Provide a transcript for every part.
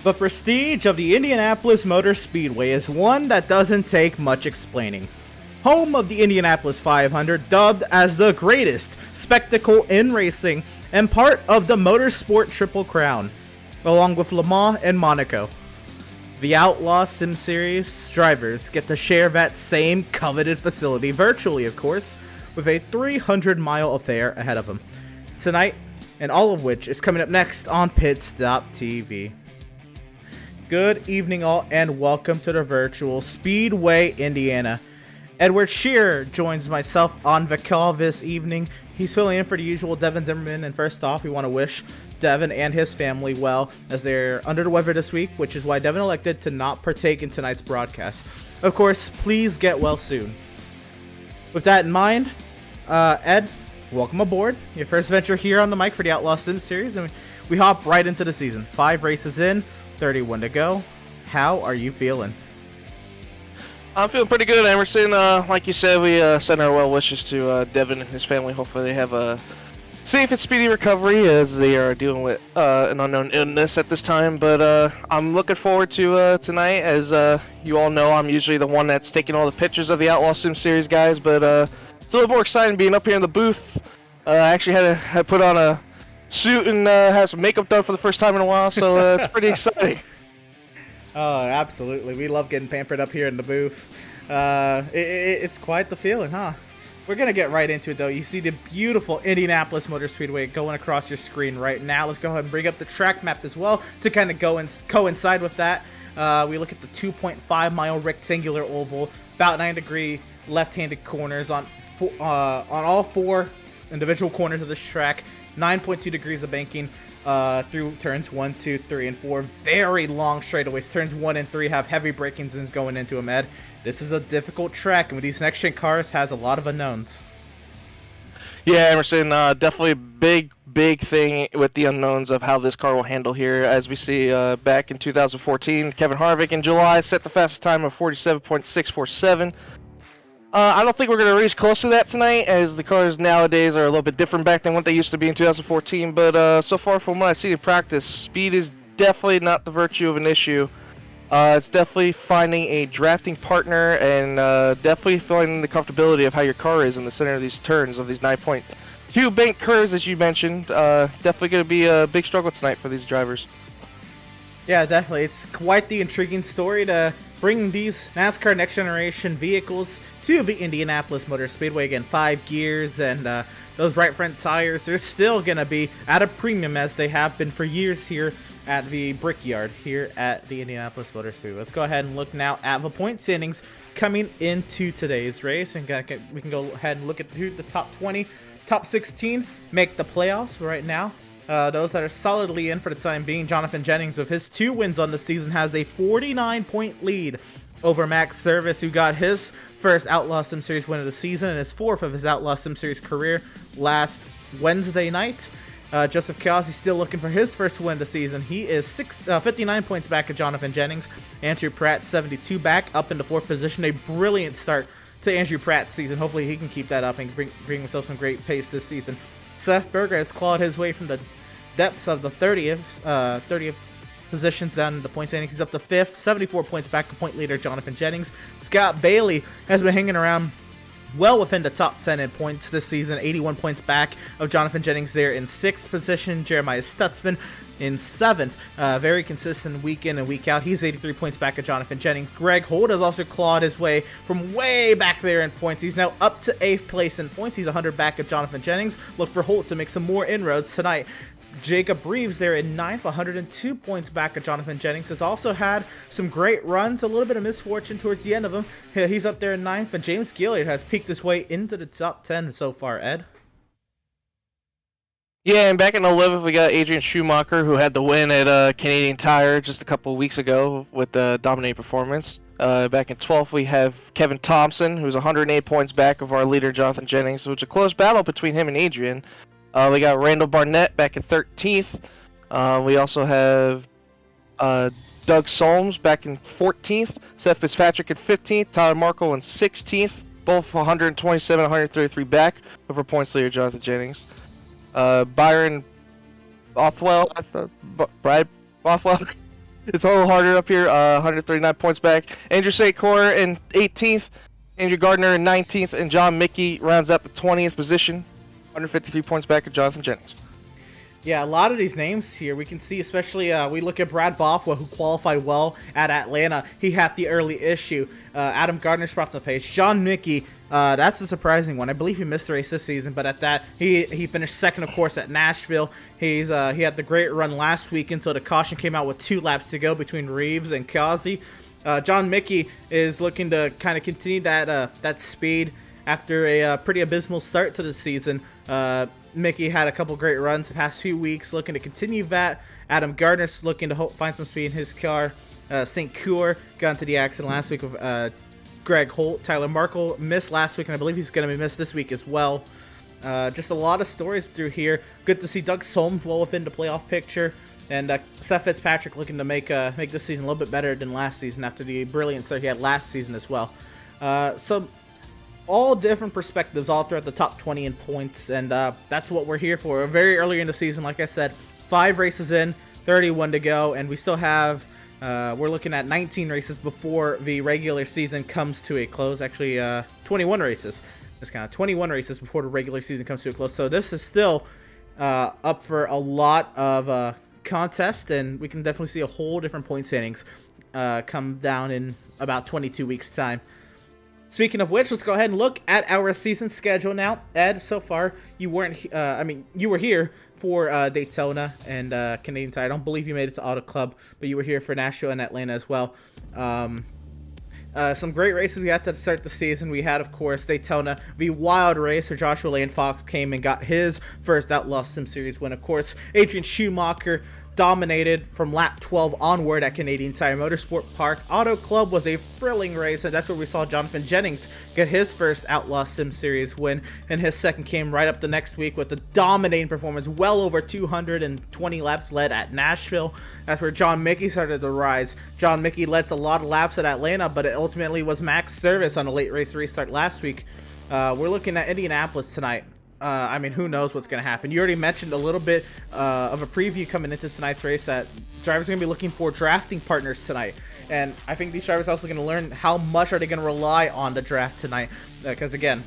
The prestige of the Indianapolis Motor Speedway is one that doesn't take much explaining. Home of the Indianapolis 500, dubbed as the greatest spectacle in racing and part of the Motorsport Triple Crown, along with Le Mans and Monaco. The Outlaws Sim Series drivers get to share that same coveted facility, virtually of course, with a 300-mile affair ahead of them. Tonight, and all of which is coming up next on Pit Stop TV. Good evening all, and welcome to the virtual Speedway Indiana. Edward Shearer joins myself on the call this evening. He's filling in for the usual Devin Zimmerman, and first off, we want to wish Devin and his family well, as they're under the weather this week, which is why Devin elected to not partake in tonight's broadcast. Of course, please get well soon. With that in mind, Ed, welcome aboard. Your first venture here on the mic for the Outlaws Sim Series, and we hop right into the season. 5 races in, 31 to go. How are you feeling? I'm feeling pretty good, Emerson. Like you said, we send our well wishes to Devin and his family. Hopefully they have a safe and speedy recovery as they are dealing with an unknown illness at this time. But I'm looking forward to tonight. As you all know, I'm usually the one that's taking all the pictures of the Outlaw Sim Series guys. But it's a little more exciting being up here in the booth. I actually had to put on a suit and have some makeup done for the first time in a while, so it's pretty exciting. Oh, absolutely. We love getting pampered up here in the booth. It's quite the feeling, huh? We're going to get right into it, though. You see the beautiful Indianapolis Motor Speedway going across your screen right now. Let's go ahead and bring up the track map as well to kind of go and coincide with that. We look at the 2.5-mile rectangular oval, about 9-degree left-handed corners on all 4 individual corners of this track. 9.2 degrees of banking through turns 1, 2, 3, and 4. Very long straightaways. Turns 1 and 3 have heavy braking zones going into them, Ed. This is a difficult track, and with these next-gen cars, has a lot of unknowns. Yeah, Emerson, definitely big thing with the unknowns of how this car will handle here. As we see back in 2014, Kevin Harvick in July set the fastest time of 47.647. I don't think we're going to reach close to that tonight, as the cars nowadays are a little bit different back than what they used to be in 2014. But so far from what I see in practice, speed is definitely not the virtue of an issue. It's definitely finding a drafting partner and definitely feeling the comfortability of how your car is in the center of these turns, of these 9.2 bank curves, as you mentioned. Definitely going to be a big struggle tonight for these drivers. Yeah, definitely. It's quite the intriguing story to bring these NASCAR Next Generation vehicles to the Indianapolis Motor Speedway. Again, 5 gears and those right front tires, they're still going to be at a premium as they have been for years here at the Brickyard here at the Indianapolis Motor Speedway. Let's go ahead and look now at the point standings coming into today's race. And we can go ahead and look at who the top 20, top 16 make the playoffs right now. Those that are solidly in for the time being, Jonathan Jennings, with his 2 wins on the season, has a 49-point lead over Max Service, who got his first Outlaw Sim Series win of the season and his 4th of his Outlaw Sim Series career last Wednesday night. Joseph Kiozzi still looking for his first win of the season. He is 59 points back of Jonathan Jennings. Andrew Pratt, 72 back, up into 4th position. A brilliant start to Andrew Pratt's season. Hopefully he can keep that up and bring himself some great pace this season. Seth Berger has clawed his way from the depths of the 30th positions down in the point standings. He's up to 5th, 74 points back to point leader Jonathan Jennings. Scott Bailey has been hanging around well within the top 10 in points this season, 81 points back of Jonathan Jennings there in 6th position. Jeremiah Stutzman in 7th. Very consistent week in and week out. He's 83 points back of Jonathan Jennings. Greg Holt has also clawed his way from way back there in points. He's now up to 8th place in points. He's 100 back of Jonathan Jennings. Look for Holt to make some more inroads tonight. Jacob Reeves there in 9th, 102 points back of Jonathan Jennings, has also had some great runs, a little bit of misfortune towards the end of them. He's up there in 9th, and James Gilliard has peaked his way into the top 10 so far, Ed. Yeah, and back in 11th, we got Adrian Schumacher, who had the win at Canadian Tire just a couple weeks ago with the dominating performance. Back in 12th, we have Kevin Thompson, who's 108 points back of our leader, Jonathan Jennings. So it's a close battle between him and Adrian. We got Randall Barnett back in 13th. We also have Doug Solms back in 14th. Seth Fitzpatrick in 15th. Tyler Markle in 16th. Both 127, 133 back over points leader Jonathan Jennings. Byron Bothwell, Brad Bothwell It's a little harder up here. 139 points back. Andrew Secor in 18th. Andrew Gardner in 19th. And John Mickey rounds out the 20th position. 153 points back at Jonathan Jennings. Yeah, a lot of these names here we can see, especially we look at Brad Bothwell, who qualified well at Atlanta. He had the early issue. Adam Gardner's brought on the page. John Mickey, that's the surprising one. I believe he missed the race this season, but at that, he finished second, of course, at Nashville. He had the great run last week until the caution came out with 2 laps to go between Reeves and Kazi. John Mickey is looking to kind of continue that speed after a pretty abysmal start to the season. Mickey had a couple great runs the past few weeks, looking to continue that. Adam Gardner's looking to find some speed in his car. St. Coeur got into the accident last week with Greg Holt. Tyler Markle missed last week, and I believe he's going to be missed this week as well. Just a lot of stories through here. Good to see Doug Solms well within the playoff picture. And Seth Fitzpatrick looking to make this season a little bit better than last season after the brilliant start he had last season as well. So all different perspectives all throughout the top 20 in points, and that's what we're here for. We're very early in the season, like I said, 5 races in, 31 to go, and we still have, we're looking at 19 races before the regular season comes to a close. Actually, 21 races. It's kind of 21 races before the regular season comes to a close. So this is still up for a lot of contest, and we can definitely see a whole different point standings come down in about 22 weeks' time. Speaking of which, let's go ahead and look at our season schedule now. Ed, so far, you weren't, you were here for Daytona and Canadian Tire. I don't believe you made it to Auto Club, but you were here for Nashville and Atlanta as well. Some great races we had to start the season. We had, of course, Daytona, the wild race where Joshua Lane Fox came and got his first Outlaws Sim Series win. Of course, Adrian Schumacher dominated from lap 12 onward at Canadian Tire Motorsport Park. Auto Club was a thrilling race, and that's where we saw Jonathan Jennings get his first Outlaw Sim Series win, and his second came right up the next week with a dominating performance, well over 220 laps led at Nashville. That's where John Mickey started to rise. John Mickey led a lot of laps at Atlanta, but it ultimately was Max Service on a late race restart last week. We're looking at Indianapolis tonight. I mean, who knows what's going to happen. You already mentioned a little bit of a preview coming into tonight's race that drivers are going to be looking for drafting partners tonight. And I think these drivers are also going to learn how much are they going to rely on the draft tonight. Because, again,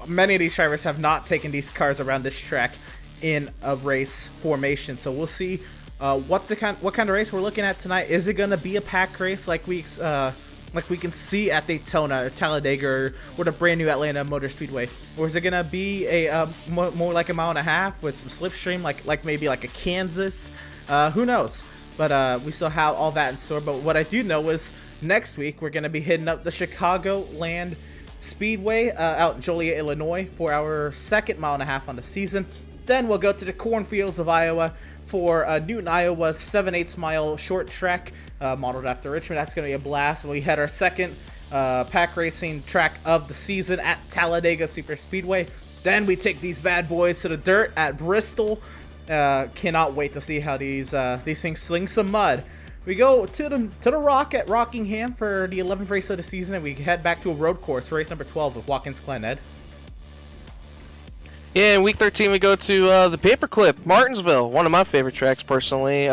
many of these drivers have not taken these cars around this track in a race formation. So we'll see what kind of race we're looking at tonight. Is it going to be a pack race like we can see at Daytona or Talladega or the brand new Atlanta Motor Speedway? Or is it going to be a more like a mile and a half with some slipstream, like maybe like a Kansas? Who knows? But we still have all that in store. But what I do know is next week we're going to be hitting up the Chicagoland Speedway out in Joliet, Illinois for our second mile and a half on the season. Then we'll go to the cornfields of Iowa for Newton, Iowa's 7/8 mile short track modeled after Richmond. That's going to be a blast. We had our second pack racing track of the season at Talladega Super Speedway. Then we take these bad boys to the dirt at Bristol. Cannot wait to see how these things sling some mud. We go to the Rock at Rockingham for the 11th race of the season, and we head back to a road course for race number 12 with Watkins Glen. Ed? Yeah, in week 13 we go to the Paperclip, Martinsville, one of my favorite tracks personally.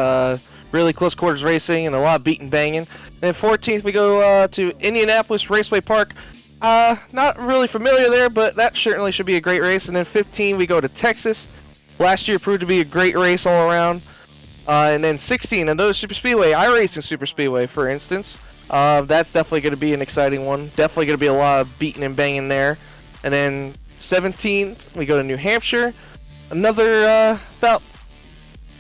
Really close quarters racing and a lot of beating banging. Then 14th we go to Indianapolis Raceway Park. Not really familiar there, but that certainly should be a great race. And then 15 we go to Texas. Last year proved to be a great race all around. And then 16, another Super Speedway, iRacing Super Speedway, for instance. That's definitely going to be an exciting one. Definitely going to be a lot of beating and banging there. And then 17, we go to New Hampshire. Another, about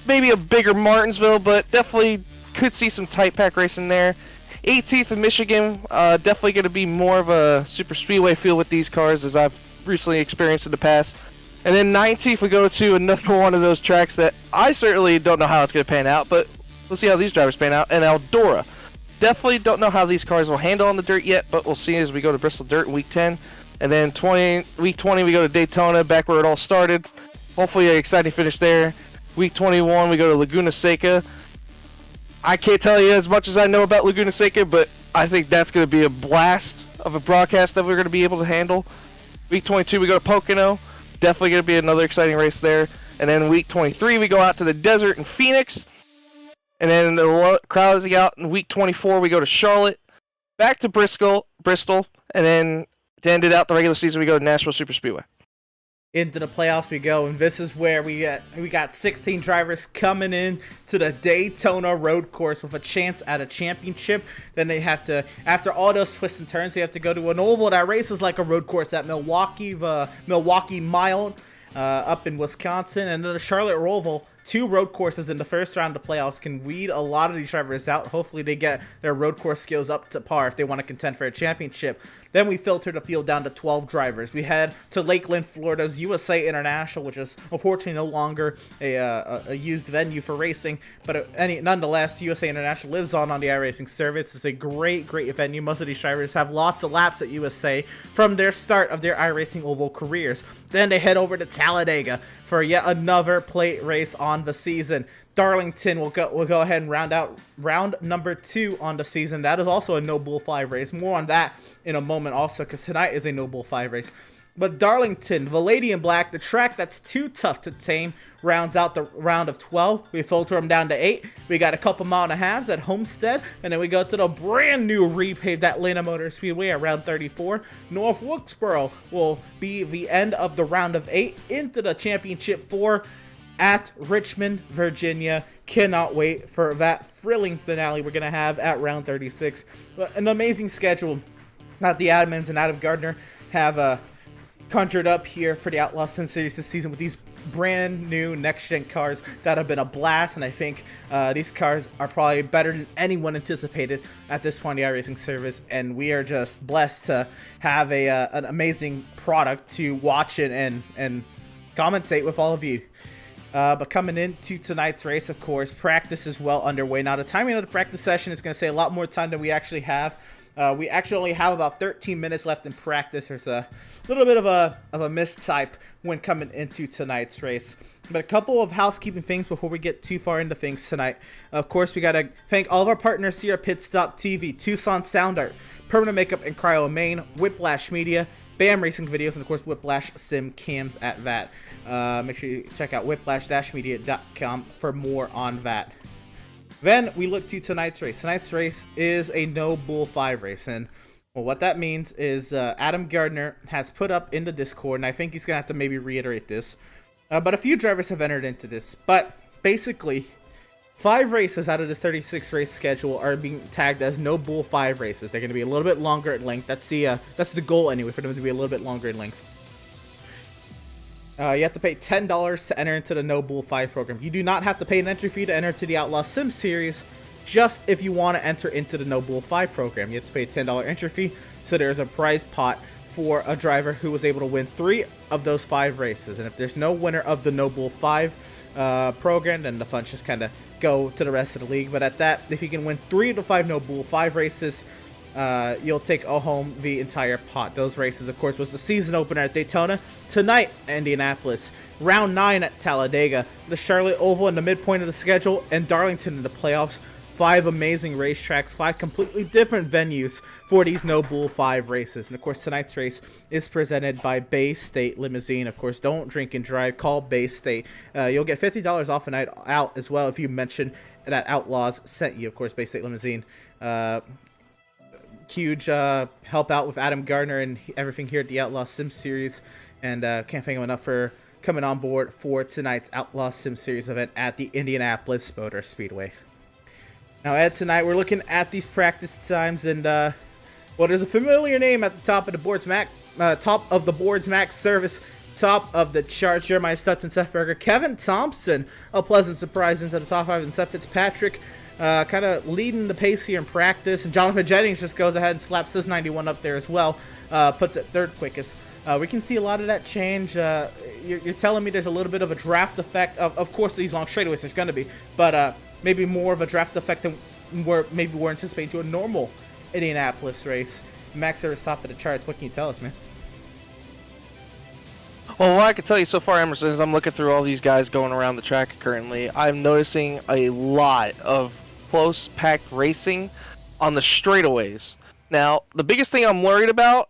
maybe a bigger Martinsville, but definitely could see some tight pack racing there. 18th in Michigan, definitely going to be more of a super speedway feel with these cars as I've recently experienced in the past. And then 19th we go to another one of those tracks that I certainly don't know how it's going to pan out, but we'll see how these drivers pan out. And Eldora. Definitely don't know how these cars will handle on the dirt yet, but we'll see as we go to Bristol Dirt in week 10. And then week 20 we go to Daytona, back where it all started. Hopefully an exciting finish there. Week 21 we go to Laguna Seca. I can't tell you as much as I know about Laguna Seca, but I think that's going to be a blast of a broadcast that we're going to be able to handle. Week 22 we go to Pocono. Definitely going to be another exciting race there. And then week 23 we go out to the desert in Phoenix. And then closing out in week 24, we go to Charlotte, back to Bristol, and then to end it out the regular season, we go to Nashville Superspeedway. Into the playoffs we go, and this is where we got 16 drivers coming in to the Daytona road course with a chance at a championship. Then they have to, after all those twists and turns, they have to go to an oval that races like a road course at Milwaukee, the Milwaukee Mile up in Wisconsin, and then the Charlotte Roval. 2 road courses in the first round of the playoffs can weed a lot of these drivers out. Hopefully they get their road course skills up to par if they want to contend for a championship. Then we filter the field down to 12 drivers. We head to Lakeland, Florida's USA International, which is unfortunately no longer a used venue for racing, but nonetheless, USA International lives on the iRacing service. It's a great venue. Most of these drivers have lots of laps at USA from their start of their iRacing oval careers. Then they head over to Talladega for yet another plate race on the season. Darlington will go ahead and round out round number 2 on the season. That is also a No Bull 5 race. More on that in a moment also, because tonight is a No Bull 5 race. But Darlington, the Lady in Black, the track that's too tough to tame, rounds out the round of 12. We filter them down to 8. We got a couple mile and a halves at Homestead, and then we go to the brand new repaved Atlanta Motor Speedway at round 34. North Wilkesboro will be the end of the round of 8 into the championship 4 at Richmond, Virginia. Cannot wait for that thrilling finale we're going to have at round 36. An amazing schedule that the admins and Adam Gardner have conjured up here for the Outlaws Sim Series this season with these brand new next-gen cars that have been a blast, and I think these cars are probably better than anyone anticipated at this point in the iRacing service, and we are just blessed to have an amazing product to watch it and commentate with all of you. But coming into tonight's race, of course, practice is well underway. Now, the timing of the practice session is going to say a lot more time than we actually have. We actually only have about 13 minutes left in practice. There's a little bit of a mistype when coming into tonight's race. But a couple of housekeeping things before we get too far into things tonight. Of course, we got to thank all of our partners here at Pit Stop TV, Tucson Sound Art, Permanent Makeup and Cryo Maine, Whiplash Media, BAM Racing Videos, and of course Whiplash Sim Cams at that. Make sure you check out whiplash-media.com for more on that. Then we look to tonight's race. Tonight's race is a No Bull 5 race, and well, what that means is Adam Gardner has put up in the Discord, and I think he's going to have to maybe reiterate this, but a few drivers have entered into this. But basically, 5 races out of this 36 race schedule are being tagged as No Bull 5 races. They're going to be a little bit longer in length. That's the goal anyway, for them to be a little bit longer in length. You have to pay $10 to enter into the No Bull 5 program. You do not have to pay an entry fee to enter to the Outlaws Sim Series, just if you want to enter into the No Bull 5 program. You have to pay a $10 entry fee, so there's a prize pot for a driver who was able to win 3 of those 5 races. And if there's no winner of the No Bull 5 program, then the funds just kind of go to the rest of the league. But at that, if you can win 3 of the 5 No Bull 5 races, you'll take home the entire pot. Those races, of course, was the season opener at Daytona, tonight Indianapolis, round 9 at Talladega, the Charlotte Oval in the midpoint of the schedule, and Darlington in the playoffs. 5 amazing racetracks, 5 completely different venues for these No Bull 5 races. And of course, tonight's race is presented by Bay State Limousine. Of course, don't drink and drive, call Bay State. You'll get $50 off a night out as well if you mention that Outlaws sent you. Of course, Bay State Limousine, huge help out with Adam Gardner and everything here at the Outlaws Sim Series, and can't thank him enough for coming on board for tonight's Outlaws Sim Series event at the Indianapolis Motor Speedway. Now, Ed, tonight we're looking at these practice times, and well, there's a familiar name at the top of the board's max service, top of the charts. Jeremiah Stutton, Seth Berger, Kevin Thompson, a pleasant surprise into the top 5, and Seth Fitzpatrick kind of leading the pace here in practice, and Jonathan Jennings just goes ahead and slaps his 91 up there as well, puts it 3rd quickest. We can see a lot of that change. You're telling me there's a little bit of a draft effect. Of course, these long straightaways there's going to be, but maybe more of a draft effect than we're anticipating to a normal Indianapolis race. Max Service top of the charts. What can you tell us, man? Well, what I can tell you so far, Emerson, is I'm looking through all these guys going around the track currently. I'm noticing a lot of close packed racing on the straightaways. Now, the biggest thing I'm worried about,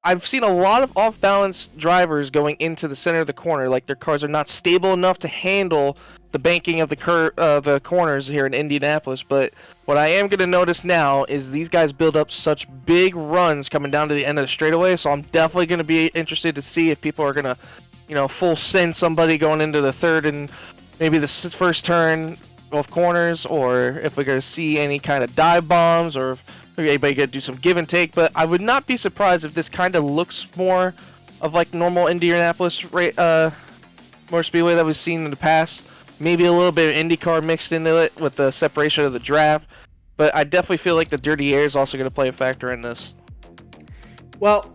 I've seen a lot of off-balance drivers going into the center of the corner, like their cars are not stable enough to handle the banking of the corners here in Indianapolis. But what I am going to notice now is these guys build up such big runs coming down to the end of the straightaway. So I'm definitely going to be interested to see if people are going to, full send somebody going into the third and maybe the first turn of corners, or if we're going to see any kind of dive bombs, or if maybe anybody going to do some give and take. But I would not be surprised if this kind of looks more of like normal Indianapolis Motor Speedway that we've seen in the past. Maybe a little bit of IndyCar mixed into it with the separation of the draft. But I definitely feel like the dirty air is also going to play a factor in this. Well,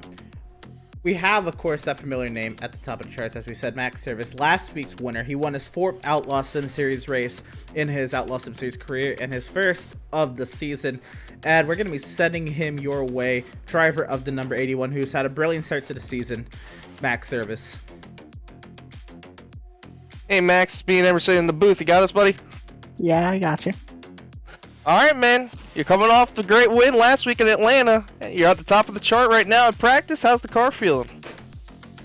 we have, of course, that familiar name at the top of the charts, as we said, Max Service. Last week's winner. He won his 4th Outlaws Sim Series race in his Outlaws Sim Series career and his first of the season. And we're going to be sending him your way, driver of the number 81, who's had a brilliant start to the season, Max Service. Hey, Max, being Emerson in the booth. You got us, buddy? Yeah, I got you. All right, man. You're coming off the great win last week in Atlanta. You're at the top of the chart right now in practice. How's the car feeling?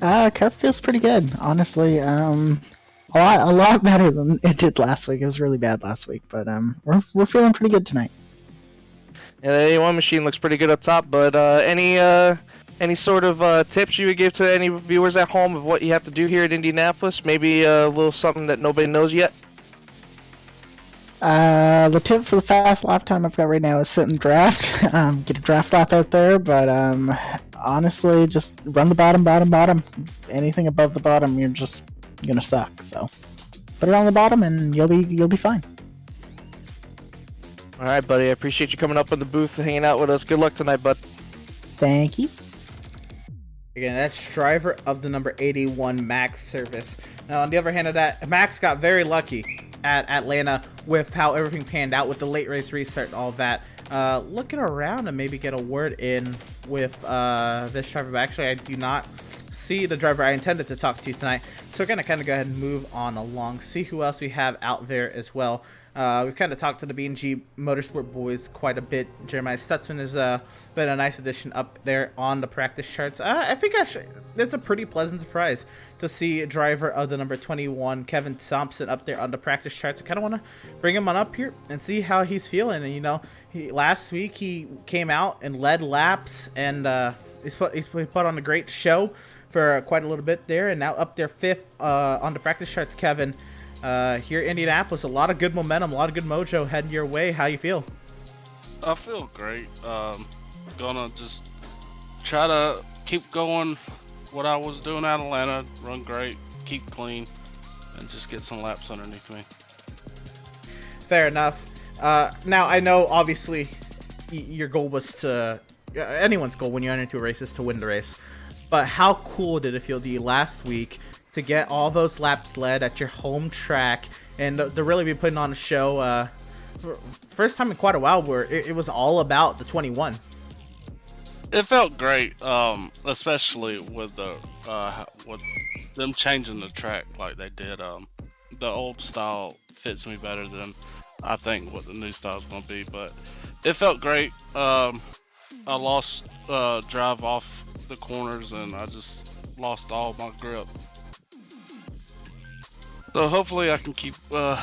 Car feels pretty good, honestly. A lot better than it did last week. It was really bad last week, but we're feeling pretty good tonight. Yeah, the 81 machine looks pretty good up top. But any sort of tips you would give to any viewers at home of what you have to do here at Indianapolis? Maybe a little something that nobody knows yet. The tip for the fast lap time I've got right now is sit and draft. Get a draft lap out there, but honestly, just run the bottom. Anything above the bottom, you're just gonna suck. So put it on the bottom, and you'll be fine. All right, buddy. I appreciate you coming up in the booth and hanging out with us. Good luck tonight, bud. Thank you. Again, that's driver of the number 81, Max Service. Now, on the other hand of that, Max got very lucky at Atlanta with how everything panned out with the late race restart and all of that. Looking around and maybe get a word in with this driver, but actually I do not see the driver I intended to talk to tonight. So we're going to kind of go ahead and move on along, see who else we have out there as well. We've kind of talked to the B&G Motorsport boys quite a bit. Jeremiah Stutzman has been a nice addition up there on the practice charts. I think actually it's a pretty pleasant surprise to see a driver of the number 21, Kevin Thompson, up there on the practice charts. I kind of want to bring him on up here and see how he's feeling. And last week he came out and led laps, and he's put on a great show for quite a little bit there, and now up there 5th on the practice charts. Kevin, here in Indianapolis, a lot of good momentum, a lot of good mojo heading your way. How you feel? I feel great. Gonna just try to keep going what I was doing at Atlanta, run great, keep clean, and just get some laps underneath me. Fair enough. Now, I know, obviously, your goal was to... anyone's goal when you enter into a race is to win the race. But how cool did it feel to you last week to get all those laps led at your home track and to really be putting on a show? First time in quite a while where it was all about the 21. It felt great, especially with with them changing the track like they did. The old style fits me better than I think what the new style is going to be, but it felt great. I lost drive off the corners and I just lost all my grip. So hopefully I can keep the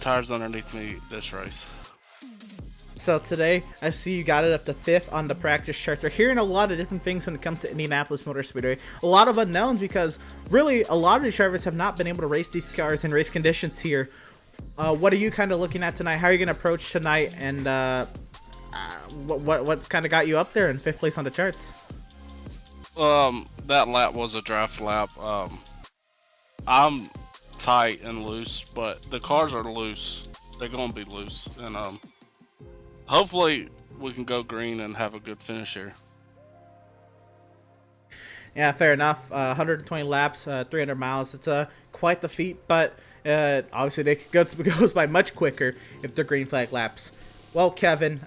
tires underneath me this race. So today, I see you got it up to 5th on the practice charts. We're hearing a lot of different things when it comes to Indianapolis Motor Speedway. A lot of unknowns because really a lot of these drivers have not been able to race these cars in race conditions here. What are you kind of looking at tonight? How are you going to approach tonight? And what's kind of got you up there in 5th place on the charts? That lap was a draft lap. I'm tight and loose, but the cars are loose. They're going to be loose. And hopefully we can go green and have a good finish here. Yeah, fair enough. 120 laps, 300 miles. It's quite the feat, but obviously they goes by much quicker if they're green flag laps. Well, Kevin,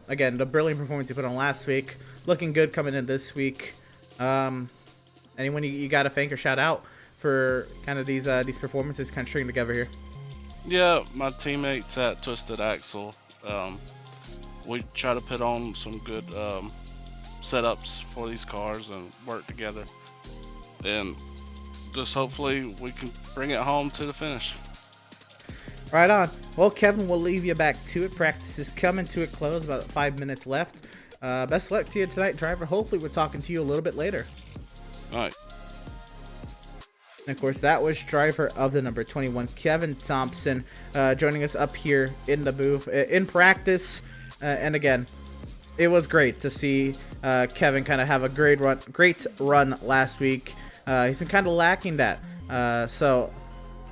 again, the brilliant performance you put on last week, looking good coming in this week. Anyone you got to thank or shout out for kind of these performances kind of stringing together here? Yeah, my teammates at Twisted Axle. We try to put on some good setups for these cars and work together, and just hopefully we can bring it home to the finish. Right on. Well, Kevin, we'll leave you back to it. Practice is coming to a close. About 5 minutes left. Best of luck to you tonight, driver. Hopefully, we're talking to you a little bit later. All right. And of course, that was driver of the number 21, Kevin Thompson, joining us up here in the booth in practice. And again, it was great to see Kevin kind of have a great run last week. He's been kind of lacking that. So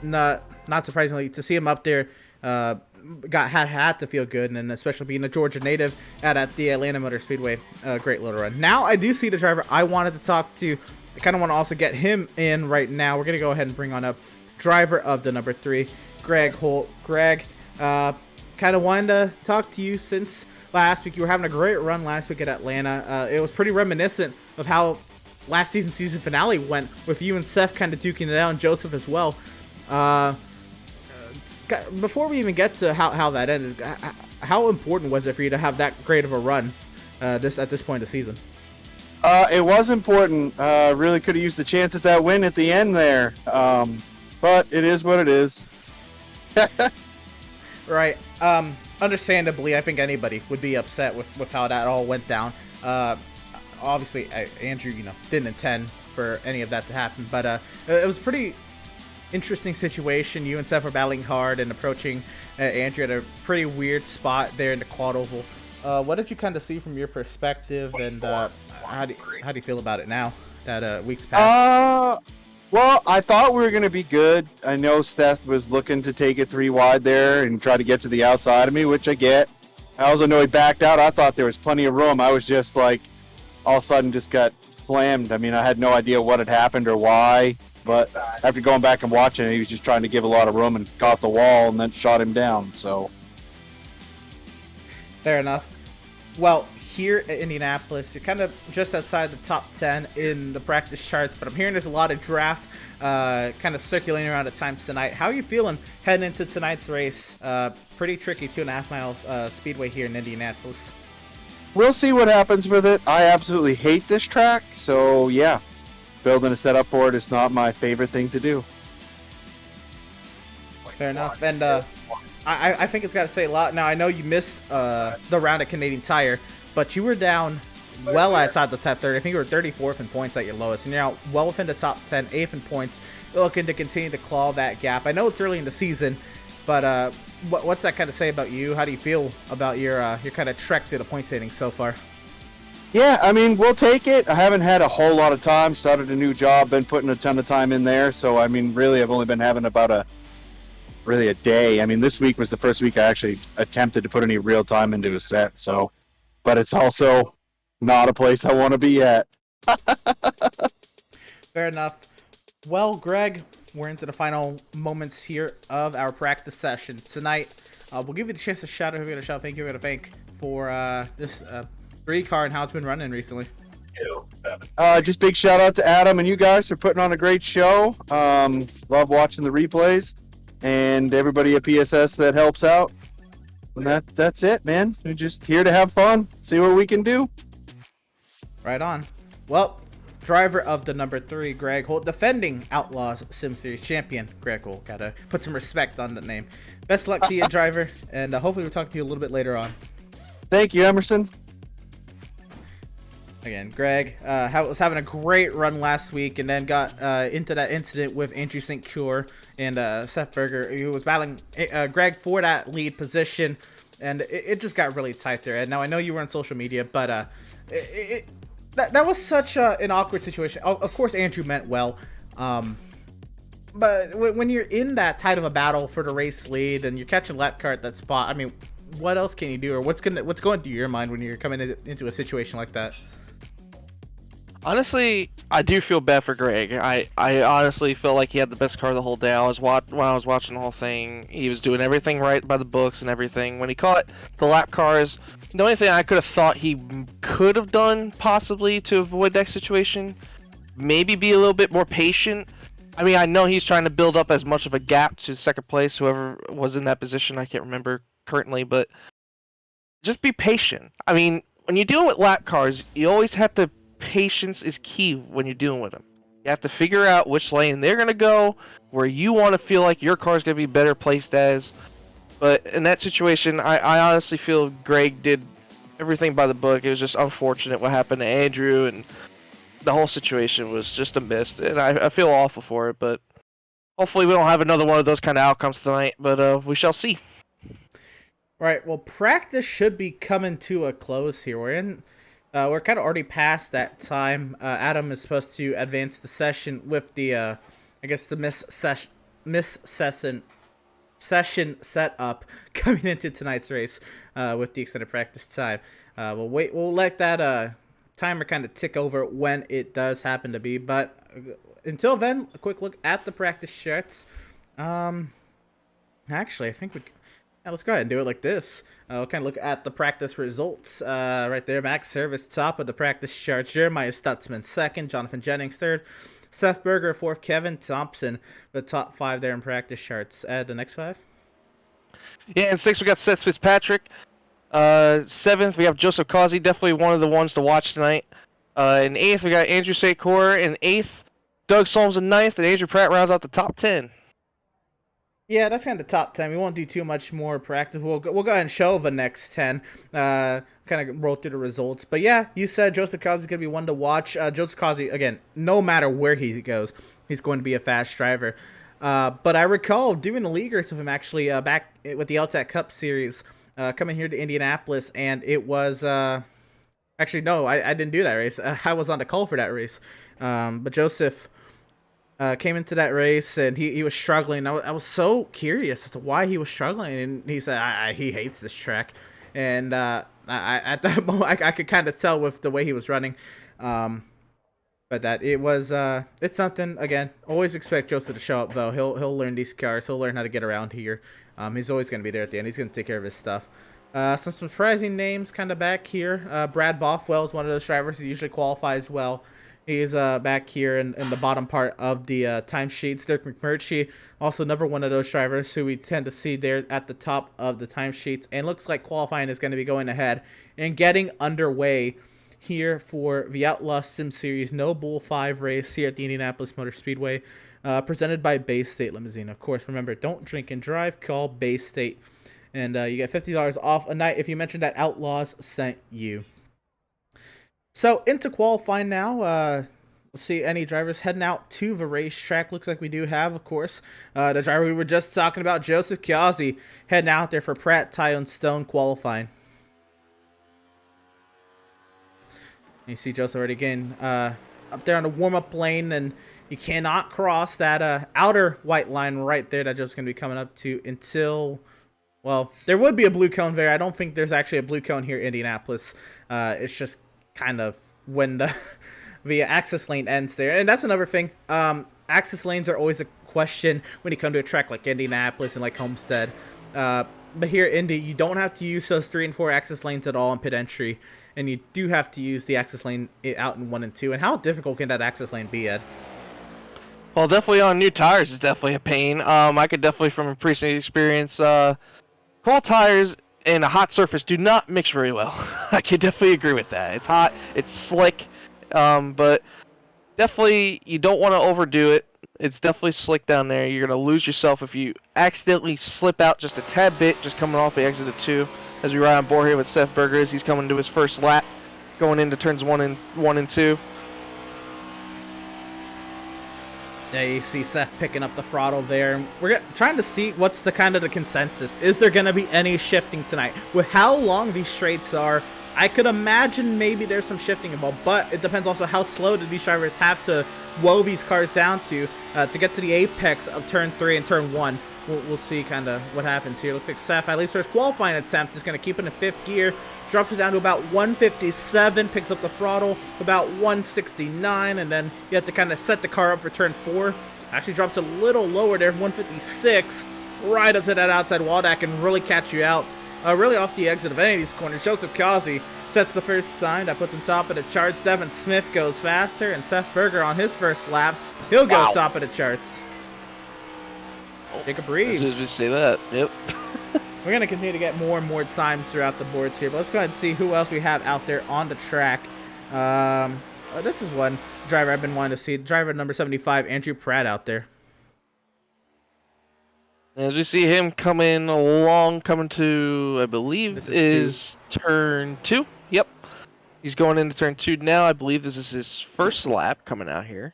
not surprisingly, to see him up there had to feel good, and especially being a Georgia native at the Atlanta Motor Speedway, great little run. Now I do see the driver I wanted to talk to. I kind of want to also get him in right now. We're going to go ahead and bring on up driver of the number 3, Greg Holt. Greg, kind of wanted to talk to you since last week. You were having a great run last week at Atlanta. It was pretty reminiscent of how last season finale went, with you and Seth kind of duking it out, and Joseph as well. Before we even get to how that ended, how important was it for you to have that great of a run at this point of the season? It was important. Really could have used the chance at that win at the end there. But it is what it is. Right. Understandably, I think anybody would be upset with how that all went down. Obviously, Andrew, didn't intend for any of that to happen, but it was a pretty interesting situation. You and Seth were battling hard and approaching Andrew at a pretty weird spot there in the quad oval. What did you kind of see from your perspective, and how do you feel about it now that week's passed? Well, I thought we were going to be good. I know Seth was looking to take it 3 wide there and try to get to the outside of me, which I get. I also know he backed out. I thought there was plenty of room. I was just like, all of a sudden just got slammed. I mean, I had no idea what had happened or why, but after going back and watching it, he was just trying to give a lot of room and caught the wall and then shot him down. So Fair enough. Well, here at Indianapolis, you're kind of just outside the top 10 in the practice charts, but I'm hearing there's a lot of draft kind of circulating around at times tonight. How are you feeling heading into tonight's race? Pretty tricky 2.5 mile speedway here in Indianapolis. we'll see what happens with it. I absolutely hate this track, so yeah, building a setup for it is not my favorite thing to do. Fair enough. And I think it's got to say a lot. Now, I know you missed the round at Canadian Tire, but you were down well outside the top 30. I think you were 34th in points at your lowest, and you're now well within the top 10, 8th in points. You're looking to continue to claw that gap. I know it's early in the season, but what's that kind of say about you? How do you feel about your kind of trek through the point standings so far? Yeah, I mean, we'll take it. I haven't had a whole lot of time. Started a new job, been putting a ton of time in there. So, I mean, really, I've only been having about a day. I mean, this week was the first week I actually attempted to put any real time into a set. So, but it's also not a place I want to be at. Fair enough. Well, Greg, we're into the final moments here of our practice session tonight. We'll give you the chance to shout out who we're going to shout. Thank you. We're going to thank for this great car and how it's been running recently. Just big shout out to Adam and you guys for putting on a great show. Love watching the replays, and everybody at PSS that helps out. And that's it, man. We're just here to have fun, see what we can do. Right on. Well, driver of the number 3, Greg Holt, defending Outlaws Sim Series champion. Greg Holt, gotta put some respect on the name. Best luck to you, driver, and hopefully we'll talk to you a little bit later on. Thank you, Emerson. Again, Greg was having a great run last week, and then got into that incident with Andrew St. Cure and Seth Berger, who was battling Greg for that lead position, and it just got really tight there. And now I know you were on social media, but that was such an awkward situation. Of course, Andrew meant well, but when you're in that tight of a battle for the race lead and you're catching lap car at that spot, I mean, what else can you do, or what's going through your mind when you're coming into a situation like that? Honestly, I do feel bad for Greg. I honestly felt like he had the best car the whole day. When I was watching the whole thing, he was doing everything right by the books and everything. When he caught the lap cars, the only thing I could have thought he could have done possibly to avoid that situation, maybe be a little bit more patient. I mean, I know he's trying to build up as much of a gap to second place, whoever was in that position. I can't remember currently, but just be patient. I mean, when you're dealing with lap cars, you always have to. Patience is key when you're dealing with them. You have to figure out which lane they're going to go, where you want to feel like your car's going to be better placed as. But in that situation, I honestly feel Greg did everything by the book. It was just unfortunate what happened to Andrew, and the whole situation was just a miss. And I feel awful for it, but hopefully we don't have another one of those kind of outcomes tonight, but we shall see. Right, well, practice should be coming to a close here. We're kind of already past that time. Adam is supposed to advance the session with the, I guess the session setup coming into tonight's race with the extended practice time. We'll let that timer kind of tick over when it does happen to be. But until then, a quick look at the practice charts. Actually, I think let's go ahead and do it like this. We'll kind of look at the practice results right there. Max Service top of the practice charts. Jeremiah Stutzman second. Jonathan Jennings third. Seth Berger fourth. Kevin Thompson the top 5 there in practice charts. Add the next 5. Yeah, in 6th we got Seth Fitzpatrick. 7th we have Joseph Causey, definitely one of the ones to watch tonight. In 8th we got Andrew Sakor. In 8th, Doug Solms in 9th, and Andrew Pratt rounds out the top 10. Yeah, that's kind of the top 10. We won't do too much more practice. We'll go ahead and show the next 10. Kind of roll through the results. But yeah, you said Joseph Causey going to be one to watch. Joseph Causey, again, no matter where he goes, he's going to be a fast driver. But I recall doing a league race with him actually back with the LTAC Cup Series coming here to Indianapolis. And it was... actually, no, I didn't do that race. I was on the call for that race. But Joseph... came into that race and he was struggling. I was so curious as to why he was struggling, and he said he hates this track. And at that moment I could kind of tell with the way he was running. But that it was it's something. Again, always expect Joseph to show up though. He'll learn these cars. He'll learn how to get around here. He's always going to be there at the end. He's going to take care of his stuff. Some surprising names kind of back here. Brad Bothwell is one of those drivers who usually qualifies well. He's back here in the bottom part of the timesheets. Dirk McMurtry, also another one of those drivers who we tend to see there at the top of the timesheets. And looks like qualifying is going to be going ahead and getting underway here for the Outlaws Sim Series No Bull 5 race here at the Indianapolis Motor Speedway, presented by Bay State Limousine. Of course, remember, don't drink and drive. Call Bay State. And you get $50 off a night if you mention that Outlaws sent you. So, into qualifying now. We'll see any drivers heading out to the racetrack. Looks like we do have, of course, the driver we were just talking about, Joseph Causey, heading out there for Pratt, Tire, and Stone qualifying. You see Joseph already again up there on the warm-up lane, and you cannot cross that outer white line right there that Joseph's going to be coming up to until... Well, there would be a blue cone there. I don't think there's actually a blue cone here in Indianapolis. It's just kind of when the access lane ends there. And that's another thing. Access lanes are always a question when you come to a track like Indianapolis and like Homestead. But here at Indy, you don't have to use those 3 and 4 access lanes at all in pit entry. And you do have to use the access lane out in 1 and 2. And how difficult can that access lane be, Ed? Well, definitely on new tires is definitely a pain. I could definitely, from a previous experience, cold tires and a hot surface do not mix very well. I can definitely agree with that. It's hot, it's slick, but definitely you don't want to overdo it. It's definitely slick down there. You're going to lose yourself if you accidentally slip out just a tad bit, just coming off the exit of 2. As we ride on board here with Seth Berger as he's coming to his first lap, going into turns 1 and 2. Yeah, you see Seth picking up the throttle there. We're trying to see what's the consensus. Is there going to be any shifting tonight? With how long these straights are, I could imagine maybe there's some shifting involved, but it depends also how slow do these drivers have to woe these cars down to get to the apex of turn 3 and turn 1. We'll see kind of what happens here. Looks like Seth, at least for his qualifying attempt, is going to keep it in 5th gear. Drops it down to about 157, picks up the throttle about 169, and then you have to kind of set the car up for turn 4. Actually drops a little lower there, 156, right up to that outside wall that can really catch you out. Really off the exit of any of these corners. Joseph Causey sets the first sign. That puts him top of the charts. Devin Smith goes faster, and Seth Berger on his first lap, he'll go top of the charts. Take a breeze. As soon as say that, yep. We're going to continue to get more and more times throughout the boards here, but let's go ahead and see who else we have out there on the track. this is one driver I've been wanting to see. Driver number 75, Andrew Pratt out there. As we see him coming along, coming to, I believe, This is turn 2. Yep. He's going into turn 2 now. I believe this is his first lap coming out here.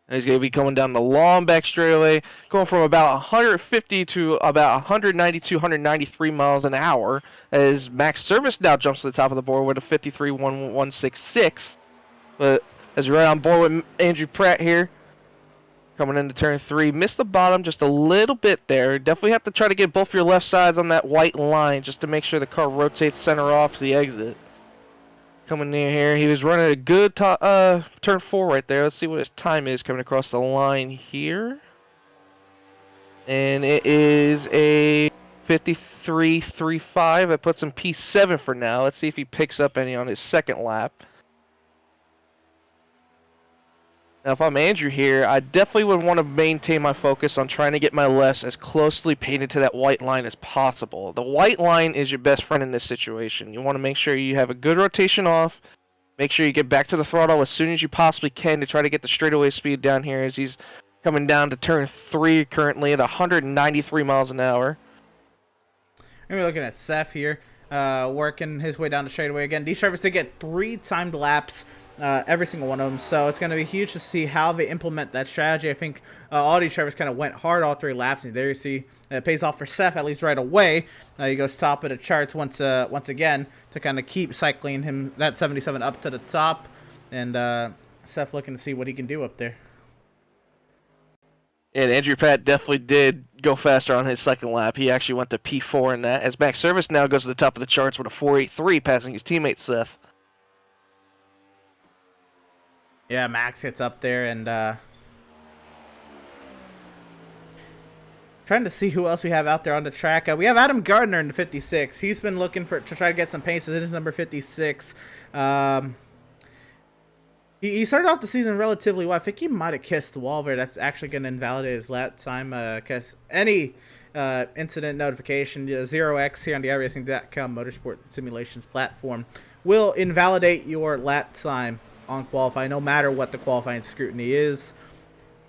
And he's going to be coming down the long back straightaway, going from about 150 to about 192, 193 miles an hour, as Max Service now jumps to the top of the board with a 53.166. But as we're right on board with Andrew Pratt here, coming into turn 3, missed the bottom just a little bit there. Definitely have to try to get both your left sides on that white line just to make sure the car rotates center off to the exit. Coming near here, he was running a good turn 4 right there. Let's see what his time is coming across the line here. And it is a 53.35. That puts him P7 for now. Let's see if he picks up any on his second lap. Now, if I'm Andrew here, I definitely would want to maintain my focus on trying to get my lefts as closely painted to that white line as possible. The white line is your best friend in this situation. You want to make sure you have a good rotation off. Make sure you get back to the throttle as soon as you possibly can to try to get the straightaway speed down here as he's coming down to turn 3 currently at 193 miles an hour. And we're looking at Seth here, working his way down the straightaway again. These drivers, they get 3 timed laps. Every single one of them, so it's going to be huge to see how they implement that strategy. I think all these drivers kind of went hard all 3 laps, and there you see it pays off for Seth at least right away. He goes top of the charts once again to kind of keep cycling him that 77 up to the top, and Seth looking to see what he can do up there. And Andrew Pratt definitely did go faster on his second lap. He actually went to P4 in that, as Max Service now goes to the top of the charts with a 4.83, passing his teammate Seth. Yeah, Max gets up there, and trying to see who else we have out there on the track. We have Adam Gardner in the 56. He's been looking to try to get some pace. This is number 56. He started off the season relatively well. I think he might have kissed the wall there. That's actually going to invalidate his lap time, because any incident notification, 0x here on the iRacing.com Motorsport Simulations platform, will invalidate your lap time on qualifying, no matter what the qualifying scrutiny is.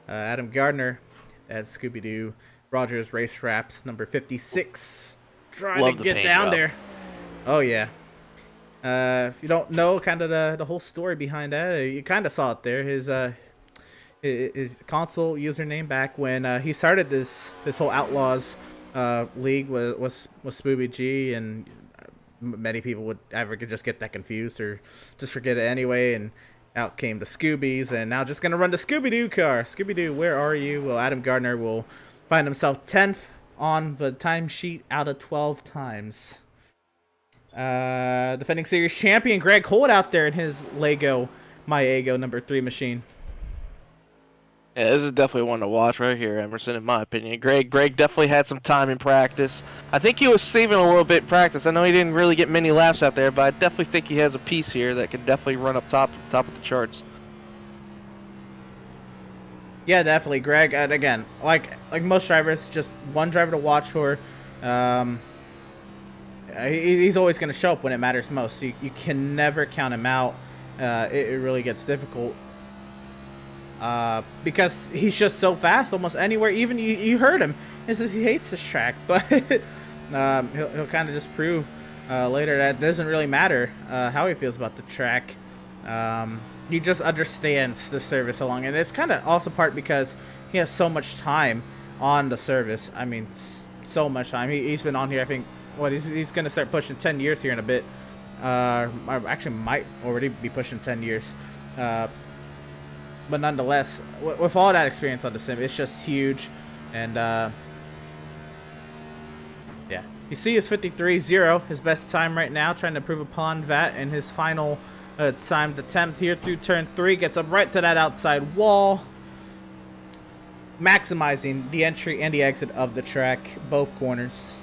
Adam Gardner at Scooby-Doo Rogers Race Wraps, number 56, trying to get down there. Oh, yeah. If you don't know kind of the whole story behind that, you kind of saw it there. His console username back when he started this whole Outlaws league was Spooby G, and many people would ever just get that confused or just forget it anyway, and out came the Scoobies, and now just going to run the Scooby-Doo car. Scooby-Doo, where are you? Well, Adam Gardner will find himself 10th on the timesheet out of 12 times. Defending series champion Greg Holt out there in his Lego Myego number 3 machine. Yeah, this is definitely one to watch right here, Emerson, in my opinion. Greg definitely had some time in practice. I think he was saving a little bit in practice. I know he didn't really get many laps out there, but I definitely think he has a piece here that can definitely run up top of the charts. Yeah, definitely, Greg. And again, like most drivers, just one driver to watch for. He's always going to show up when it matters most. You can never count him out. It really gets difficult. Because he's just so fast almost anywhere. Even you heard him. He says he hates this track, but he'll kind of just prove later that it doesn't really matter how he feels about the track. He just understands the service so long, and it's kind of also part because he has so much time on the service. I mean, so much time. He's been on here, I think, he's going to start pushing 10 years here in a bit. Actually might already be pushing 10 years. But nonetheless, with all that experience on the sim, it's just huge. And yeah, you see his 53.0, his best time right now, trying to improve upon that in his final timed attempt here through turn 3. Gets up right to that outside wall, maximizing the entry and the exit of the track, both corners.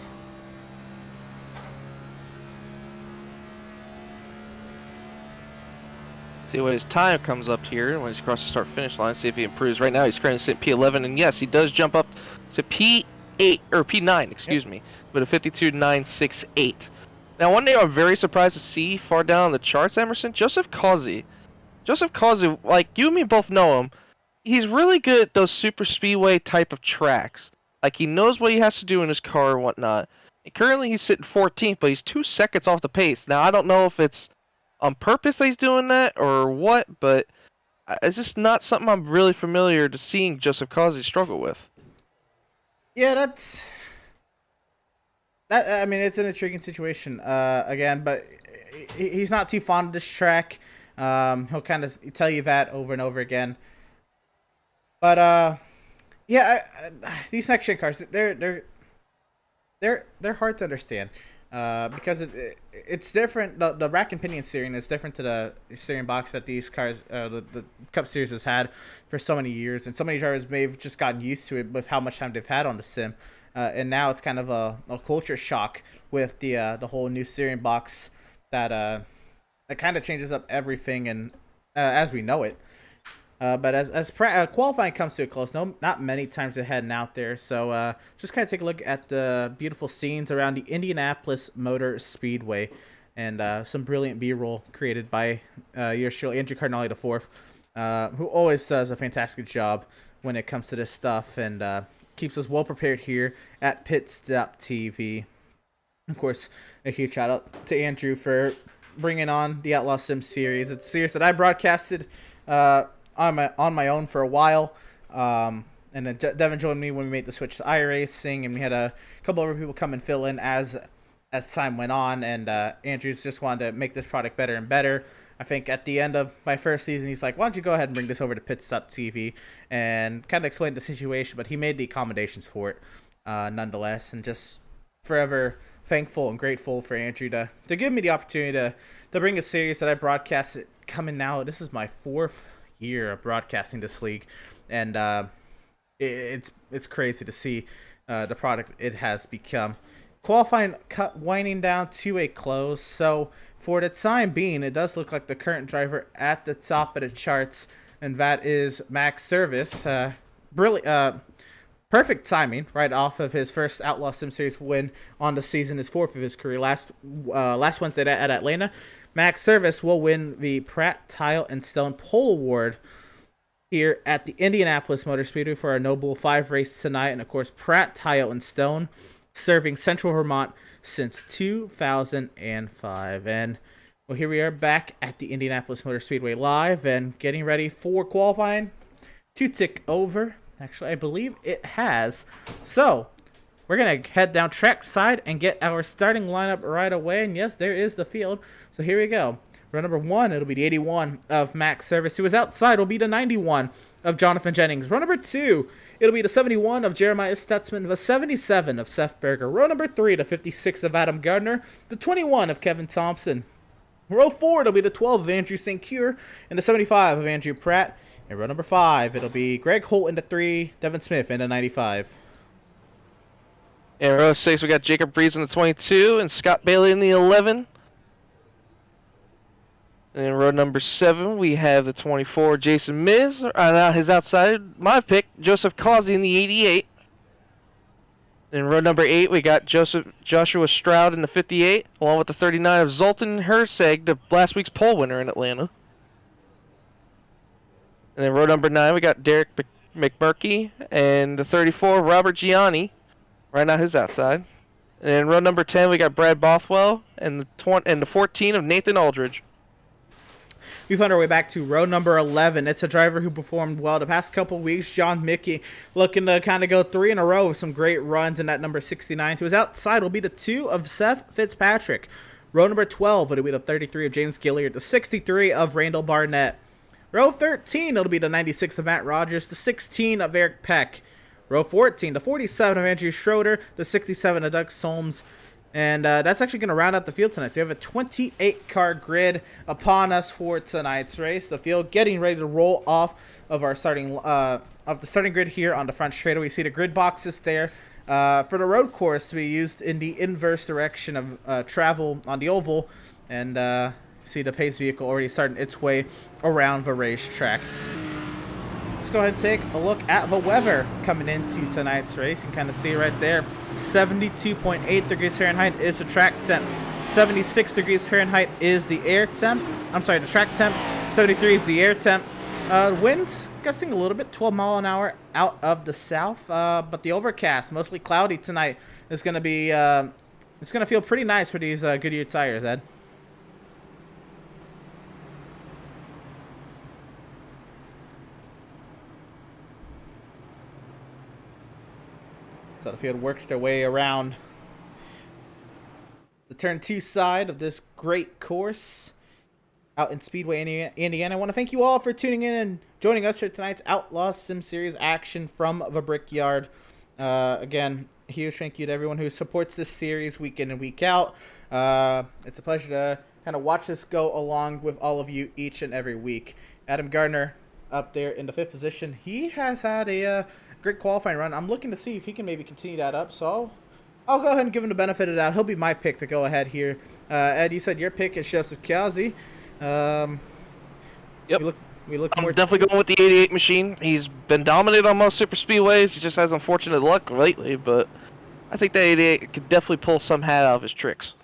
See what his time comes up here when he's across the start-finish line. See if he improves. Right now he's currently sitting P11, and yes, he does jump up to P8 or P9, excuse me, with a 52.968. Now, one name I'm very surprised to see far down on the charts, Emerson, Joseph Causey. Joseph Causey, like you and me both know him, he's really good at those super speedway type of tracks. Like he knows what he has to do in his car and whatnot. And currently he's sitting 14th, but he's 2 seconds off the pace. Now I don't know if it's on purpose that he's doing that or what, but it's just not something I'm really familiar to seeing Joseph Causey struggle with. Yeah, that. I mean, it's an intriguing situation again, but he's not too fond of this track. He'll kind of tell you that over and over again. But yeah, these next gen cars, they're hard to understand because it's different. The rack and pinion steering is different to the steering box that these cars, the Cup Series has had for so many years, and so many drivers may have just gotten used to it with how much time they've had on the sim. And now it's kind of a culture shock with the whole new steering box that kind of changes up everything and as we know it. But as qualifying comes to a close, not many times ahead and out there. So just kind of take a look at the beautiful scenes around the Indianapolis Motor Speedway, and some brilliant B-roll created by yours truly, Andrew Cardinale IV, who always does a fantastic job when it comes to this stuff, and keeps us well prepared here at Pit Stop TV. Of course, a huge shout out to Andrew for bringing on the Outlaws Sim Series. It's a series that I broadcasted on my own for a while, and then Devin joined me when we made the switch to iRacing, and we had a couple other people come and fill in as time went on, and Andrew's just wanted to make this product better and better. I think at the end of my first season, he's like, why don't you go ahead and bring this over to Pit Stop TV and kind of explain the situation, but he made the accommodations for it nonetheless, and just forever thankful and grateful for Andrew to give me the opportunity to bring a series that I broadcasted coming now. This is my 4th year of broadcasting this league, and it's crazy to see the product it has become. Qualifying winding down to a close, so for the time being, it does look like the current driver at the top of the charts, and that is Max Service. Perfect timing right off of his first Outlaw Sim Series win on the season, his 4th of his career. Last Wednesday at Atlanta, Max Service will win the Pratt Tile and Stone Pole Award here at the Indianapolis Motor Speedway for our Noble 5 race tonight. And of course, Pratt Tile and Stone serving Central Vermont since 2005. And well, here we are back at the Indianapolis Motor Speedway live and getting ready for qualifying to tick over. Actually, I believe it has. So we're going to head down track side and get our starting lineup right away. And yes, there is the field. So here we go. Row number 1, it'll be the 81 of Max Service. Who is outside, it'll be the 91 of Jonathan Jennings. Row number 2, it'll be the 71 of Jeremiah Stutzman. The 77 of Seth Berger. Row number 3, the 56 of Adam Gardner. The 21 of Kevin Thompson. Row 4, it'll be the 12 of Andrew St. Cyr. And the 75 of Andrew Pratt. And row number 5, it'll be Greg Holt in the 3, Devin Smith in the 95. In row 6, we got Jacob Breeze in the 22 and Scott Bailey in the 11. And in row number 7, we have the 24, Jason Miz. On his outside, my pick, Joseph Causey in the 88. In row number 8, we got Joshua Stroud in the 58, along with the 39 of Zoltan Herzeg, the last week's pole winner in Atlanta. And then row number 9, we got Derek McMurky and the 34, Robert Gianni, right now his outside. And in row number 10, we got Brad Bothwell and the 14 of Nathan Aldridge. We found our way back to row number 11. It's a driver who performed well the past couple weeks. John Mickey looking to kind of go 3 in a row with some great runs in that number 69. To his outside will be the 2 of Seth Fitzpatrick. Row number 12, it'll be the 33 of James Gilliard. The 63 of Randall Barnett. Row 13, it'll be the 96 of Matt Rogers. The 16 of Eric Peck. Row 14, the 47 of Andrew Schroeder. The 67 of Doug Solms. And that's actually going to round out the field tonight. So we have a 28-car grid upon us for tonight's race. The field getting ready to roll off of our starting grid here on the front straightaway. We see the grid boxes there for the road course to be used in the inverse direction of travel on the oval. And see the pace vehicle already starting its way around the racetrack. Let's go ahead and take a look at the weather coming into tonight's race. You can kind of see right there, 72.8 degrees Fahrenheit is the track temp. 76 degrees Fahrenheit is the air temp. I'm sorry, the track temp. 73 is the air temp. Winds gusting a little bit, 12 mile an hour out of the south. But the overcast, mostly cloudy tonight, is going to be, it's going to feel pretty nice for these Goodyear tires, Ed. So the field works their way around the turn 2 side of this great course out in Speedway, Indiana. I want to thank you all for tuning in and joining us for tonight's Outlaws Sim Series action from the Brickyard. Again, a huge thank you to everyone who supports this series week in and week out. It's a pleasure to kind of watch this go along with all of you each and every week. Adam Gardner up there in the 5th position. He has had a great qualifying run. I'm looking to see if he can maybe continue that up, so I'll go ahead and give him the benefit of the doubt. He'll be my pick to go ahead here. Ed, you said your pick is Joseph Kazi. Yep. We look I'm more definitely going with the 88 machine. He's been dominant on most super speedways. He just has unfortunate luck lately, but I think the 88 could definitely pull some hat out of his tricks.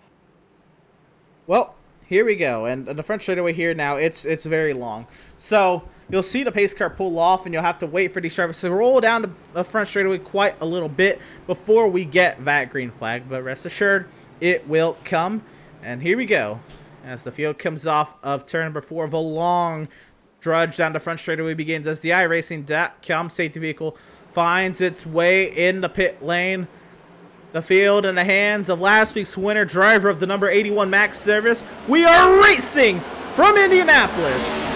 Well, here we go, and the front straightaway here now, it's very long. So you'll see the pace car pull off, and you'll have to wait for these drivers to roll down the front straightaway quite a little bit before we get that green flag. But rest assured, it will come. And here we go, as the field comes off of turn number 4. The long drudge down the front straightaway begins as the iRacing.com safety vehicle finds its way in the pit lane. The field in the hands of last week's winner, driver of the number 81 Max Service. We are racing from Indianapolis.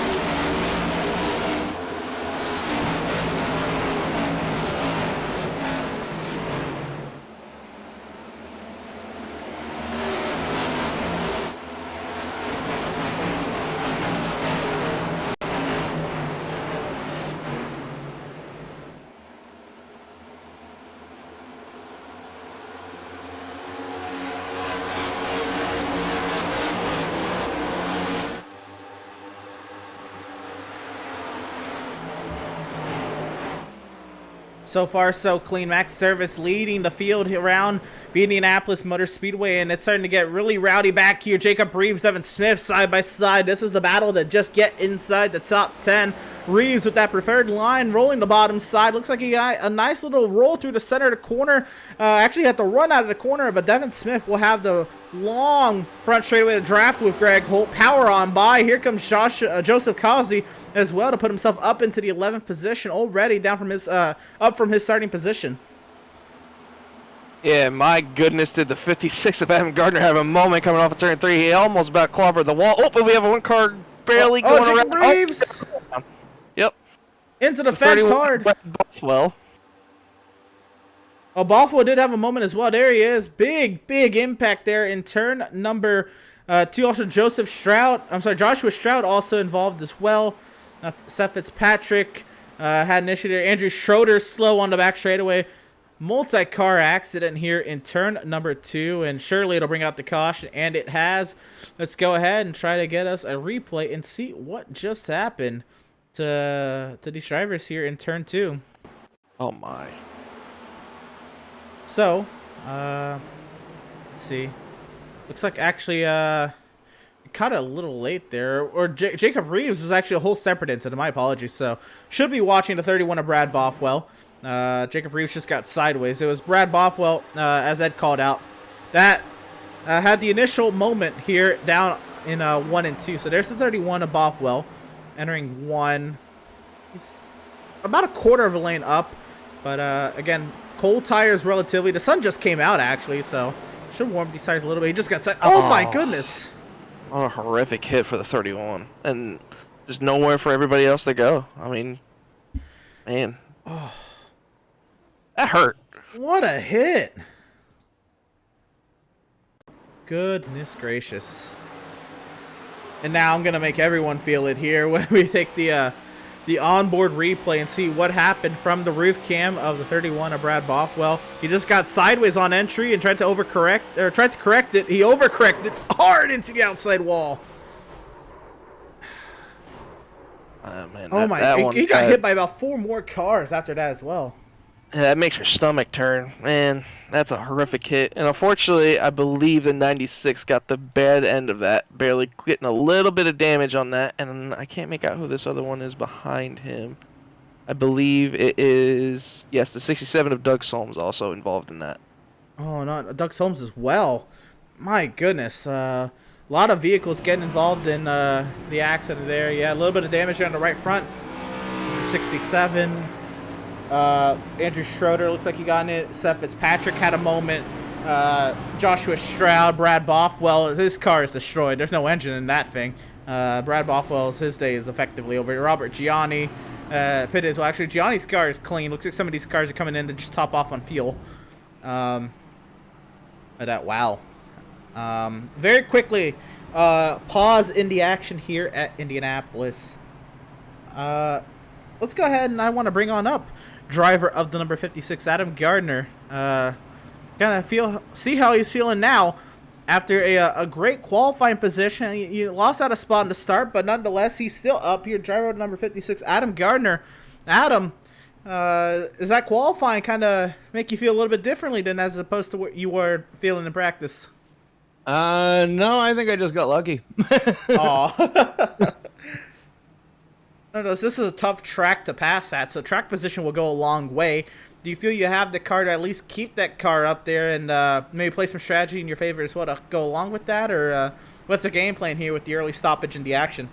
So far, so clean. Max Service leading the field around the Indianapolis Motor Speedway, and it's starting to get really rowdy back here. Jacob Reeves, Evan Smith side by side. This is the battle that just get inside the top 10. Reeves with that preferred line, rolling the bottom side. Looks like he got a nice little roll through the center of the corner. Actually had to run out of the corner, but Devin Smith will have the long front straightaway to draft with Greg Holt. Power on by. Here comes Joseph Kazi as well to put himself up into the 11th position already, down from his up from his starting position. Yeah, my goodness, did the 56 of Adam Gardner have a moment coming off of turn 3. He almost about clobbered the wall. Oh, but we have a one car barely going Jacob around. Reeves! Oh, yep. Into the fence hard. Well, Oh, Bothwell did have a moment as well. There he is. Big impact there in turn number 2. Also, Joshua Stroud also involved as well. Seth Fitzpatrick had an issue there. Andrew Schroeder slow on the back straightaway. Multi-car accident here in turn number 2, and surely it'll bring out the caution, and it has. Let's go ahead and try to get us a replay and see what just happened to these drivers here in turn 2. oh my. So, let's see. Looks like actually caught it a little late there. Or Jacob Reeves is actually a whole separate incident. My apologies. So, should be watching the 31 of Brad Bothwell. Jacob Reeves just got sideways. It was Brad Bothwell, as Ed called out, that had the initial moment here down in 1 and 2. So, there's the 31 of Bothwell entering 1. He's about a quarter of a lane up. But, again, cold tires relatively. The sun just came out, actually, so should warm these tires a little bit. He just got side. Oh, my goodness. What a horrific hit for the 31. And there's nowhere for everybody else to go. I mean, man. Oh. That hurt. What a hit. Goodness gracious. And now I'm going to make everyone feel it here when we take the onboard replay and see what happened from the roof cam of the 31 of Brad Bothwell. He just got sideways on entry and tried to correct it. He overcorrected hard into the outside wall. Man, Oh my! He got hit by about 4 more cars after that as well. Yeah, that makes your stomach turn. Man, that's a horrific hit. And unfortunately, I believe the 96 got the bad end of that, barely getting a little bit of damage on that. And I can't make out who this other one is behind him. I believe it is, yes, the 67 of Doug Solms also involved in that. Oh, no, Doug Holmes as well. My goodness. A lot of vehicles getting involved in the accident there. Yeah, a little bit of damage on the right front. 67. Andrew Schroeder looks like he got in it. Seth Fitzpatrick had a moment. Joshua Stroud, Brad Bothwell, his car is destroyed. There's no engine in that thing. Brad Bothwell's, his day is effectively over. Robert Gianni pitted as well. Actually, Gianni's car is clean. Looks like some of these cars are coming in to just top off on fuel. Wow. Very quickly, pause in the action here at Indianapolis. Let's go ahead and I want to bring on up driver of the number 56, Adam Gardner. See how he's feeling now after a great qualifying position. You lost out a spot in the start, but nonetheless, he's still up here. Driver of number 56, Adam Gardner. Adam, does that qualifying kind of make you feel a little bit differently than as opposed to what you were feeling in practice? No, I think I just got lucky. Aw. No, this is a tough track to pass at, so track position will go a long way. Do you feel you have the car to at least keep that car up there and maybe play some strategy in your favor as well to go along with that? Or what's the game plan here with the early stoppage in the action?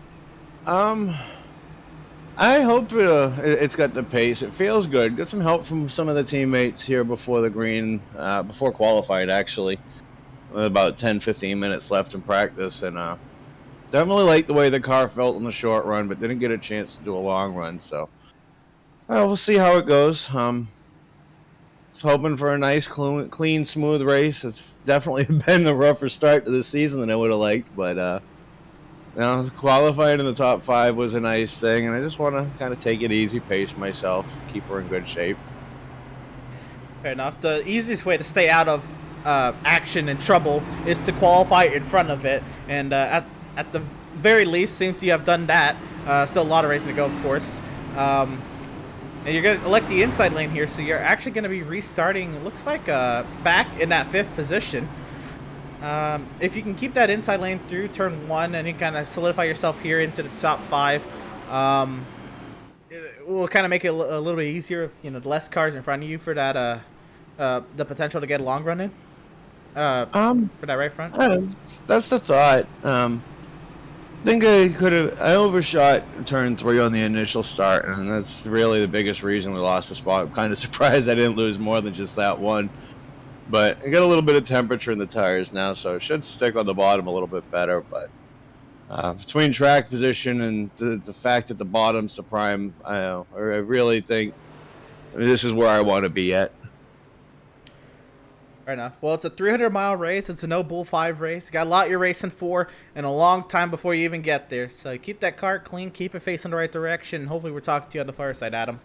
I hope it's got the pace. It feels good. Got some help from some of the teammates here before the green, before qualified actually. About 10-15 minutes left in practice, and definitely liked the way the car felt in the short run, but didn't get a chance to do a long run. So we'll see how it goes. Was hoping for a nice, clean, smooth race. It's definitely been a rougher start to the season than I would have liked, but qualifying in the top 5 was a nice thing, and I just want to kind of take it easy, pace myself, keep her in good shape. Fair enough. The easiest way to stay out of action and trouble is to qualify in front of it, and at the very least, seems you have done that. Still a lot of racing to go, of course. And you're going to elect the inside lane here, so you're actually going to be restarting, looks like, back in that 5th position. If you can keep that inside lane through turn 1 and you kind of solidify yourself here into the top 5, it will kind of make it a little bit easier if, less cars in front of you for that, the potential to get a long run in. For that right front. That's the thought. I think I overshot turn 3 on the initial start, and that's really the biggest reason we lost the spot. I'm kind of surprised I didn't lose more than just that one. But I got a little bit of temperature in the tires now, so it should stick on the bottom a little bit better. But between track position and the fact that the bottom's the prime, I really think this is where I want to be at. Fair enough. Well, it's a 300-mile race. It's a no bull 5 race. You got a lot you're racing for and a long time before you even get there. So keep that car clean, keep it facing the right direction. Hopefully we're talking to you on the far side, Adam.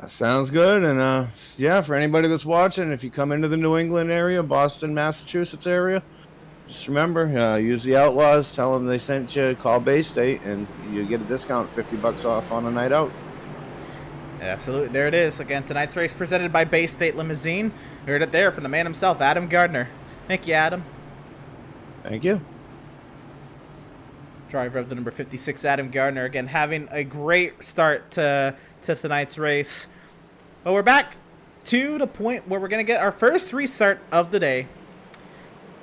Sounds good. And yeah, for anybody that's watching, if you come into the New England area, Boston, Massachusetts area, just remember, use the Outlaws, tell them they sent you, call Bay State, and you get a discount, $50 off on a night out. Absolutely. There it is. Again, tonight's race presented by Bay State Limousine. You heard it there from the man himself, Adam Gardner. Thank you, Adam. Thank you. Driver of the number 56, Adam Gardner. Again, having a great start to tonight's race. But we're back to the point where we're going to get our first restart of the day.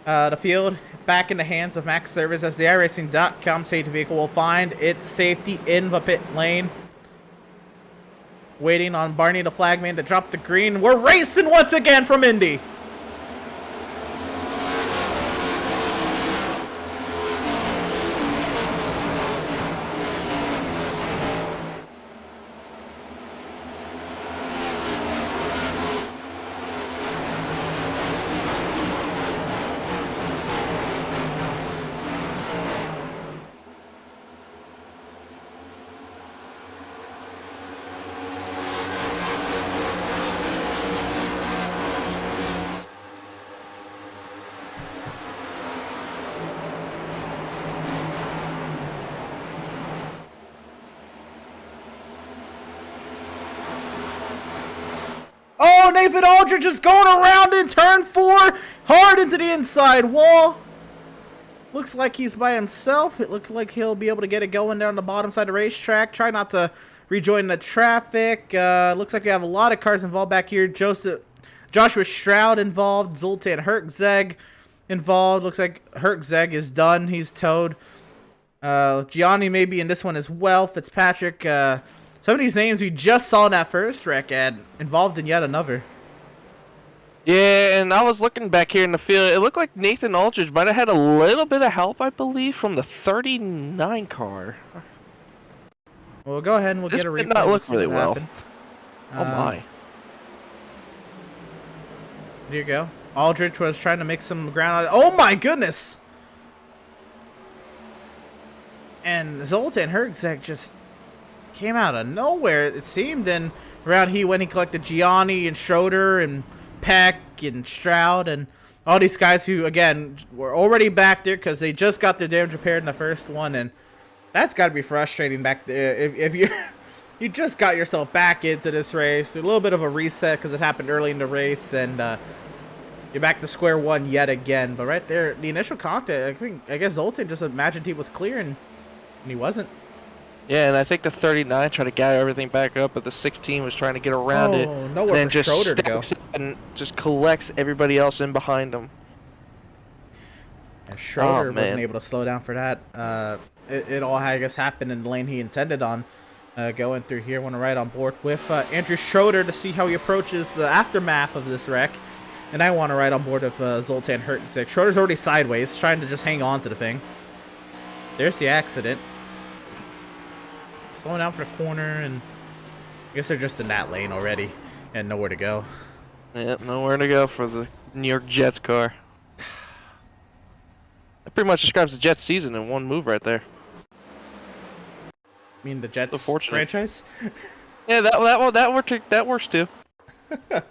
The field back in the hands of Max Service as the iRacing.com safety vehicle will find its safety in the pit lane. Waiting on Barney the flagman to drop the green. We're racing once again from Indy. Oh, Nathan Aldridge is going around in turn 4, hard into the inside wall. Looks like he's by himself. It looked like he'll be able to get it going down the bottom side of the racetrack. Try not to rejoin the traffic. Looks like we have a lot of cars involved back here. Joshua Stroud involved. Zoltan Hertzeg involved. Looks like Hertzeg is done. He's towed. Gianni may be in this one as well. Fitzpatrick. Some of these names we just saw in that first wreck and involved in yet another. Yeah, and I was looking back here in the field. It looked like Nathan Aldridge might have had a little bit of help, I believe, from the 39 car. Well, go ahead and we'll get a replay. This did not look really well. Happened. Oh my. There you go. Aldridge was trying to make some ground. Oh my goodness! And Zoltan Hertzeg just came out of nowhere, it seemed. And around when he collected Gianni and Schroeder and Peck and Stroud and all these guys who, again, were already back there because they just got their damage repaired in the first one. And that's got to be frustrating back there if you just got yourself back into this race. A little bit of a reset because it happened early in the race, and you're back to square one yet again. But right there, the initial contact, I guess Zoltan just imagined he was clear, and he wasn't. Yeah, and I think the 39 tried to gather everything back up, but the 16 was trying to get around it. Nowhere and for Schroeder to go. And just collects everybody else in behind him. And Schroeder wasn't able to slow down for that. It all, I guess, happened in the lane he intended on. Going through here, want to ride on board with Andrew Schroeder to see how he approaches the aftermath of this wreck. And I want to ride on board with Zoltan Hertzeg. Schroeder's already sideways, trying to just hang on to the thing. There's the accident. Slowing down for the corner, and I guess they're just in that lane already and nowhere to go. Yep, nowhere to go for the New York Jets car. That pretty much describes the Jets season in one move right there. I mean the Jets franchise? Yeah, that works too. I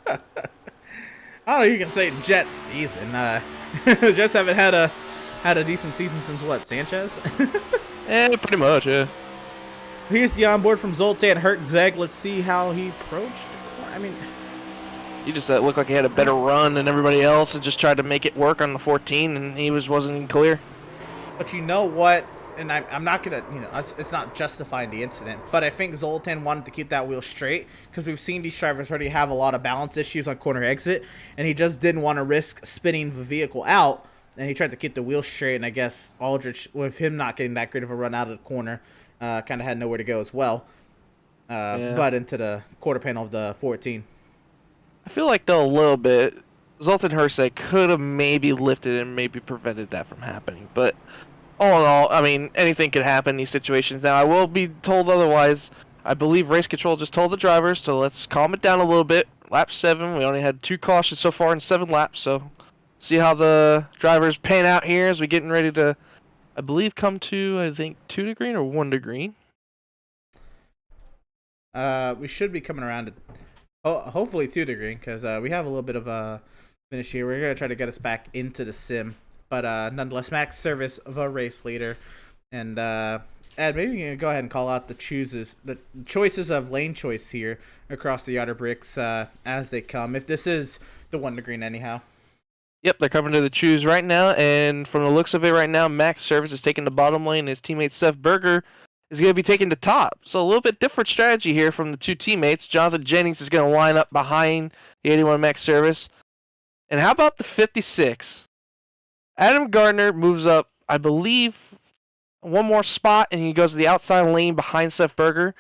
don't know, you can say Jets season. The Jets haven't had a decent season since what, Sanchez? Yeah, pretty much, yeah. Here's the onboard from Zoltan Hertzeg. Let's see how he approached. I mean, he just looked like he had a better run than everybody else and just tried to make it work on the 14, and he wasn't even clear. But you know what? And I'm not going to, it's not justifying the incident, but I think Zoltan wanted to keep that wheel straight because we've seen these drivers already have a lot of balance issues on corner exit, and he just didn't want to risk spinning the vehicle out, and he tried to keep the wheel straight, and I guess Aldridge, with him not getting that great of a run out of the corner, kind of had nowhere to go as well, but into the quarter panel of the 14. I feel like, though, a little bit, Zoltan Hertzeg could have maybe lifted and maybe prevented that from happening. But all in all, I mean, anything could happen in these situations. Now, I will be told otherwise. I believe race control just told the drivers, so let's calm it down a little bit. Lap 7, we only had 2 cautions so far in 7 laps, so see how the drivers pan out here as we're getting ready to, I believe, come to, I think, 2 to green or 1 to green. We should be coming around to, hopefully 2 to green, because we have a little bit of a finish here. We're going to try to get us back into the sim. But nonetheless, Max Service, the race leader. And Ed, maybe you can go ahead and call out the choices of lane choice here across the outer bricks as they come. If this is the 1 to green anyhow. Yep, they're coming to the choose right now, and from the looks of it right now, Max Service is taking the bottom lane, and his teammate Seth Berger is going to be taking the top. So a little bit different strategy here from the 2 teammates. Jonathan Jennings is going to line up behind the 81 Max Service. And how about the 56? Adam Gardner moves up, I believe, 1 more spot, and he goes to the outside lane behind Seth Berger.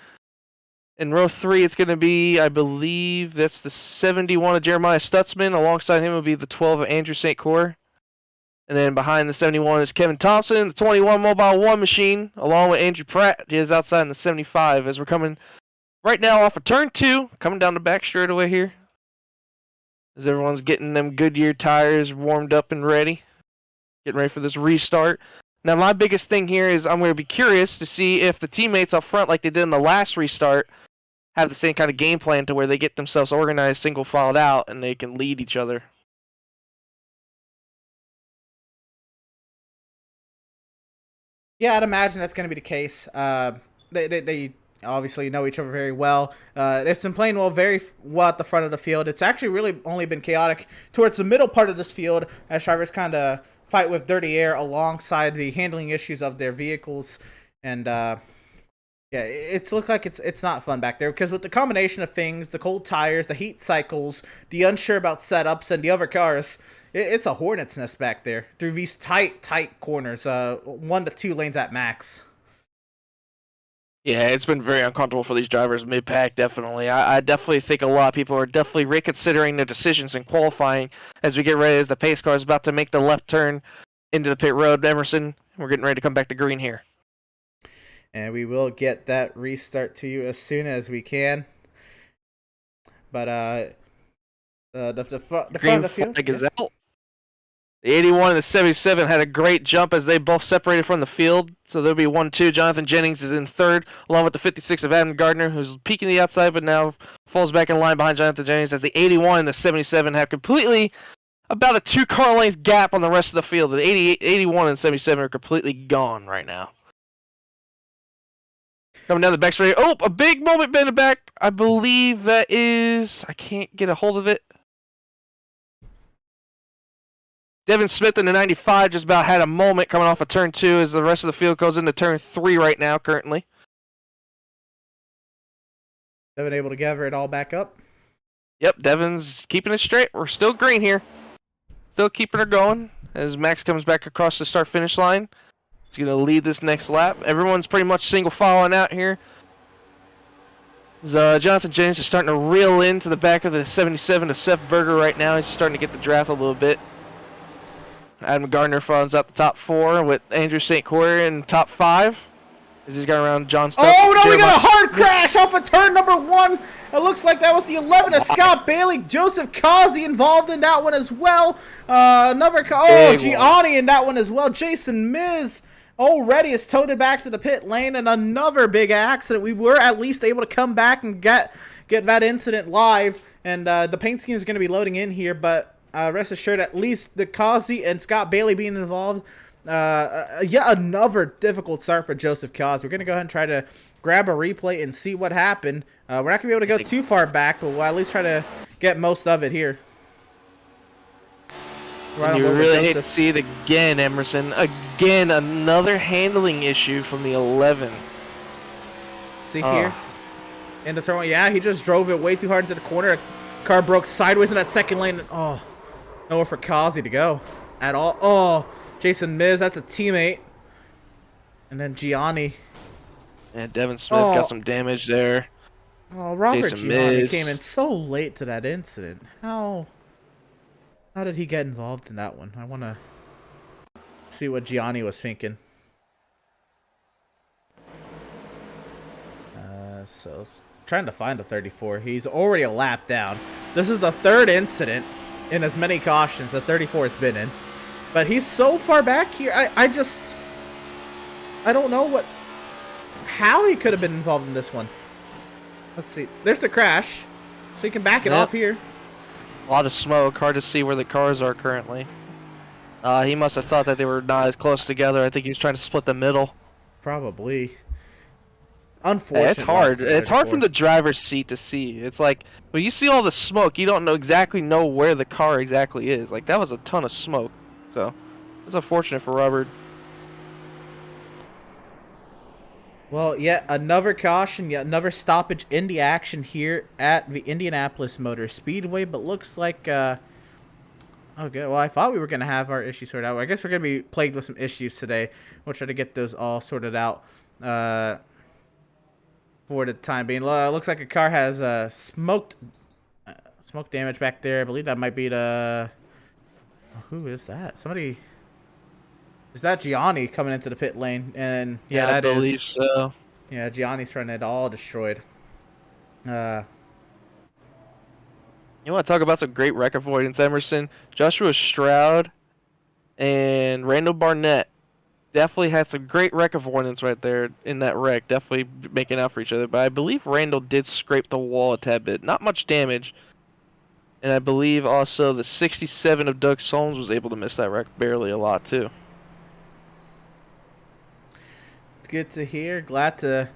In row 3, it's going to be, I believe, that's the 71 of Jeremiah Stutzman. Alongside him will be the 12 of Andrew St. Cyr. And then behind the 71 is Kevin Thompson, the 21 Mobile 1 machine, along with Andrew Pratt. He is outside in the 75 as we're coming right now off of turn 2, coming down the back straightaway here. As everyone's getting them Goodyear tires warmed up and ready. Getting ready for this restart. Now, my biggest thing here is I'm going to be curious to see if the teammates up front, like they did in the last restart, have the same kind of game plan to where they get themselves organized, single-filed out, and they can lead each other. Yeah, I'd imagine that's going to be the case. They obviously know each other very well. It's been playing very well at the front of the field. It's actually really only been chaotic towards the middle part of this field as drivers kind of fight with dirty air alongside the handling issues of their vehicles. And yeah, it's looked like it's not fun back there because with the combination of things, the cold tires, the heat cycles, the unsure about setups, and the other cars, it's a hornet's nest back there through these tight corners, 1 to 2 lanes at max. Yeah, it's been very uncomfortable for these drivers mid-pack, definitely. I definitely think a lot of people are definitely reconsidering their decisions in qualifying as we get ready, as the pace car is about to make the left turn into the pit road. Emerson, we're getting ready to come back to green here. And we will get that restart to you as soon as we can. But the front of the field flag is out. The 81 and the 77 had a great jump as they both separated from the field. So there'll be 1-2. Jonathan Jennings is in third, along with the 56 of Adam Gardner, who's peeking the outside, but now falls back in line behind Jonathan Jennings as the 81 and the 77 have completely about a 2-car length gap on the rest of the field. The 81 and 77 are completely gone right now. Coming down the back straight. Oh, a big moment in the back. I believe that is... I can't get a hold of it. Devin Smith in the 95 just about had a moment coming off of turn 2 as the rest of the field goes into turn 3 right now currently. Devin able to gather it all back up. Yep, Devin's keeping it straight. We're still green here. Still keeping her going as Max comes back across the start-finish line. He's going to lead this next lap. Everyone's pretty much single filing out here. Jonathan Jennings is starting to reel into the back of the 77 to Seth Berger right now. He's starting to get the draft a little bit. Adam Gardner runs up the top 4 with Andrew St. Croix in top 5. As he's got around John Stuck. Oh no, we got a hard crash off of turn number 1. It looks like that was the 11 of Scott Bailey. Joseph Causey involved in that one as well. Gianni in that one as well. Jason Miz already is toted back to the pit lane, and another big accident. We were at least able to come back and get that incident live, and the paint scheme is going to be loading in here, but rest assured, at least the Causey and Scott Bailey being involved, yet another difficult start for Joseph Causey. We're going to go ahead and try to grab a replay and see what happened. We're not going to be able to go too far back, but we'll at least try to get most of it here. You really hate to see it again, Emerson. Again, another handling issue from the 11. See here? In the turn one. Yeah, he just drove it way too hard into the corner. Car broke sideways in that second lane. Oh, nowhere for Causey to go at all. Oh, Jason Miz, that's a teammate. And then Gianni. And Devin Smith got some damage there. Oh, Robert Jason Gianni Miz came in so late to that incident. How did he get involved in that one? I want to see what Gianni was thinking. So trying to find the 34. He's already a lap down. This is the 3rd incident in as many cautions that 34 has been in. But he's so far back here. I don't know how he could have been involved in this one. Let's see. There's the crash. So you can back it off here. A lot of smoke. Hard to see where the cars are currently. He must have thought that they were not as close together. I think he was trying to split the middle. Probably. Unfortunately. It's hard. It's hard from the driver's seat to see. It's like, when you see all the smoke, you don't exactly know where the car exactly is. Like, that was a ton of smoke. So, it's unfortunate for Robert. Well, yet another caution, yet another stoppage in the action here at the Indianapolis Motor Speedway. But looks like, okay, well, I thought we were going to have our issues sorted out. I guess we're going to be plagued with some issues today. We'll try to get those all sorted out for the time being. Looks like a car has smoke damage back there. I believe that might be the... who is that? Somebody... Is that Gianni coming into the pit lane? And yeah, that is. I believe so. Yeah, Gianni's trying to get it all destroyed. You want to talk about some great wreck avoidance, Emerson? Joshua Stroud and Randall Barnett definitely had some great wreck avoidance right there in that wreck. Definitely making out for each other. But I believe Randall did scrape the wall a tad bit. Not much damage. And I believe also the 67 of Doug Solms was able to miss that wreck barely a lot too. It's good to hear. Glad to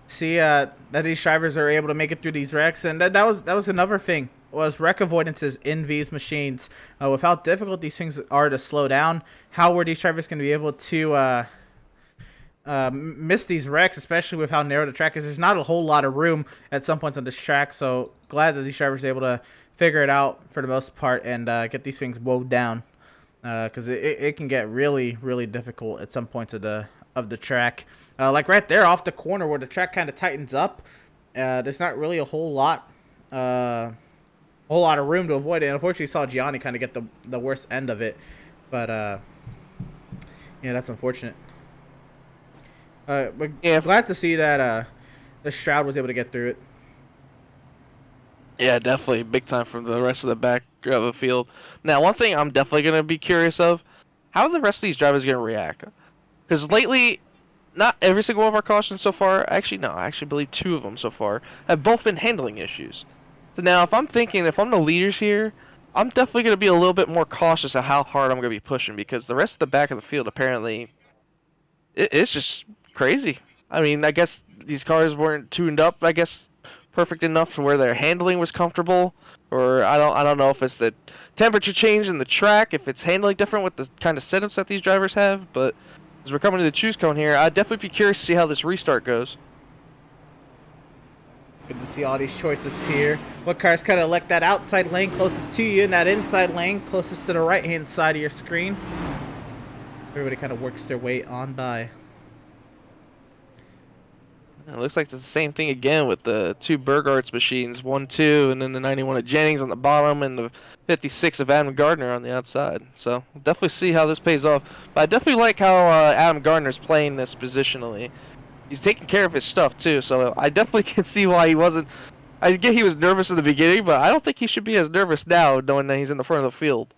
see that these drivers are able to make it through these wrecks, and that was another thing, was wreck avoidances in these machines. With how difficult these things are to slow down, how were these drivers going to be able to miss these wrecks, especially with how narrow the track is? There's not a whole lot of room at some points on this track, so glad that these drivers are able to figure it out for the most part and get these things mowed down, because it can get really, really difficult at some points of the track. Like right there off the corner where the track kind of tightens up, there's not really a whole lot of room to avoid it. And unfortunately, saw Gianni kind of get the worst end of it, but yeah, that's unfortunate. But yeah, glad to see that the Shroud was able to get through it. Yeah, definitely big time from the rest of the back of the field. Now, one thing I'm definitely going to be curious of, how are the rest of these drivers going to react? Because lately, not every single one of our cautions so far, actually no, I actually believe 2 of them so far, have both been handling issues. So now, if I'm the leaders here, I'm definitely going to be a little bit more cautious of how hard I'm going to be pushing, because the rest of the back of the field, apparently, it's just crazy. I mean, I guess these cars weren't tuned up, I guess, perfect enough to where their handling was comfortable, or I don't know if it's the temperature change in the track, if it's handling different with the kind of setups that these drivers have, but as we're coming to the choose cone here, I'd definitely be curious to see how this restart goes. Good to see all these choices here. What cars kind of elect that outside lane closest to you and that inside lane closest to the right-hand side of your screen? Everybody kind of works their way on by. It looks like it's the same thing again with the 2 Burgarts machines, 1-2, and then the 91 of Jennings on the bottom, and the 56 of Adam Gardner on the outside. So we'll definitely see how this pays off. But I definitely like how Adam Gardner's playing this positionally. He's taking care of his stuff too, so I definitely can see why he wasn't. I get he was nervous in the beginning, but I don't think he should be as nervous now, knowing that he's in the front of the field.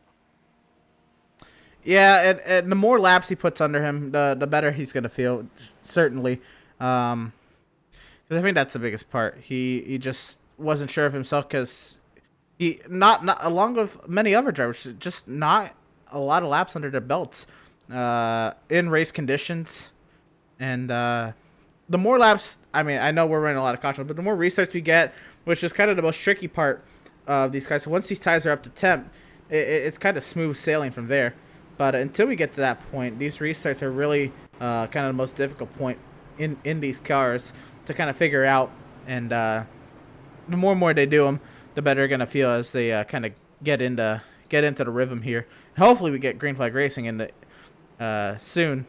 Yeah, and the more laps he puts under him, the better he's gonna feel, certainly. Because I think that's the biggest part. He just wasn't sure of himself because he not along with many other drivers, just not a lot of laps under their belts in race conditions. And the more laps, I mean, I know we're running a lot of caution, but the more restarts we get, which is kind of the most tricky part of these guys. So once these tires are up to temp, it's kind of smooth sailing from there. But until we get to that point, these restarts are really kind of the most difficult point in these cars to kind of figure out, and the more and more they do them, the better they're gonna feel as they kind of get into the rhythm here. And hopefully, we get green flag racing in the soon.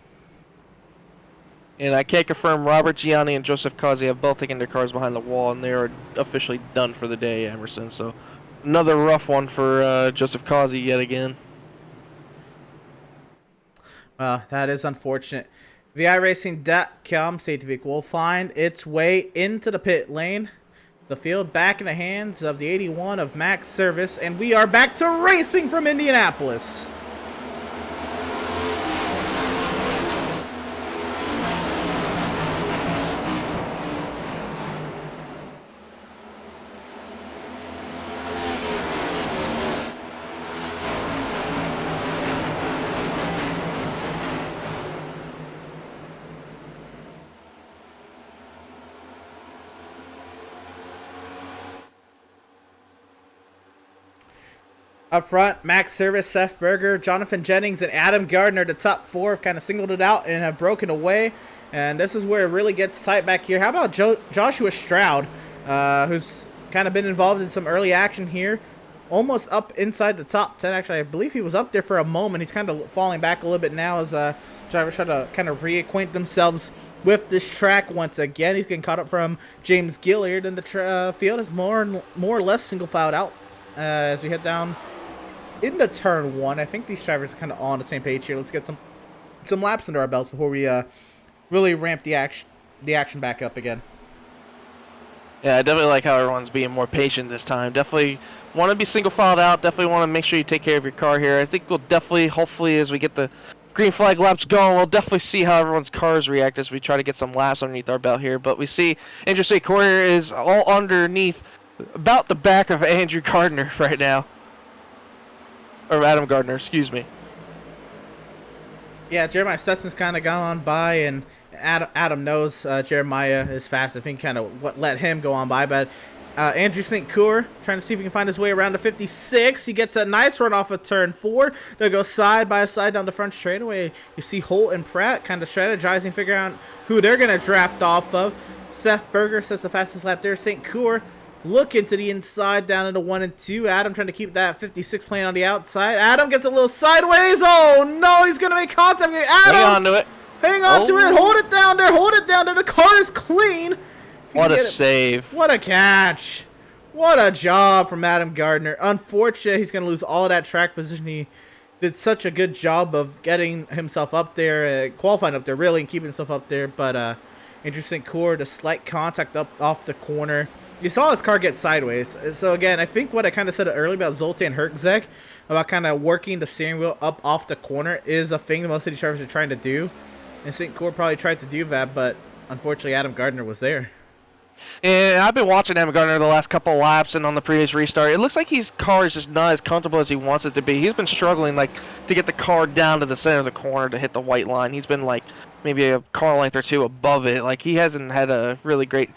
And I can't confirm Robert Gianni and Joseph Causey have both taken their cars behind the wall, and they are officially done for the day, Emerson. So another rough one for Joseph Causey yet again. Well, that is unfortunate. The iRacing.com safety vehicle will find its way into the pit lane. The field back in the hands of the 81 of Max Service, and we are back to racing from Indianapolis. Up front, Max Service, Seth Berger, Jonathan Jennings, and Adam Gardner, the top 4, have kind of singled it out and have broken away. And this is where it really gets tight back here. How about Joshua Stroud, who's kind of been involved in some early action here, almost up inside the top 10. Actually, I believe he was up there for a moment. He's kind of falling back a little bit now as drivers try to kind of reacquaint themselves with this track once again. He's getting caught up from James Gilliard, and the field is more or less single-filed out as we head down into turn 1. I think these drivers are kind of all on the same page here. Let's get some laps under our belts before we really ramp the action back up again. Yeah, I definitely like how everyone's being more patient this time. Definitely want to be single filed out. Definitely want to make sure you take care of your car here. I think we'll definitely, hopefully, as we get the green flag laps going, we'll definitely see how everyone's cars react as we try to get some laps underneath our belt here. But we see Interstate Courier is all underneath, about the back of Andrew Gardner right now. Or Adam Gardner, excuse me. Yeah, Jeremiah Stetson's kind of gone on by, and Adam knows Jeremiah is fast. I think kind of what let him go on by. But Andrew St. Coeur trying to see if he can find his way around to 56. He gets a nice run off of turn 4. They'll go side by side down the front straightaway. You see Holt and Pratt kind of strategizing, figuring out who they're going to draft off of. Seth Berger says the fastest lap there. St. Coeur looking to the inside down into 1 and 2. Adam trying to keep that 56 playing on the outside. Adam gets a little sideways. Oh, no, he's going to make contact. Adam, hang on to it. Hang on to it. Hold it down there. Hold it down there. The car is clean. What a save. What a catch. What a job from Adam Gardner. Unfortunately, he's going to lose all of that track position. He did such a good job of getting himself up there, qualifying up there, really, and keeping himself up there. But interesting core, the slight contact up off the corner. You saw his car get sideways. So, again, I think what I kind of said earlier about Zoltan Herczeg, about kind of working the steering wheel up off the corner, is a thing that most of these drivers are trying to do. And St. Coeur probably tried to do that, but unfortunately Adam Gardner was there. And I've been watching Adam Gardner the last couple of laps and on the previous restart. It looks like his car is just not as comfortable as he wants it to be. He's been struggling to get the car down to the center of the corner to hit the white line. He's been maybe a car length or two above it. He hasn't had a really great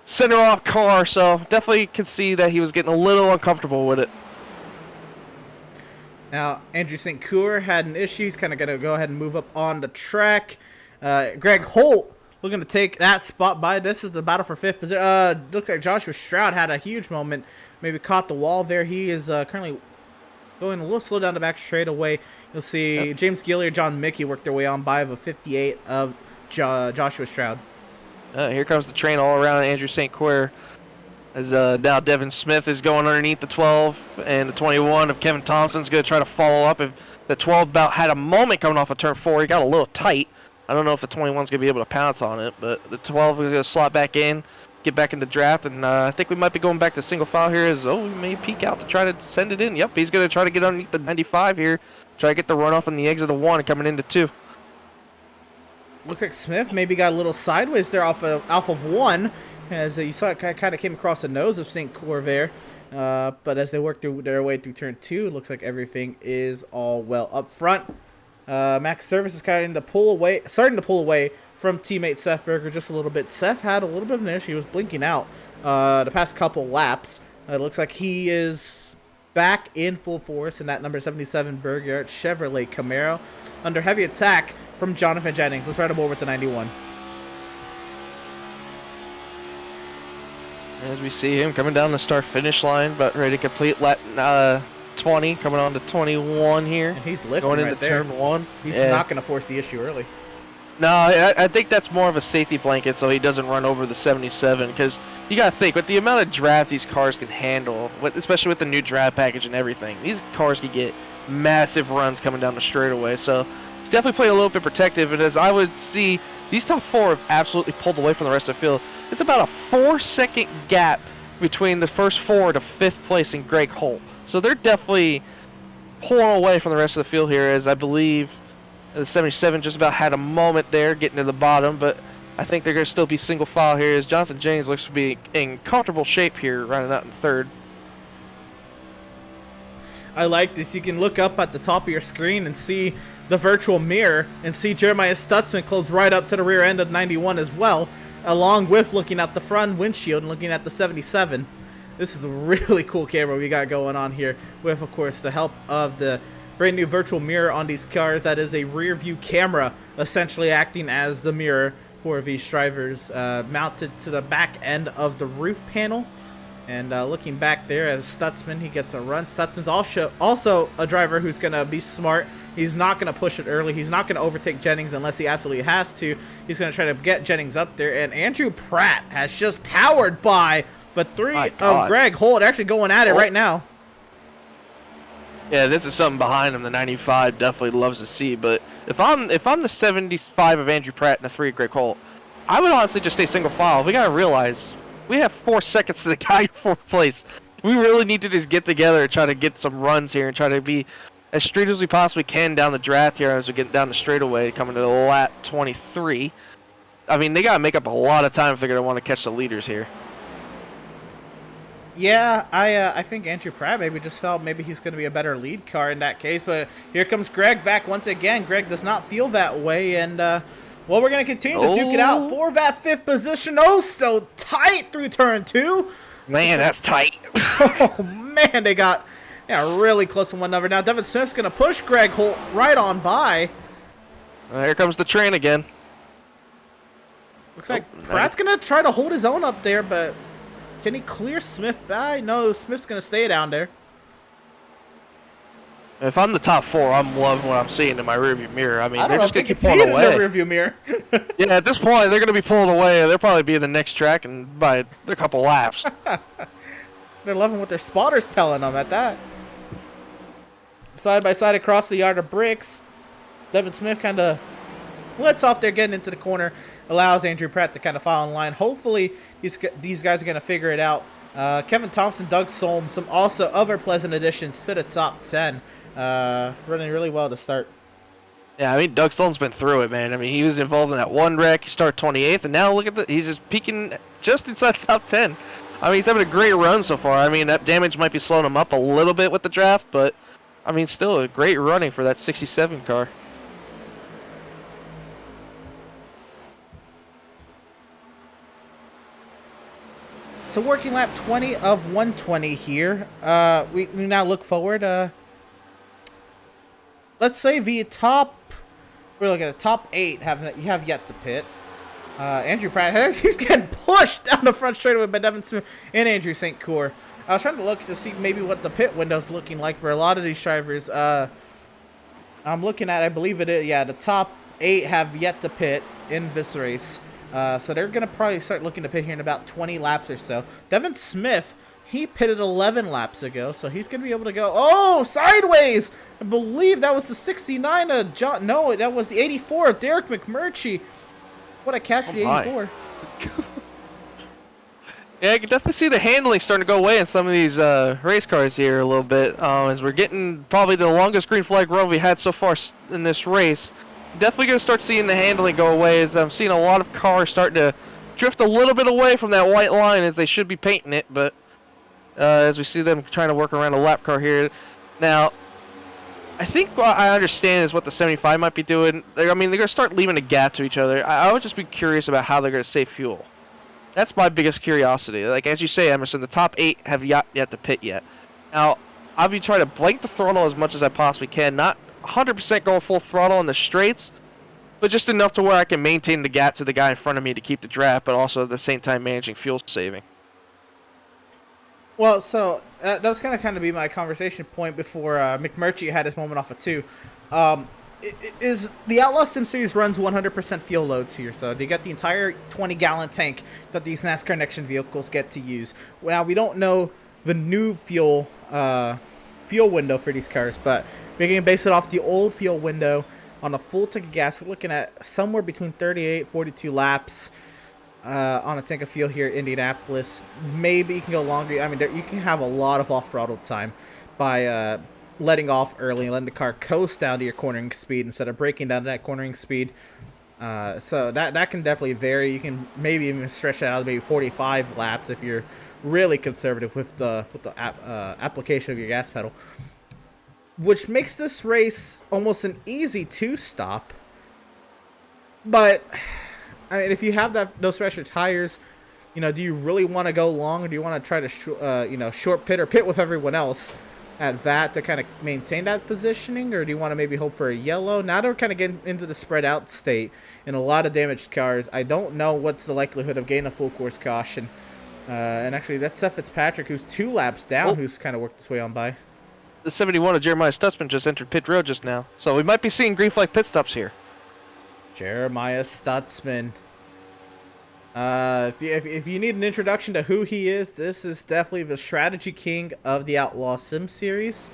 center off car, so definitely can see that he was getting a little uncomfortable with it. Now, Andrew St. Coeur had an issue. He's kind of going to go ahead and move up on the track. Greg Holt looking to take that spot by. This is the battle for 5th position. Looks like Joshua Stroud had a huge moment. Maybe caught the wall there. He is currently going a little slow down the back straightaway. You'll see James Gilliard, John Mickey work their way on by of a 58 of Joshua Stroud. Here comes the train all around Andrew St. Coeur. As now Devin Smith is going underneath the 12, and the 21 of Kevin Thompson's going to try to follow up. If the 12 about had a moment coming off of turn 4, he got a little tight. I don't know if the 21's going to be able to pounce on it, but the 12 is going to slot back in, get back into draft, and I think we might be going back to single file here as, we may peek out to try to send it in. Yep, he's going to try to get underneath the 95 here, try to get the runoff on the exit of 1 and coming into 2. Looks like Smith maybe got a little sideways there off of 1, as you saw it kind of came across the nose of St. Coeur there. But as they work through their way through turn 2, it looks like everything is all well up front. Max Service is starting to pull away from teammate Seth Berger just a little bit. Seth had a little bit of an issue. He was blinking out the past couple laps. It looks like he is back in full force in that number 77 Berger Chevrolet Camaro under heavy attack from Jonathan Jennings. Let's ride him over with the 91. As we see him coming down the start-finish line, but ready to complete lap 20, coming on to 21 here. And he's lifting going right into there. turn 1. He's not going to force the issue early. No, I think that's more of a safety blanket so he doesn't run over the 77, because you got to think, with the amount of draft these cars can handle, especially with the new draft package and everything, these cars can get massive runs coming down the straightaway. So he's definitely playing a little bit protective, and as I would see, these top 4 have absolutely pulled away from the rest of the field. It's about a 4-second gap between the first 4 to 5th place in Greg Holt. So they're definitely pulling away from the rest of the field here, as I believe the 77 just about had a moment there getting to the bottom, but I think they're going to still be single file here as Jonathan Jennings looks to be in comfortable shape here, running out in 3rd. I like this. You can look up at the top of your screen and see the virtual mirror and see Jeremiah Stutzman close right up to the rear end of 91 as well, along with looking at the front windshield and looking at the 77. This is a really cool camera we got going on here with, of course, the help of the brand new virtual mirror on these cars. That is a rear view camera, essentially acting as the mirror for these drivers, mounted to the back end of the roof panel. And looking back there as Stutzman, he gets a run. Stutzman's also a driver who's going to be smart. He's not going to push it early. He's not going to overtake Jennings unless he absolutely has to. He's going to try to get Jennings up there. And Andrew Pratt has just powered by the 3 of Greg Holt, actually going at it right now. Yeah, this is something behind him the 95 definitely loves to see. But if I'm the 75 of Andrew Pratt and the 3 of Greg Holt, I would honestly just stay single file. We got to realize we have 4 seconds to the guy in 4th place. We really need to just get together and try to get some runs here and try to be as straight as we possibly can down the draft here as we get down the straightaway coming to the lap 23. I mean, they got to make up a lot of time if they're going to want to catch the leaders here. Yeah, I think Andrew Pratt maybe just felt maybe he's going to be a better lead car in that case. But here comes Greg back once again. Greg does not feel that way, and Well, we're going to continue to duke it out for that 5th position. Oh, so tight through turn 2. Man, that's tight. Oh, man, they got really close to one another. Now, Devin Smith's going to push Greg Holt right on by. Here comes the train again. Looks like Pratt's going to try to hold his own up there, but can he clear Smith by? No, Smith's going to stay down there. If I'm the top 4, I'm loving what I'm seeing in my rearview mirror. I mean, they're just going to keep see pulling it away. in the rearview mirror. Yeah, at this point, they're going to be pulled away. They'll probably be in the next track and by a couple laps. They're loving what their spotter's telling them at that. Side by side across the yard of bricks. Devin Smith kind of lets off there, getting into the corner, allows Andrew Pratt to kind of follow in line. Hopefully, these guys are going to figure it out. Kevin Thompson, Doug Solm, some also other pleasant additions to the top 10. Running really well to start. Yeah, I mean, Doug Stone's been through it, man. I mean, he was involved in that one wreck. He started 28th, and now look at he's just peaking just inside the top 10. I mean, he's having a great run so far. I mean, that damage might be slowing him up a little bit with the draft, but, I mean, still a great running for that 67 car. So working lap 20 of 120 here. We now look forward. Let's say we're looking at top 8 have yet to pit. Andrew Pratt, he's getting pushed down the front straightaway by Devin Smith and Andrew St. Cour. I was trying to look to see maybe what the pit window's looking like for a lot of these drivers. I'm looking at, I believe it is, the top 8 have yet to pit in this race. So they're going to probably start looking to pit here in about 20 laps or so. Devin Smith, he pitted 11 laps ago, so he's going to be able to go, sideways! I believe that was the 69 of John. No, that was the 84 of Derek McMurtry. What a catch for the 84. Yeah, I can definitely see the handling starting to go away in some of these race cars here a little bit. As we're getting probably the longest green flag run we had so far in this race. Definitely going to start seeing the handling go away, as I'm seeing a lot of cars starting to drift a little bit away from that white line as they should be painting it, but as we see them trying to work around a lap car here. Now, I think what I understand is what the 75 might be doing. I mean, they're going to start leaving a gap to each other. I would just be curious about how they're going to save fuel. That's my biggest curiosity. Like, as you say, Emerson, the top 8 have yet to pit yet. Now, I'll be trying to blank the throttle as much as I possibly can, not 100% going full throttle on the straights, but just enough to where I can maintain the gap to the guy in front of me to keep the draft, but also at the same time managing fuel saving. Well, so that was kind of be my conversation point before McMurtry had his moment off of 2. Is the Outlaws Sim Series runs 100% fuel loads here, so they get the entire 20-gallon tank that these NASCAR Next-Gen vehicles get to use. Now, we don't know the new fuel window for these cars, but we're going to base it off the old fuel window on a full tank of gas. We're looking at somewhere between 38 42 laps on a tank of fuel here in Indianapolis. Maybe you can go longer. I mean, you can have a lot of off-throttle time by letting off early and letting the car coast down to your cornering speed instead of breaking down to that cornering speed. So that can definitely vary. You can maybe even stretch it out to maybe 45 laps if you're really conservative with the application of your gas pedal, which makes this race almost an easy 2-stop. But I mean, if you have those fresher tires, do you really want to go long, or do you want to try to short pit or pit with everyone else at that to kind of maintain that positioning, or do you want to maybe hope for a yellow? Now that we're kind of getting into the spread out state in a lot of damaged cars, I don't know what's the likelihood of getting a full course caution. And actually, that's Seth Fitzpatrick, who's 2 laps down, who's kind of worked his way on by. The 71 of Jeremiah Stutzman just entered pit road just now, so we might be seeing green flag pit stops here. Jeremiah Stutzman. If you need an introduction to who he is, this is definitely the strategy king of the Outlaw Sim Series.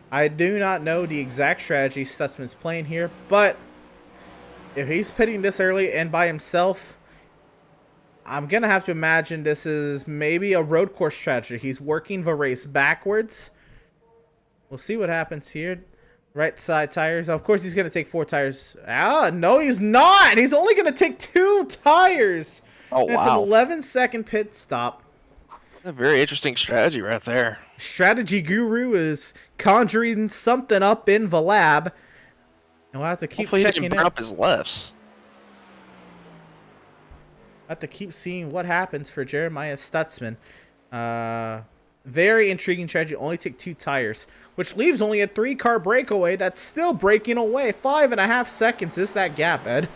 I do not know the exact strategy Stutzman's playing here, but if he's pitting this early and by himself, I'm going to have to imagine this is maybe a road course strategy. He's working the race backwards. We'll see what happens here. Right side tires. Of course, he's going to take 4 tires. No, he's not. He's only going to take 2 tires. Oh, That's wow. an 11-second pit stop. A very interesting strategy right there. Strategy guru is conjuring something up in the lab. And we'll have to keep Hopefully checking he it. didn't burn up his lefts. have to keep seeing what happens for Jeremiah Stutzman. Very intriguing strategy. Only take 2 tires, which leaves only a 3-car breakaway. That's still breaking away. 5.5 seconds is that gap, Ed.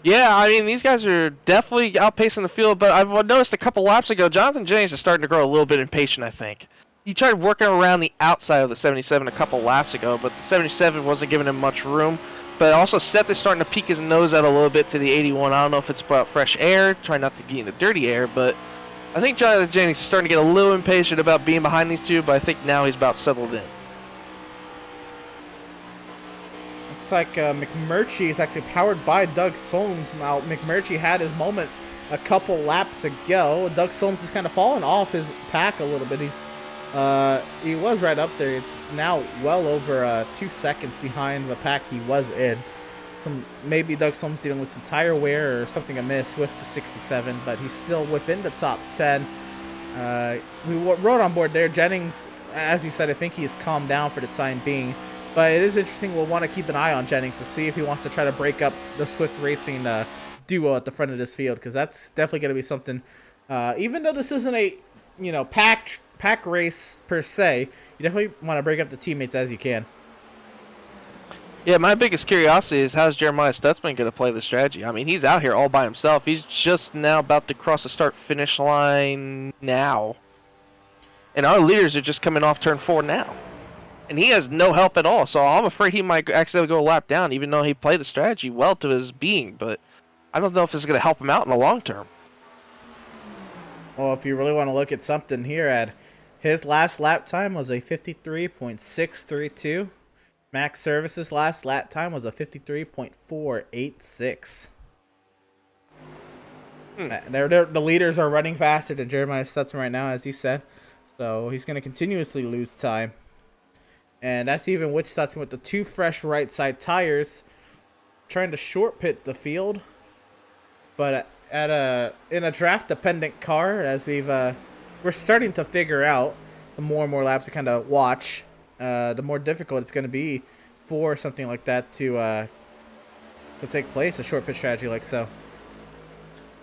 Yeah, I mean, these guys are definitely outpacing the field, but I've noticed a couple laps ago, Jonathan Jennings is starting to grow a little bit impatient, I think. He tried working around the outside of the 77 a couple laps ago, but the 77 wasn't giving him much room. But also, Seth is starting to peek his nose out a little bit to the 81. I don't know if it's about fresh air, trying not to get in the dirty air, but I think Jonathan Jennings is starting to get a little impatient about being behind these two, but I think now he's about settled in. Looks like McMurtry is actually powered by Doug Solms. Now, McMurtry had his moment a couple laps ago. Doug Solms is kind of fallen off his pack a little bit. He was right up there. It's now well over 2 seconds behind the pack he was in. So maybe Doug Solms dealing with some tire wear or something amiss with the 67, but he's still within the top 10. We wrote on board there, Jennings, as you said, I think he's calmed down for the time being. But it is interesting. We'll want to keep an eye on Jennings to see if he wants to try to break up the Swift Racing duo at the front of this field, because that's definitely going to be something. Even though this isn't a pack race per se, you definitely want to break up the teammates as you can. Yeah, my biggest curiosity is how's Jeremiah Stutzman going to play the strategy? I mean, he's out here all by himself. He's just now about to cross the start-finish line now. And our leaders are just coming off turn 4 now. And he has no help at all, so I'm afraid he might accidentally go a lap down, even though he played the strategy well to his being. But I don't know if it's going to help him out in the long term. Well, if you really want to look at something here, Ed, his last lap time was a 53.632. Max Service's last lap time was a 53.486. The leaders are running faster than Jeremiah Stutzman right now, as he said. So he's going to continuously lose time. And that's even with Stutzman with the 2 fresh right side tires, trying to short pit the field. But in a draft dependent car, as we're starting to figure out, the more and more laps to kind of watch, the more difficult it's going to be for something like that to take place, a short pitch strategy like so.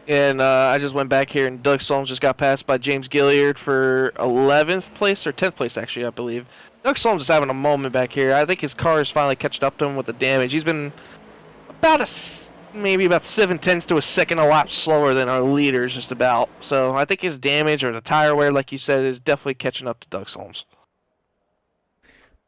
And I just went back here, and Doug Solms just got passed by James Gilliard for 11th place, or 10th place, actually, I believe. Doug Solms is having a moment back here. I think his car is finally catching up to him with the damage. He's been maybe about 7/10 to a second a lap slower than our leaders, just about. So I think his damage, or the tire wear, like you said, is definitely catching up to Doug Solms.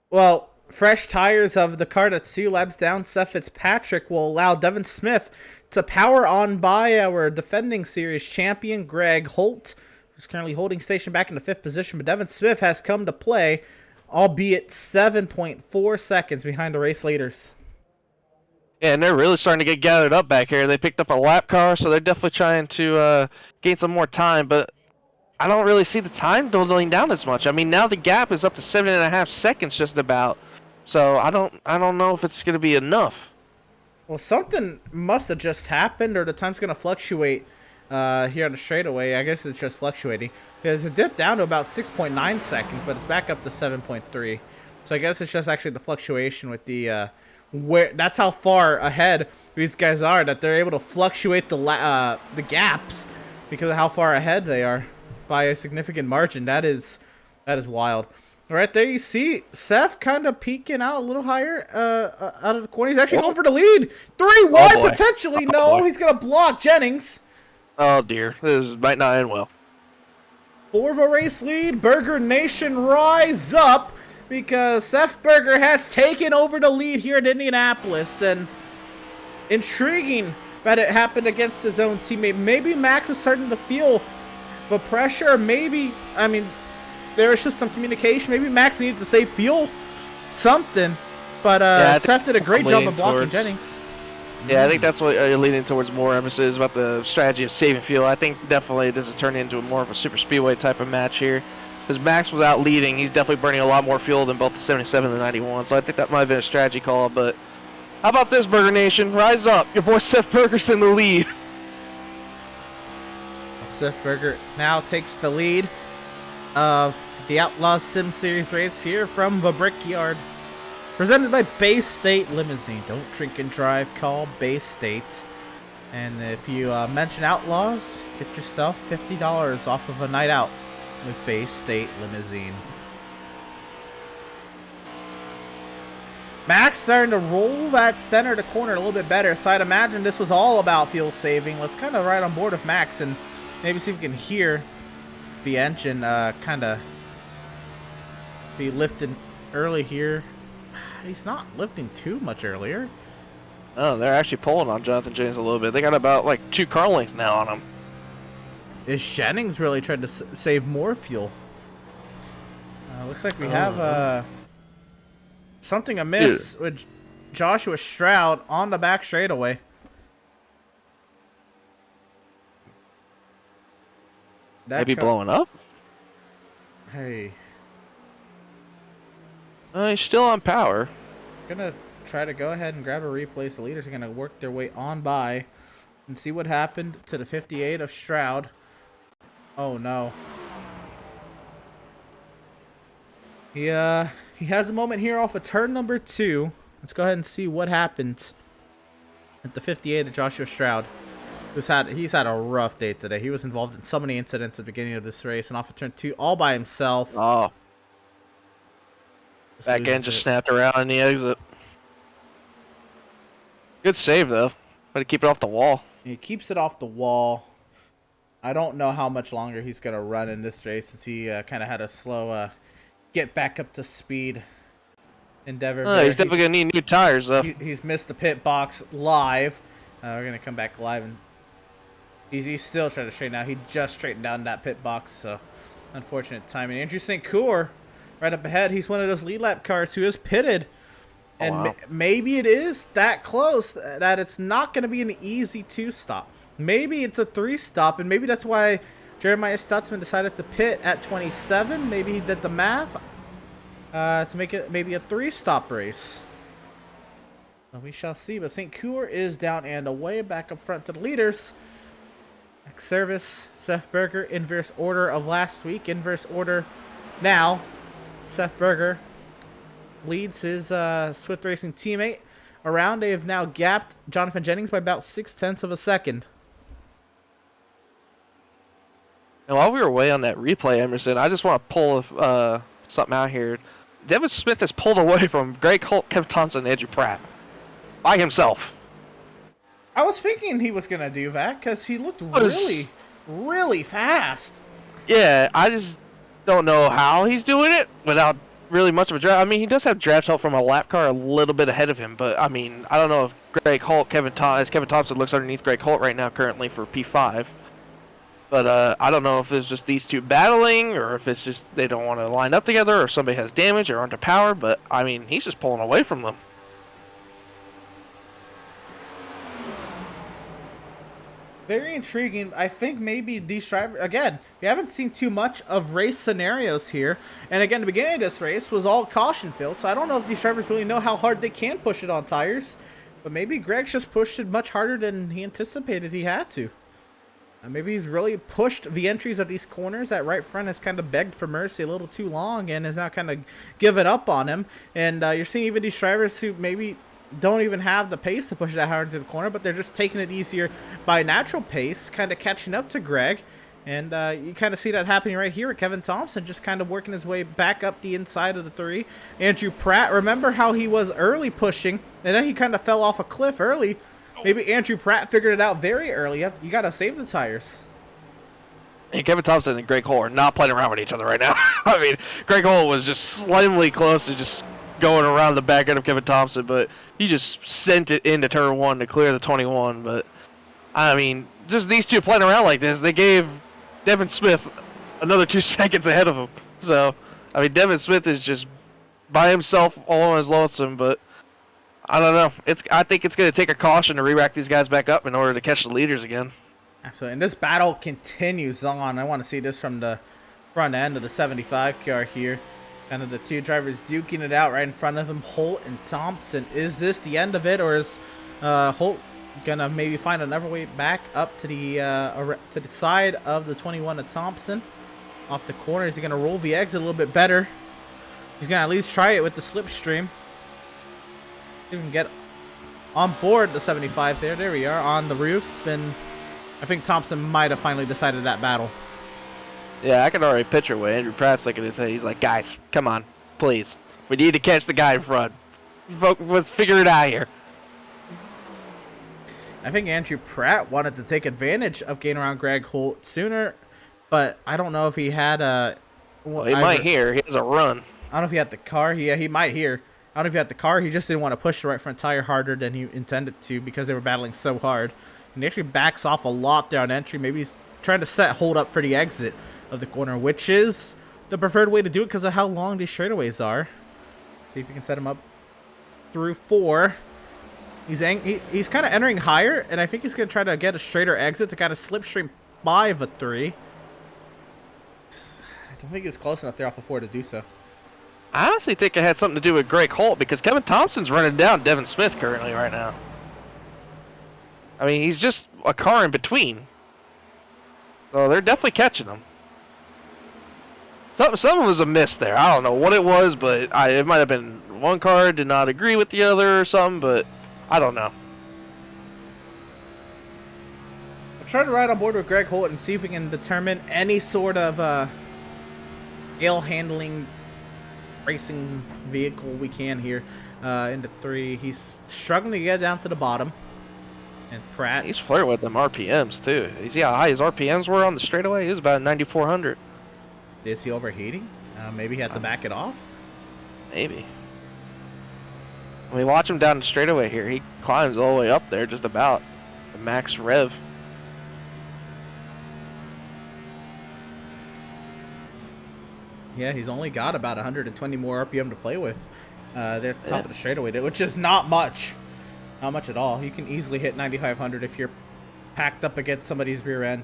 Well, fresh tires of the car that's 2 laps down, Seth Fitzpatrick, will allow Devin Smith to power on by our defending series champion, Greg Holt, who's currently holding station back in the 5th position. But Devin Smith has come to play, albeit 7.4 seconds behind the race leaders. Yeah, and they're really starting to get gathered up back here. They picked up a lap car, so they're definitely trying to gain some more time. But I don't really see the time dwindling down as much. I mean, now the gap is up to 7.5 seconds just about. So I don't know if it's going to be enough. Well, something must have just happened, or the time's going to fluctuate here on the straightaway. I guess it's just fluctuating, because it dipped down to about 6.9 seconds, but it's back up to 7.3. So I guess it's just actually the fluctuation with the where. That's how far ahead these guys are, that they're able to fluctuate the gaps because of how far ahead they are by a significant margin. That is wild. Right there, you see Seth kind of peeking out a little higher out of the corner. He's actually going for the lead. 3 wide, potentially. No, he's going to block Jennings. Oh, dear. This might not end well. 4 race lead. Burger Nation rise up, because Seth Berger has taken over the lead here at Indianapolis. And intriguing that it happened against his own teammate. Maybe Max was starting to feel the pressure. Maybe, I mean, there was just some communication. Maybe Max needed to save fuel, something. But Seth did a great job of blocking Jennings. Yeah, I think that's what you're leaning towards more emphasis about the strategy of saving fuel. I think definitely this is turning into more of a super speedway type of match here. Because Max was out leading, he's definitely burning a lot more fuel than both the 77 and the 91. So I think that might have been a strategy call. But how about this, Burger Nation? Rise up. Your boy Seth Berger's in the lead. Seth Berger now takes the lead of the Outlaws Sim Series race here from the Brickyard. Presented by Bay State Limousine. Don't drink and drive, call Bay State. And if you mention Outlaws, get yourself $50 off of a night out with Bay State Limousine. Max starting to roll that center to corner a little bit better, so I'd imagine this was all about fuel saving. Let's kind of ride on board with Max and maybe see if we can hear the engine kind of be lifted early here. He's not lifting too much earlier. Oh, they're actually pulling on Jonathan James a little bit. They got about like 2 car lengths now on him. Is Jennings really trying to save more fuel? Looks like we have something amiss with Joshua Stroud on the back straightaway. Maybe blowing up? Hey. He's still on power. Gonna try to go ahead and grab a replace. The leaders are gonna work their way on by and see what happened to the 58 of Stroud. Oh no. He has a moment here off of turn number 2. Let's go ahead and see what happens at the 58 of Joshua Stroud. He's had a rough day today. He was involved in so many incidents at the beginning of this race and off of turn 2 all by himself. Oh. Back end just snapped around in the exit. Good save though. But to keep it off the wall. He keeps it off the wall. I don't know how much longer he's gonna run in this race since he kind of had a slow get back up to speed endeavor. He's definitely gonna need new tires though. He's missed the pit box live. We're gonna come back live and he's still trying to straighten out. He just straightened down that pit box, so unfortunate timing. Andrew St. Coeur right up ahead. He's one of those lead lap cars who is pitted. And wow. Maybe it is that close that it's not going to be an easy 2-stop. Maybe it's a 3-stop, and maybe that's why Jeremiah Stutzman decided to pit at 27. Maybe he did the math to make it maybe a 3-stop race. Well, we shall see, but St. Coeur is down and away, back up front to the leaders. Next service, Seth Berger, inverse order of last week, inverse order now. Seth Berger leads his Swift Racing teammate around. They have now gapped Jonathan Jennings by about 0.6 of a second. And while we were away on that replay, Emerson, I just want to pull something out here. Devin Smith has pulled away from Greg Holt, Kevin Thompson, and Andrew Pratt by himself. I was thinking he was going to do that because he looked really fast. Yeah, I just don't know how he's doing it without really much of a draft. I mean, he does have draft help from a lap car a little bit ahead of him, but I mean, I don't know if Greg Holt, Kevin Thompson looks underneath Greg Holt right now currently for P5. But I don't know if it's just these two battling or if it's just they don't want to line up together or somebody has damage or under power, but I mean, he's just pulling away from them. Very intriguing. I think maybe these drivers, again, we haven't seen too much of race scenarios here. And again, the beginning of this race was all caution filled, so I don't know if these drivers really know how hard they can push it on tires. But maybe Greg's just pushed it much harder than he anticipated he had to. Maybe he's really pushed the entries of these corners. That right front has kind of begged for mercy a little too long and has now kind of given up on him. And you're seeing even these drivers who maybe don't even have the pace to push that hard into the corner, but they're just taking it easier by natural pace, kind of catching up to Greg. And you kind of see that happening right here with Kevin Thompson, just kind of working his way back up the inside of the 3. Andrew Pratt, remember how he was early pushing, and then he kind of fell off a cliff early. Maybe Andrew Pratt figured it out very early. You got to save the tires. And Kevin Thompson and Greg Holt are not playing around with each other right now. I mean, Greg Holt was just slightly close to just going around the back end of Kevin Thompson, but he just sent it into turn 1 to clear the 21. But, I mean, just these two playing around like this, they gave Devin Smith another 2 seconds ahead of him. So, I mean, Devin Smith is just by himself all on his lonesome, but I don't know. I think it's going to take a caution to re-rack these guys back up in order to catch the leaders again. Absolutely. And this battle continues on. I want to see this from the front end of the 75 car here. Kind of the two drivers duking it out right in front of him, Holt and Thompson. Is this the end of it, or is Holt going to maybe find another way back up to the side of the 21 of Thompson? Off the corner, is he going to roll the exit a little bit better? He's going to at least try it with the slipstream. Even get on board the 75 there. There we are on the roof, and I think Thompson might have finally decided that battle. Yeah, I can already picture what Andrew Pratt's looking at his head. He's like, guys, come on, please. We need to catch the guy in front. Let's figure it out here. I think Andrew Pratt wanted to take advantage of getting around Greg Holt sooner, but I don't know if he had a... Well, he might hear. He has a run. I don't know if he had the car. Yeah, he might hear. I don't know if he had the car. He just didn't want to push the right front tire harder than he intended to because they were battling so hard. And he actually backs off a lot there on entry. Maybe he's trying to set Holt up for the exit of the corner, which is the preferred way to do it because of how long these straightaways are. See if we can set him up through 4. He's kind of entering higher, and I think he's going to try to get a straighter exit to kind of slipstream by the 3. I don't think he was close enough there off of 4 to do so. I honestly think it had something to do with Greg Holt because Kevin Thompson's running down Devin Smith currently right now. I mean, he's just a car in between. So they're definitely catching him. Some was a miss there. I don't know what it was, but it might have been one car did not agree with the other or something, but I don't know. I'm trying to ride on board with Greg Holt and see if we can determine any sort of ill handling racing vehicle we can here into 3. He's struggling to get down to the bottom. And Pratt. He's flirting with them RPMs too. You see how high his RPMs were on the straightaway? He was about 9,400. Is he overheating? Maybe he had to back it off? Maybe. When we watch him down the straightaway here, he climbs all the way up there just about the max rev. Yeah, he's only got about 120 more RPM to play with. They're at the top of the straightaway, which is not much. Not much at all. You can easily hit 9,500 if you're packed up against somebody's rear end.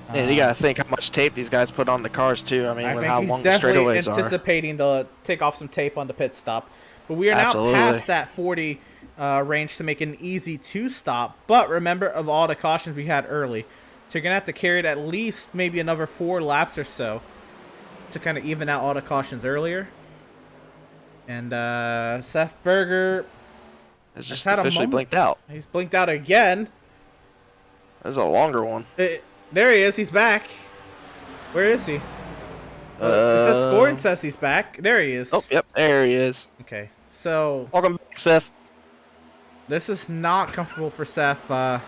And you gotta think how much tape these guys put on the cars too. I mean, with how long the straightaways are. I think he's definitely anticipating to take off some tape on the pit stop. But we are now past that 40 range to make an easy 2-stop. But remember, of all the cautions we had early, so you're gonna have to carry it at least maybe another 4 laps or so to kind of even out all the cautions earlier. And Seth Berger has just officially blinked out. He's blinked out again. That's a longer one. There he is. He's back. Where is he? It says scoring says he's back. There he is. Oh, yep. There he is. Okay. So. Welcome back, Seth. This is not comfortable for Seth. Or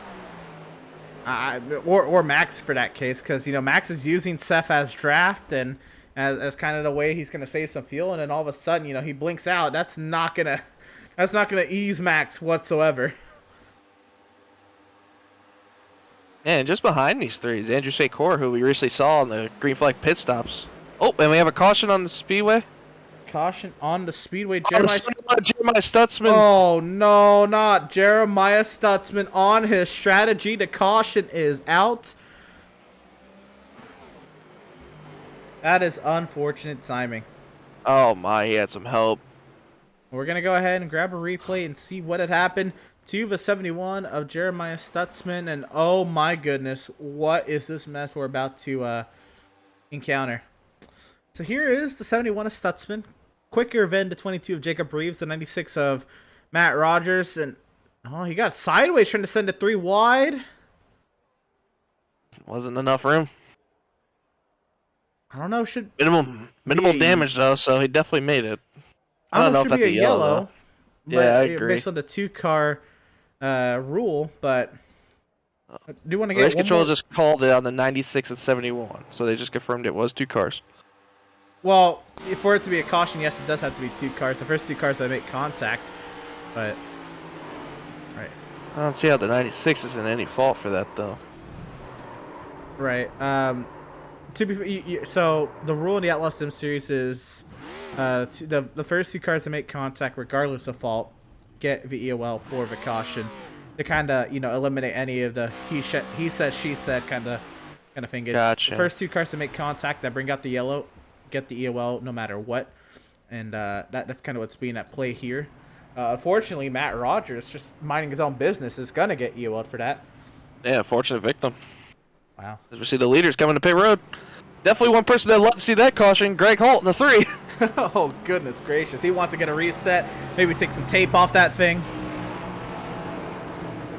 Max for that case. Because, Max is using Seth as draft and as kind of the way he's going to save some fuel. And then all of a sudden, he blinks out. That's not going to ease Max whatsoever. And just behind these 3 is Andrew Secor, who we recently saw on the green flag pit stops. Oh, and we have a caution on the speedway. Caution on the speedway. Jeremiah Stutzman. Oh, no, not Jeremiah Stutzman on his strategy. The caution is out. That is unfortunate timing. Oh, my. He had some help. We're going to go ahead and grab a replay and see what had happened to the 71 of Jeremiah Stutzman. And oh my goodness, what is this mess we're about to encounter? So here is the 71 of Stutzman. Quicker than the 22 of Jacob Reeves, the 96 of Matt Rogers. And he got sideways trying to send it 3 wide. Wasn't enough room. I don't know. Minimal damage though, so he definitely made it. I don't know if that's a yellow. Yeah, I agree. Based on the 2-car rule, but do you want to get Race Control just called it on the 96 and 71, so they just confirmed it was 2 cars. Well, for it to be a caution, yes, it does have to be 2 cars. The first 2 cars that make contact, but right. I don't see how the 96 is in any fault for that though. Right. To be so the rule in the Outlaws Sim Series is the first 2 cars to make contact, regardless of fault, get the EOL for the caution to kind of eliminate any of the he said she said kind of thing. Gotcha. The first 2 cars to make contact that bring out the yellow get the EOL no matter what, and that's kind of what's being at play here. Unfortunately, Matt Rogers, just minding his own business, is gonna get EOL'd for that. Yeah, fortunate victim. Wow. As we see the leaders coming to pit road. Definitely one person that'd love to see that caution, Greg Holt in the 3. Oh, goodness gracious. He wants to get a reset. Maybe take some tape off that thing.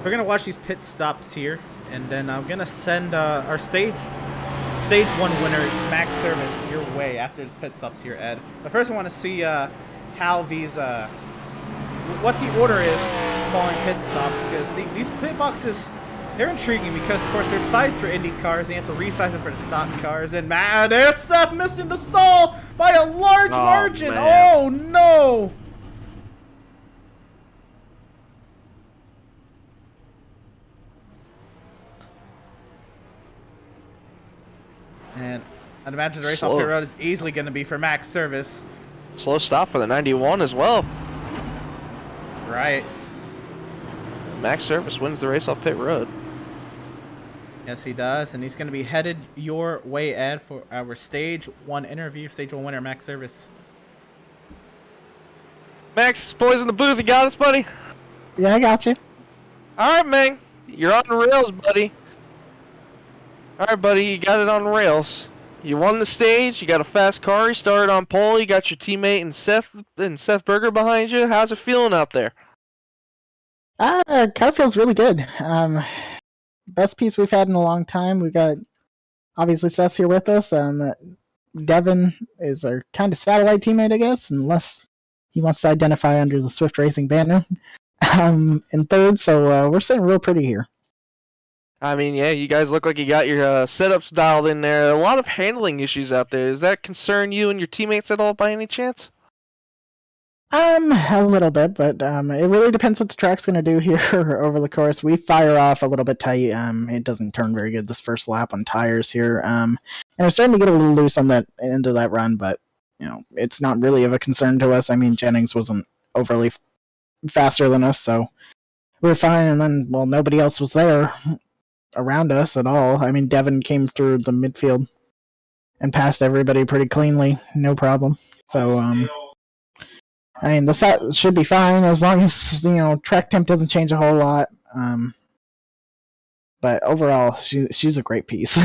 We're gonna watch these pit stops here, and then I'm gonna send our stage 1 winner, Max Service, your way after the pit stops here, Ed. But first, I want to see how these what the order is following pit stops, because these pit boxes, they're intriguing because, of course, they're sized for Indy cars, and you have to resize them for the stock cars. And man, there's Seth missing the stall by a large margin. Man. Oh no! And I'd imagine the race off pit road is easily going to be for Max Service. Slow stop for the 91 as well. Right. Max Service wins the race off pit road. Yes, he does. And he's going to be headed your way, Ed, for our Stage 1 interview. Stage 1 winner, Max Service. Max, boys in the booth, you got us, buddy? Yeah, I got you. All right, man. You're on the rails, buddy. All right, buddy, you got it on the rails. You won the stage. You got a fast car. You started on pole. You got your teammate and Seth Berger behind you. How's it feeling out there? Car feels really good. Best piece we've had in a long time. We got obviously Seth here with us. Devin is our kind of satellite teammate, I guess, unless he wants to identify under the Swift Racing banner. In third, so we're sitting real pretty here. I mean, yeah, you guys look like you got your setups dialed in there. A lot of handling issues out there. Does that concern you and your teammates at all by any chance? A little bit, but it really depends what the track's going to do here over the course. We fire off a little bit tight. It doesn't turn very good this first lap on tires here. And we're starting to get a little loose on that end of that run, but it's not really of a concern to us. I mean, Jennings wasn't overly faster than us, so we were fine. And then, well, nobody else was there around us at all. I mean, Devin came through the midfield and passed everybody pretty cleanly, no problem. So, I mean, the set should be fine as long as, track temp doesn't change a whole lot. But overall, she's a great piece.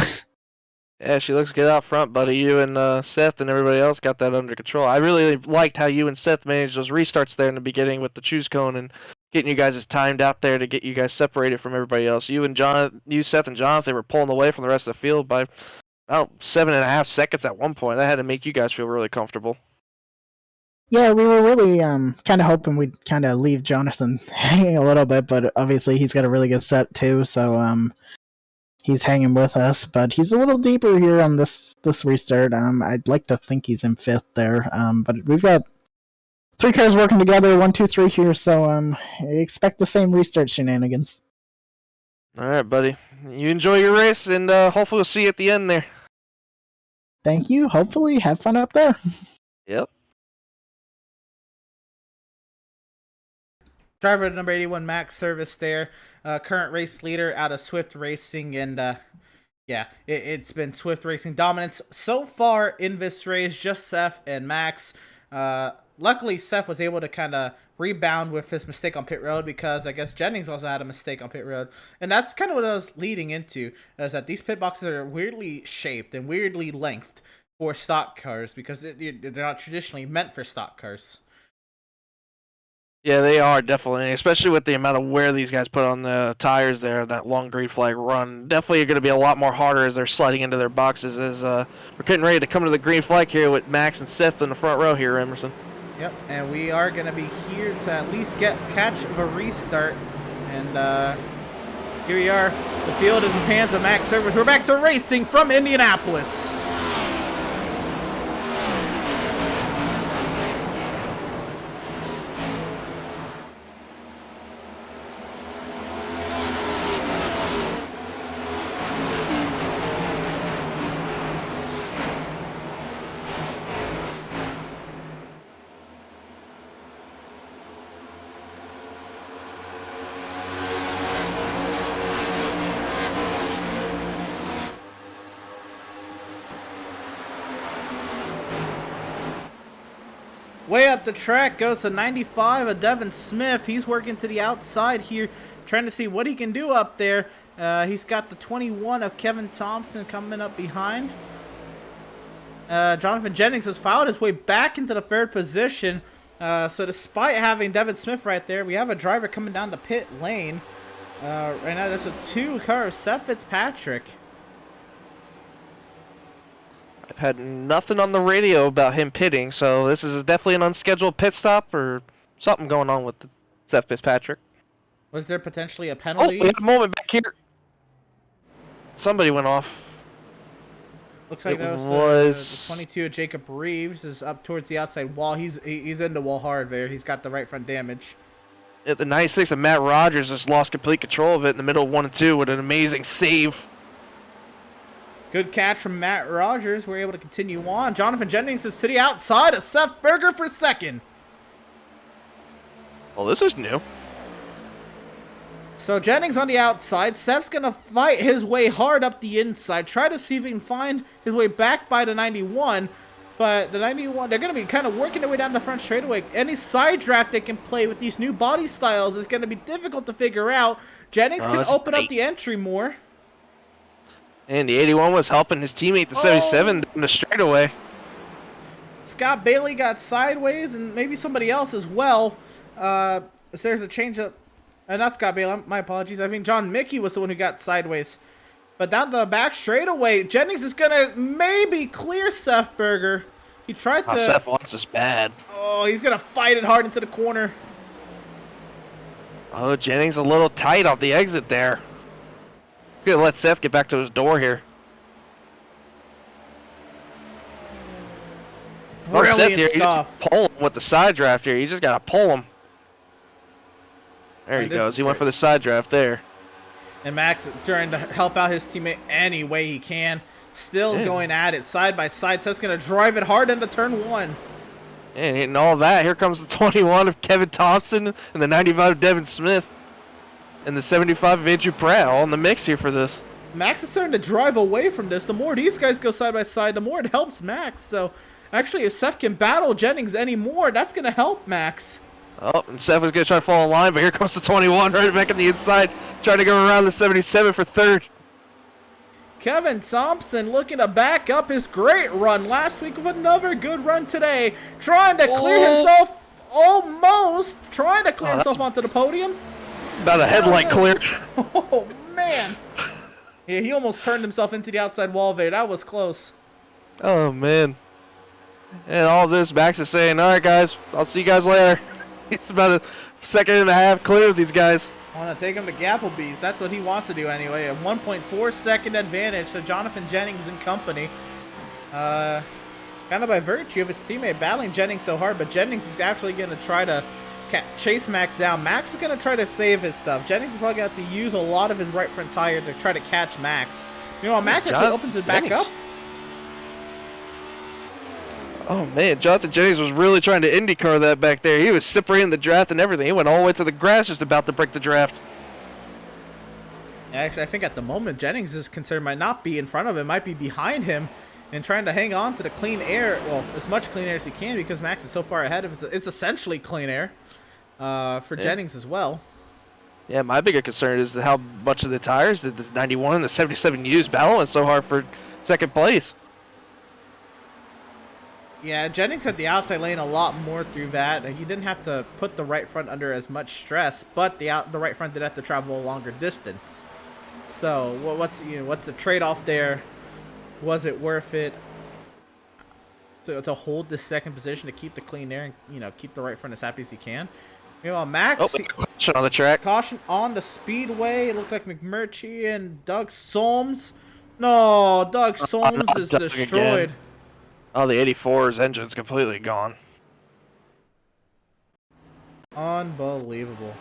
Yeah, she looks good out front, buddy. You and Seth and everybody else got that under control. I really liked how you and Seth managed those restarts there in the beginning with the choose cone and getting you guys timed out there to get you guys separated from everybody else. You, Seth, and Jonathan were pulling away from the rest of the field by about 7.5 seconds at one point. That had to make you guys feel really comfortable. Yeah, we were really kind of hoping we'd kind of leave Jonathan hanging a little bit, but obviously he's got a really good set too, so he's hanging with us. But he's a little deeper here on this restart. I'd like to think he's in 5th there, but we've got 3 cars working together, 1, 2, 3 here, so expect the same restart shenanigans. All right, buddy. You enjoy your race, and hopefully we'll see you at the end there. Thank you. Hopefully, have fun up there. Yep. Driver number 81, Max Service there. Current race leader out of Swift Racing. And yeah, it's been Swift Racing dominance so far in this race. Just Seth and Max. Luckily, Seth was able to kind of rebound with his mistake on pit road because I guess Jennings also had a mistake on pit road. And that's kind of what I was leading into, is that these pit boxes are weirdly shaped and weirdly lengthed for stock cars because they're not traditionally meant for stock cars. Yeah, they are, definitely, especially with the amount of wear these guys put on the tires there, that long green flag run. Definitely going to be a lot more harder as they're sliding into their boxes as we're getting ready to come to the green flag here with Max and Seth in the front row here, Emerson. Yep, and we are going to be here to at least catch the restart. And here we are, the field in the hands of Max Service. We're back to racing from Indianapolis. Way up the track goes the 95 of Devin Smith. He's working to the outside here, trying to see what he can do up there. He's got the 21 of Kevin Thompson coming up behind. Jonathan Jennings has fouled his way back into the 3rd position. So despite having Devin Smith right there, we have a driver coming down the pit lane. Right now, there's a 2-car of Seth Fitzpatrick. I've had nothing on the radio about him pitting, so this is definitely an unscheduled pit stop or something going on with Seth Fitzpatrick. Was there potentially a Oh, penalty? we have a moment back here. Somebody went off. Looks like It that was was- the 22 of Jacob Reeves is up towards the outside wall. He's in the wall hard there. He's got the right front damage. At the 96 of Matt Rogers just lost complete control of it in the middle of 1 and 2 with an amazing save. Good catch from Matt Rogers. We're able to continue on. Jonathan Jennings is to the outside of Seth Berger for second. Well, this is new. So Jennings on the outside. Seth's going to fight his way hard up the inside. Try to see if he can find his way back by the 91. But the 91, they're going to be kind of working their way down the front straightaway. Any side draft they can play with these new body styles is going to be difficult to figure out. Jennings can that's open up tight. the entry more. And the 81 was helping his teammate, the 77, in the straightaway. Scott Bailey got sideways, and maybe somebody else as well. So there's a change up. Not Scott Bailey, my apologies. I think John Mickey was the one who got sideways. But down the back straightaway, Jennings is going to maybe clear Seth Berger. He tried to... Seth wants this bad. Oh, he's going to fight it hard into the corner. Oh, Jennings a little tight off the exit there. He's going to let Seth get back to his door here. Oh, Seth Brilliant here, you stuff. just pull him with the side draft here. You just got to pull him. There he this goes. is He went great. for the side draft there. And Max trying to help out his teammate any way he can. Still Yeah. going at it side by side. Seth's going to drive it hard into turn 1. And hitting all that. Here comes the 21 of Kevin Thompson and the 95 of Devin Smith. And the 75 of Andrew Pratt all in the mix here for this. Max is starting to drive away from this. The more these guys go side by side, the more it helps Max. So, actually, if Seth can battle Jennings anymore, that's going to help Max. Oh, and Seth was going to try to fall in line, but here comes the 21 right back on the inside. Trying to go around the 77 for third. Kevin Thompson looking to back up his great run last week with another good run today. Trying to clear himself, almost trying to clear himself onto the podium. About a headlight clear. Oh, man. Yeah, he almost turned himself into the outside wall there. That was close. Oh, man. And all this, Max is saying, all right, guys, I'll see you guys later. He's about a second and a half clear of these guys. I want to take him to Gapplebee's. That's what he wants to do anyway. A 1.4 second advantage to Jonathan Jennings and company. Kind of by virtue of his teammate battling Jennings so hard, but Jennings is actually going to try to chase Max down. Max is going to try to save his stuff. Jennings is probably going to have to use a lot of his right front tire to try to catch Max. You know, Max actually opens it back up. Oh, man, Jonathan Jennings was really trying to IndyCar that back there. He was separating the draft and everything. He went all the way to the grass just about to break the draft. Actually, I think at the moment, Jennings is concerned might not be in front of him, might be behind him and trying to hang on to the clean air. Well, as much clean air as he can because Max is so far ahead of it. It's essentially clean air for Jennings as well. Yeah, my bigger concern is how much of the tires did the 91 and the 77 use battling so hard for second place. Yeah, Jennings had the outside lane a lot more through that. He didn't have to put the right front under as much stress, but the right front did have to travel a longer distance. So, what's the trade-off there? Was it worth it to hold this second position to keep the clean air and keep the right front as happy as he can? Max. Oh, caution on the track. Caution on the speedway. It looks like McMurtry and Doug Solms. No, Doug Solms is Doug destroyed. again. Oh, the 84's engine's completely gone. Unbelievable.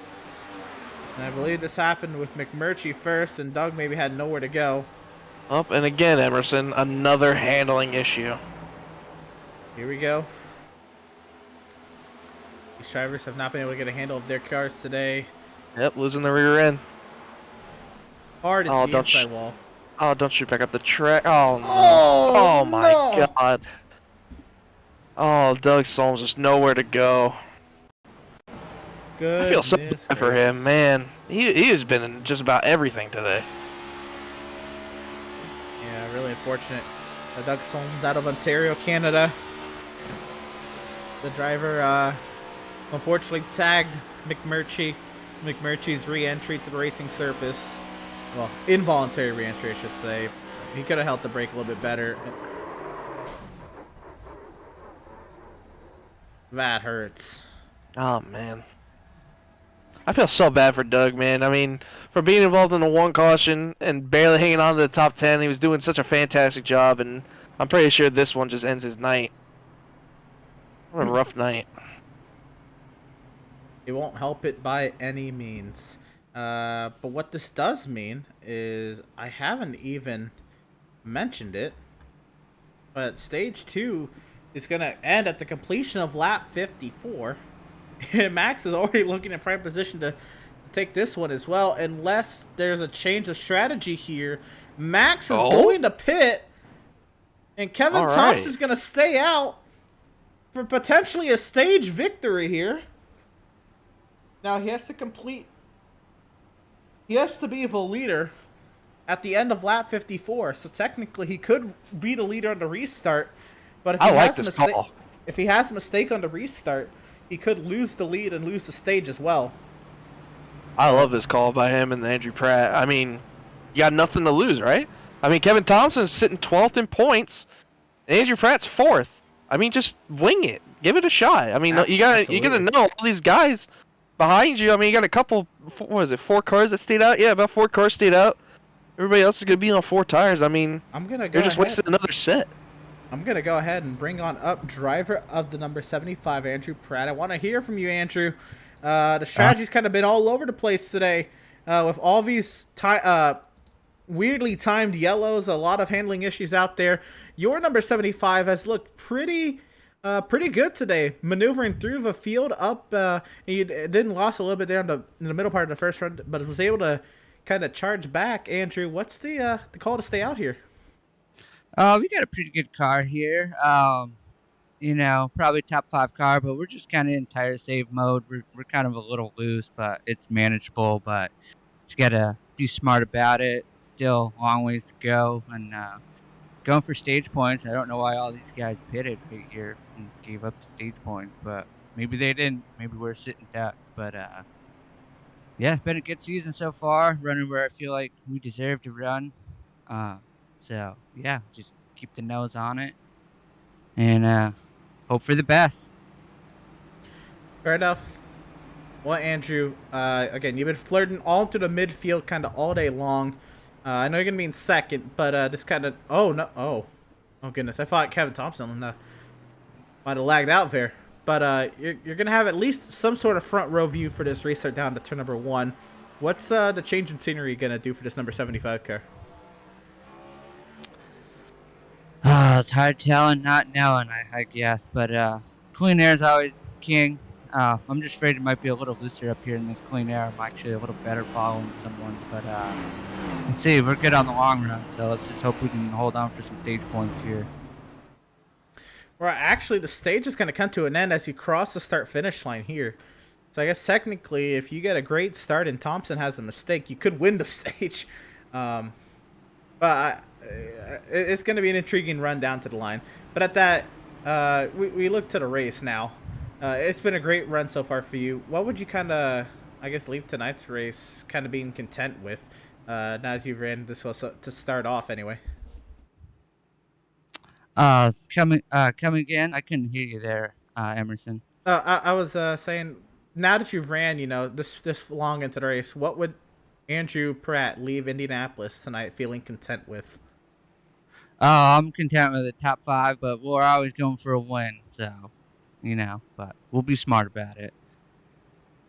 And I believe this happened with McMurtry first, and Doug maybe had nowhere to go. Oh, and again, Emerson, another handling issue. Here we go. These drivers have not been able to get a handle of their cars today. Yep, losing the rear end. Hard at the inside wall. Oh, don't shoot back up the track. Oh, no. Oh, my no. God. Oh, Doug Solms just nowhere to go. Good. I feel so bad for him, man. He has been in just about everything today. Yeah, really unfortunate. Doug Solms out of Ontario, Canada. The driver, unfortunately, tagged McMurtry McMurtry's re-entry to the racing surface. Well, involuntary re-entry, I should say. He could have held the brake a little bit better. That hurts. Oh, man. I feel so bad for Doug, man. I mean, for being involved in the one caution and barely hanging on to the top 10, he was doing such a fantastic job, and I'm pretty sure this one just ends his night. What a rough night. It won't help it by any means. But what this does mean is I haven't even mentioned it, but stage 2 is going to end at the completion of lap 54. And Max is already looking in prime position to take this one as well, unless there's a change of strategy here. Max is going to pit, and Kevin Thompson's going to stay out for potentially a stage victory here. Now he has to complete. He has to be the leader at the end of lap 54, so technically he could be the leader on the restart. But if he if he has a mistake on the restart, he could lose the lead and lose the stage as well. I love this call by him and Andrew Pratt. I mean, you got nothing to lose, right? I mean, Kevin Thompson's sitting 12th in points, and Andrew Pratt's 4th. I mean, just wing it, give it a shot. I mean, you gotta know all these guys behind you. I mean, you got a couple. What was it? 4 cars that stayed out. Yeah, about 4 cars stayed out. Everybody else is gonna be on 4 tires. I mean, you're just wasting another set. I'm going to go ahead and bring on up driver of the number 75, Andrew Pratt. I want to hear from you, Andrew. The strategy's kind of been all over the place today with all these weirdly timed yellows, a lot of handling issues out there. Your number 75 has looked pretty good today, maneuvering through the field up. He didn't lost a little bit there in the middle part of the first run, but was able to kind of charge back. Andrew, what's the call to stay out here? We got a pretty good car here. You know, probably top 5 car, but we're just kind of in tire save mode. We're kind of a little loose, but it's manageable. But just gotta be smart about it. Still a long ways to go, and going for stage points. I don't know why all these guys pitted right here and gave up stage points, but maybe they didn't. Maybe we're sitting ducks. But yeah, it's been a good season so far. Running where I feel like we deserve to run. So, yeah, just keep the nose on it and hope for the best. Fair enough. Well, Andrew, again, you've been flirting all through the midfield kind of all day long. I know you're going to be in second, but this kind of... Oh, no. Oh, goodness. I thought Kevin Thompson might have lagged out there. But you're going to have at least some sort of front row view for this restart down to turn number 1. What's the change in scenery going to do for this number 75 car? It's hard telling, not knowing, I guess. But clean air is always king. I'm just afraid it might be a little looser up here in this clean air. I'm actually a little better following someone. But let's see, we're good on the long run. So let's just hope we can hold on for some stage points here. Well, actually, the stage is going to come to an end as you cross the start-finish line here. So I guess technically, if you get a great start and Thompson has a mistake, you could win the stage. But it's going to be an intriguing run down to the line. But at that, we look to the race now. It's been a great run so far for you. What would you kind of, I guess, leave tonight's race kind of being content with now that you've ran this well to start off anyway? Come again? I couldn't hear you there, Emerson. I was saying, now that you've ran, this long into the race, what would Andrew Pratt leave Indianapolis tonight feeling content with? I'm content with the top 5, but we're always going for a win, so, but we'll be smart about it.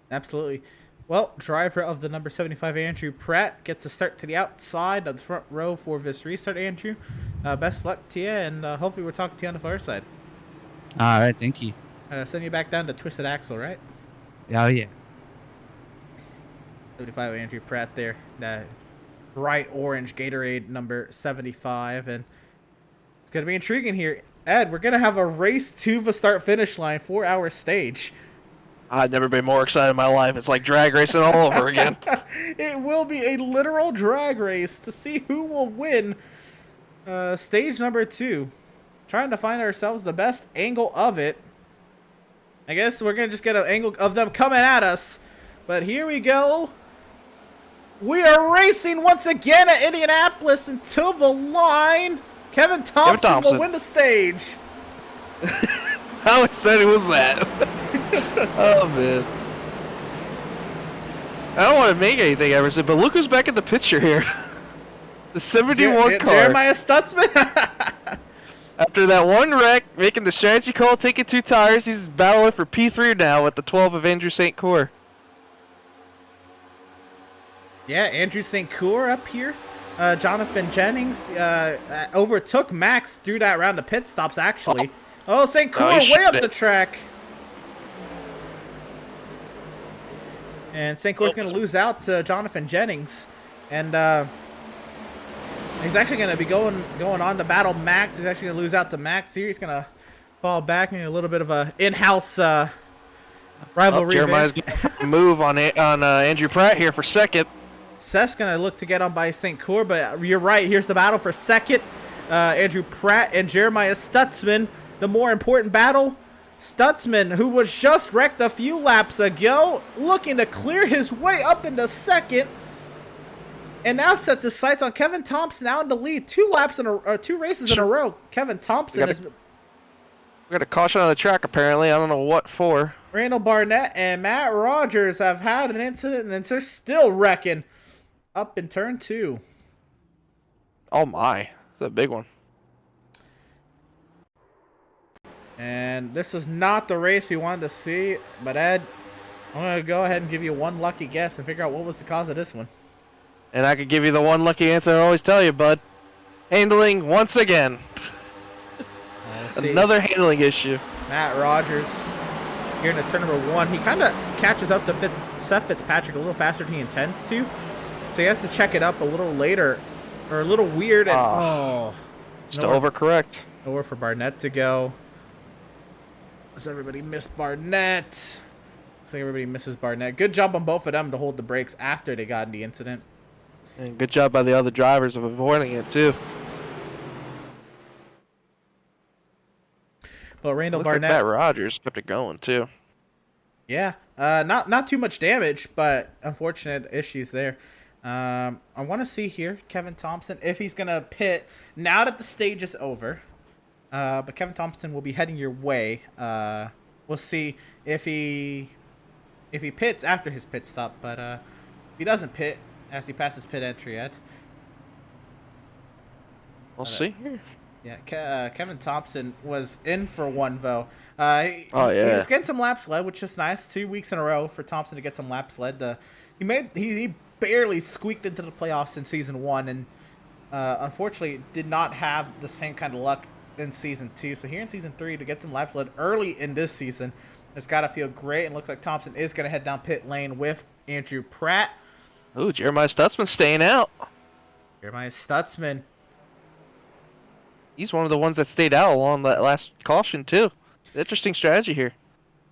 Absolutely. Well, driver of the number 75, Andrew Pratt, gets a start to the outside of the front row for this restart, Andrew. Best luck to you, and hopefully we're talking to you on the far side. All right, thank you. Send you back down to Twisted Axle, right? Oh, yeah. 75 Andrew Pratt there. That bright orange Gatorade number 75. And it's going to be intriguing here. Ed, we're going to have a race to the start-finish line, 4-hour stage. I've never been more excited in my life. It's like drag racing all over again. It will be a literal drag race to see who will win stage number 2. Trying to find ourselves the best angle of it. I guess we're going to just get an angle of them coming at us. But here we go. We are racing once again at Indianapolis until the line. Kevin Thompson will win the stage. How exciting was that? Oh, man. I don't want to make anything, Emerson, but look who's back in the picture here. The 71 car. Jeremiah Stutzman. After that one wreck, making the strategy call, taking 2 tires, he's battling for P3 now with the 12 of Andrew St. Coeur. Yeah, Andrew St. Coeur up here. Jonathan Jennings overtook Max through that round of pit stops, actually. Oh, St. Coeur way up the track. And St. Coeur's going to lose out to Jonathan Jennings. And he's actually going to be going on to battle Max. He's actually going to lose out to Max here. He's going to fall back in a little bit of a in-house rivalry. Jeremiah's going to move on Andrew Pratt here for second. Seth's going to look to get on by St. Coeur, but you're right. Here's the battle for second. Andrew Pratt and Jeremiah Stutzman. The more important battle. Stutzman, who was just wrecked a few laps ago, looking to clear his way up into second. And now sets his sights on Kevin Thompson out in the lead. 2 races in a row. Kevin Thompson We got a caution on the track, apparently. I don't know what for. Randall Barnett and Matt Rogers have had an incident, and they're still wrecking up in turn 2. Oh, my. That's a big one. And this is not the race we wanted to see. But, Ed, I'm going to go ahead and give you one lucky guess and figure out what was the cause of this one. And I could give you the one lucky answer I always tell you, bud. Handling once again. Another handling issue. Matt Rogers here in the turn number 1. He kind of catches up to Seth Fitzpatrick a little faster than he intends to. So he has to check it up a little later. Or a little weird. And, just to overcorrect. Nowhere for Barnett to go. Does everybody miss Barnett? Looks like everybody misses Barnett. Good job on both of them to hold the brakes after they got in the incident. And good job by the other drivers of avoiding it, too. But Randall Looks Barnett. Like Matt Rogers kept it going, too. Yeah. Not too much damage, but unfortunate issues there. I want to see here, Kevin Thompson, if he's going to pit now that the stage is over. But Kevin Thompson will be heading your way. We'll see if he pits after his pit stop. But if he doesn't pit as he passes pit entry, Ed. We'll see here. Yeah, Kevin Thompson was in for one, though. He was getting some laps led, which is nice. 2 weeks in a row for Thompson to get some laps led. He barely squeaked into the playoffs in Season 1, and unfortunately did not have the same kind of luck in Season 2. So here in Season 3, to get some laps led early in this season, it's got to feel great. And looks like Thompson is going to head down pit lane with Andrew Pratt. Ooh, Jeremiah Stutzman staying out. Jeremiah Stutzman. He's one of the ones that stayed out along that last caution, too. Interesting strategy here.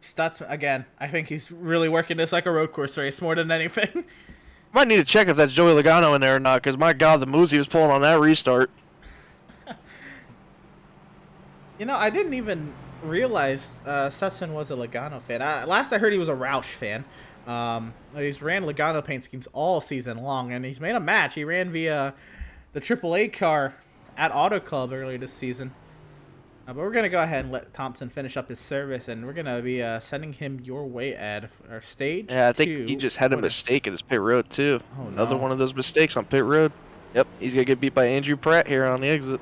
Stutzman, again, I think he's really working this like a road course race more than anything. Might need to check if that's Joey Logano in there or not, because my God, the moves he was pulling on that restart. You know, I didn't even realize Stutzman was a Logano fan. Last I heard, he was a Roush fan. He's ran Logano paint schemes all season long, and he's made a match. He ran via the AAA car at Auto Club earlier this season. But we're going to go ahead and let Thompson finish up his service, and we're going to be sending him your way, Ed. Our stage 2. Yeah, I think he just had a mistake at his pit road, too. Oh, no. Another one of those mistakes on pit road. Yep, he's going to get beat by Andrew Pratt here on the exit.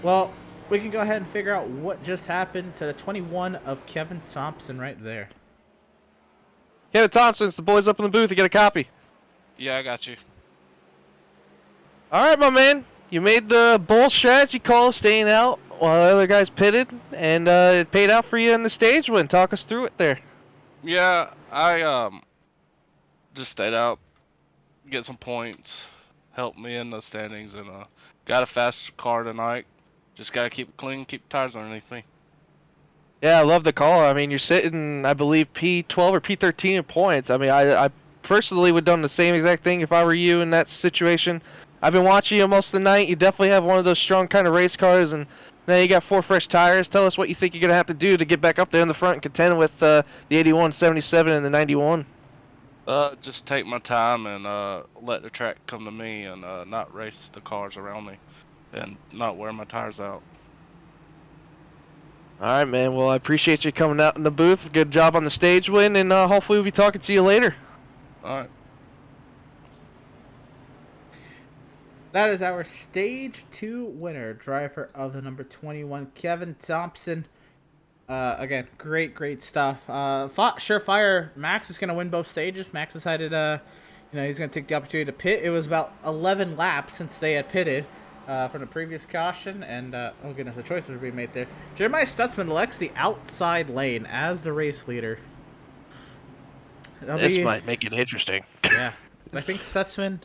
Well, we can go ahead and figure out what just happened to the 21 of Kevin Thompson right there. Kevin Thompson, it's the boys up in the booth. You get a copy. Yeah, I got you. All right, my man. You made the bold strategy call staying out while the other guys pitted, and it paid out for you in the stage win. Talk us through it there. Yeah, I just stayed out, get some points, helped me in the standings, and got a fast car tonight. Just got to keep it clean, keep tires underneath me. Yeah, I love the call. I mean, you're sitting, I believe, P12 or P13 in points. I mean, I personally would have done the same exact thing if I were you in that situation. I've been watching you most of the night. You definitely have one of those strong kind of race cars, and Now you got 4 fresh tires. Tell us what you think you're going to have to do to get back up there in the front and contend with the 81, 77, and the 91. Just take my time and let the track come to me, and not race the cars around me, and not wear my tires out. All right, man. Well, I appreciate you coming out in the booth. Good job on the stage win, and hopefully we'll be talking to you later. All right. That is our Stage 2 winner, driver of the number 21, Kevin Thompson. Again, great stuff. Thought surefire Max was going to win both stages. Max decided, he's going to take the opportunity to pit. It was about 11 laps since they had pitted from the previous caution, and oh goodness, the choices were being made there. Jeremiah Stutzman elects the outside lane as the race leader. This might make it interesting. Yeah, I think Stutzman.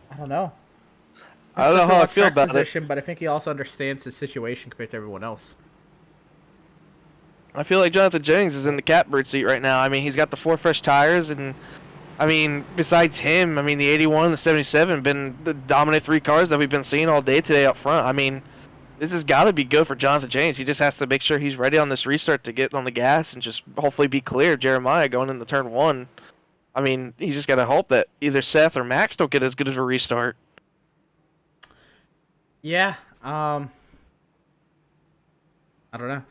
I don't know. I don't know how I feel about it, but I think he also understands his situation compared to everyone else. I feel like Jonathan Jennings is in the catbird seat right now. I mean, he's got the 4 fresh tires, and I mean, besides him, I mean, the 81 and the 77 been the dominant 3 cars that we've been seeing all day today up front. I mean, this has got to be good for Jonathan Jennings. He just has to make sure he's ready on this restart to get on the gas and just hopefully be clear of Jeremiah going into turn 1. I mean, he's just got to hope that either Seth or Max don't get as good of a restart. Yeah, I don't know.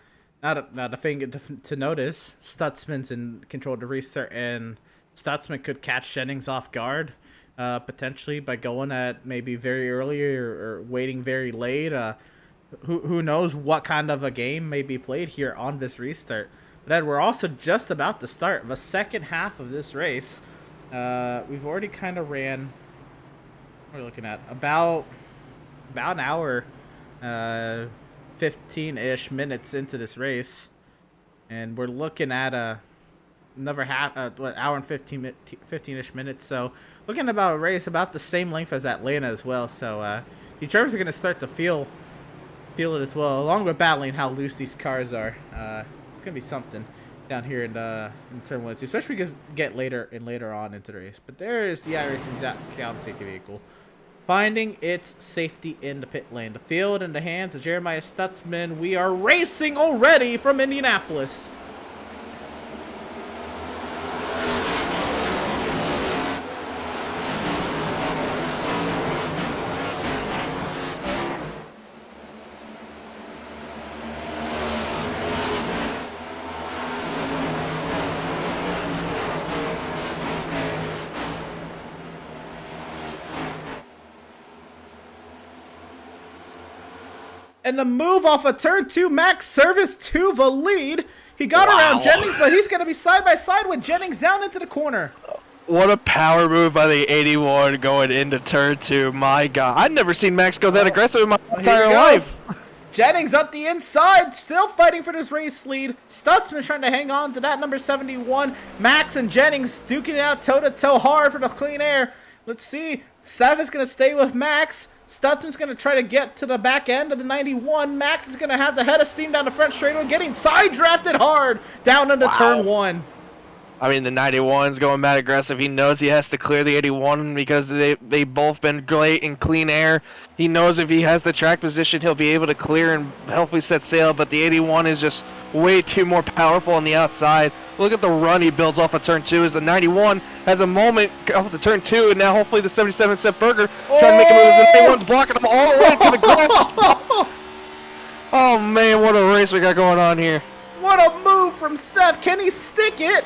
Now the thing to notice, Stutzman's in control of the restart, and Stutzman could catch Jennings off guard, potentially by going at maybe very early or waiting very late. Who knows what kind of a game may be played here on this restart. But Ed, we're also just about to start the second half of this race. We've already kind of ran. What are we looking at? About an hour, 15-ish minutes into this race, and we're looking at another hour and 15-ish minutes. So looking at about a race about the same length as Atlanta as well. So the drivers are going to start to feel it as well, along with battling how loose these cars are. It's going to be something down here in turn 1 and 2, especially because we get later on into the race. But there is the iRacing Calum safety vehicle finding its safety in the pit lane. The field in the hands of Jeremiah Stutzman. We are racing already from Indianapolis. And the move off of turn 2, Max Service to the lead. He got around Jennings, but he's going to be side by side with Jennings down into the corner. What a power move by the 81 going into turn 2. My God. I've never seen Max go that aggressive in my entire life. Jennings up the inside, still fighting for this race lead. Stutzman trying to hang on to that number 71. Max and Jennings duking it out toe-to-toe hard for the clean air. Let's see. Seth is going to stay with Max. Stutzman's going to try to get to the back end of the 91. Max is going to have the head of steam down the front straightaway, getting side drafted hard down into turn 1. I mean, the 91's going mad aggressive. He knows he has to clear the 81 because they both been great in clean air. He knows if he has the track position, he'll be able to clear and hopefully set sail. But the 81 is just way too more powerful on the outside. Look at the run he builds off of turn 2 as the 91 has a moment off the turn 2, and now hopefully the 77 Seth Berger trying to make a move. The 91's blocking him all the way to the grass. Oh man, what a race we got going on here. What a move from Seth. Can he stick it?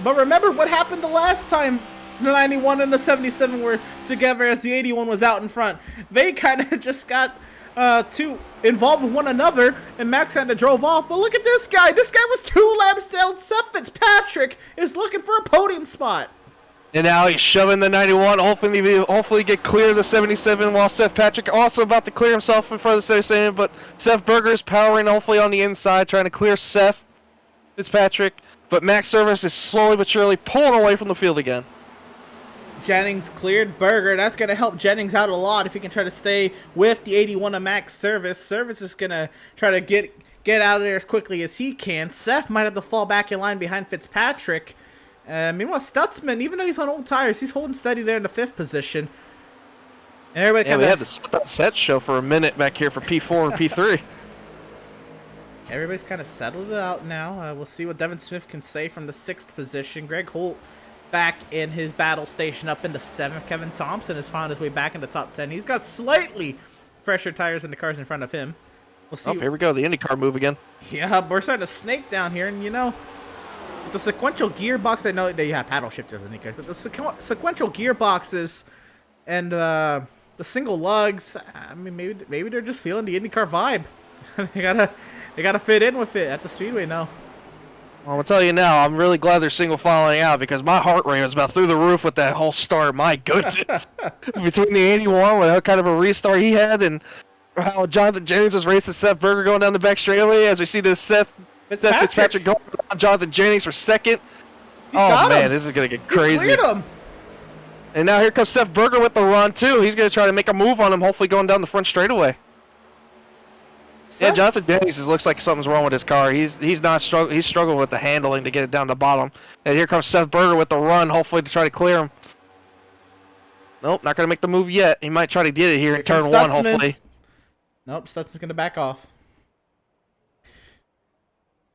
But remember what happened the last time the 91 and the 77 were together as the 81 was out in front. They kind of just got too involved with one another, and Max kind of drove off. But look at this guy. This guy was 2 laps down. Seth Fitzpatrick is looking for a podium spot. And now he's shoving the 91, hopefully get clear of the 77, while Seth Patrick also about to clear himself in front of the 77, but Seth Berger is powering hopefully on the inside, trying to clear Seth Fitzpatrick, but Max Service is slowly but surely pulling away from the field again. Jennings cleared Berger. That's going to help Jennings out a lot if he can try to stay with the 81 of Max Service. Service is going to try to get out of there as quickly as he can. Seth might have to fall back in line behind Fitzpatrick. Meanwhile, Stutzman, even though he's on old tires, he's holding steady there in the 5th position. And everybody Yeah, kind we had of the set show for a minute back here for P4 and P3. everybody's kind of settled it out now. We'll see what Devin Smith can say from the 6th position. Greg Holt back in his battle station up into 7th. Kevin Thompson has found his way back into top 10. He's got slightly fresher tires than the cars in front of him. We'll see. Oh, here we go. The IndyCar move again. Yeah, we're starting to snake down here, and you know, with the sequential gearbox, I know they have paddle shifters in IndyCars, but the sequential gearboxes and the single lugs, I mean, maybe they're just feeling the IndyCar vibe. they gotta fit in with it at the speedway now. Well, I'll tell you now, I'm really glad they're single filing out because my heart rate was about through the roof with that whole start. My goodness. Between the 81, what kind of a restart he had, and how Jonathan Jennings was racing Seth Berger going down the back straightaway as we see this Seth Fitzpatrick going on Jonathan Jennings for second. Oh, man, this is going to get crazy. He's cleared him. And now here comes Seth Berger with the run, too. He's going to try to make a move on him, hopefully going down the front straightaway. Yeah, Jonathan Jennings looks like something's wrong with his car. He's struggling with the handling to get it down the bottom. And here comes Seth Berger with the run, hopefully to try to clear him. Nope, not going to make the move yet. He might try to get it here in turn 1, hopefully. Nope, Stutzman's going to back off.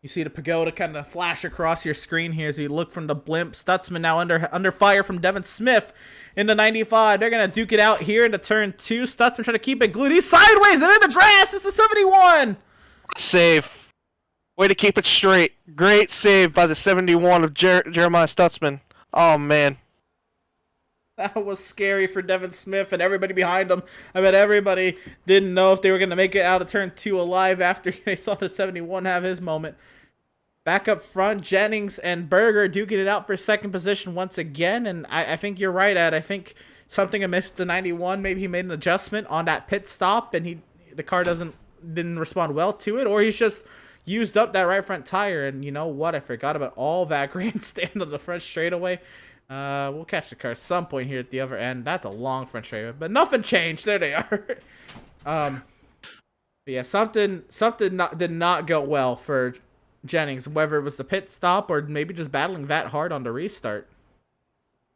You see the pagoda kind of flash across your screen here as you look from the blimp. Stutzman now under fire from Devin Smith in the 95. They're going to duke it out here into turn 2. Stutzman trying to keep it glued. He's sideways and in the grass. It's the 71. Save. Way to keep it straight. Great save by the 71 of Jeremiah Stutzman. Oh, man. That was scary for Devin Smith and everybody behind him. I bet everybody didn't know if they were going to make it out of turn 2 alive after they saw the 71 have his moment. Back up front, Jennings and Berger duking it out for second position once again. And I think you're right, Ed. I think something amiss with the 91. Maybe he made an adjustment on that pit stop and the car didn't respond well to it. Or he's just used up that right front tire. And you know what? I forgot about all that grandstand on the front straightaway. We'll catch the car at some point here at the other end. That's a long front straightaway, but nothing changed. There they are. But yeah, something did not go well for Jennings, whether it was the pit stop or maybe just battling that hard on the restart.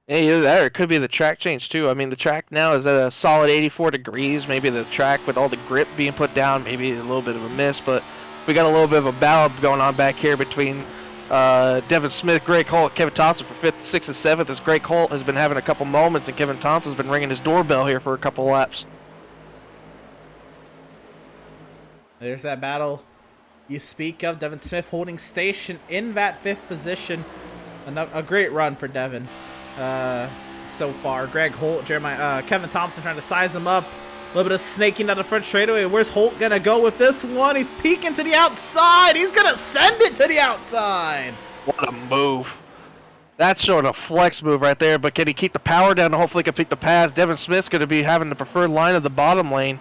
Yeah, either that or it could be the track change too. I mean, the track now is at a solid 84 degrees. Maybe the track with all the grip being put down, maybe a little bit of a miss, but we got a little bit of a battle going on back here between Devin Smith, Greg Holt, Kevin Thompson for 5th, 6th, and 7th. As Greg Holt has been having a couple moments, and Kevin Thompson's been ringing his doorbell here for a couple laps. There's that battle you speak of. Devin Smith holding station in that 5th position. A great run for Devin so far. Greg Holt, Kevin Thompson trying to size him up. A little bit of snaking down the front straightaway. Where's Holt going to go with this one? He's peeking to the outside. He's going to send it to the outside. What a move. That's showing a flex move right there, but can he keep the power down and hopefully complete the pass? Devin Smith's going to be having the preferred line of the bottom lane.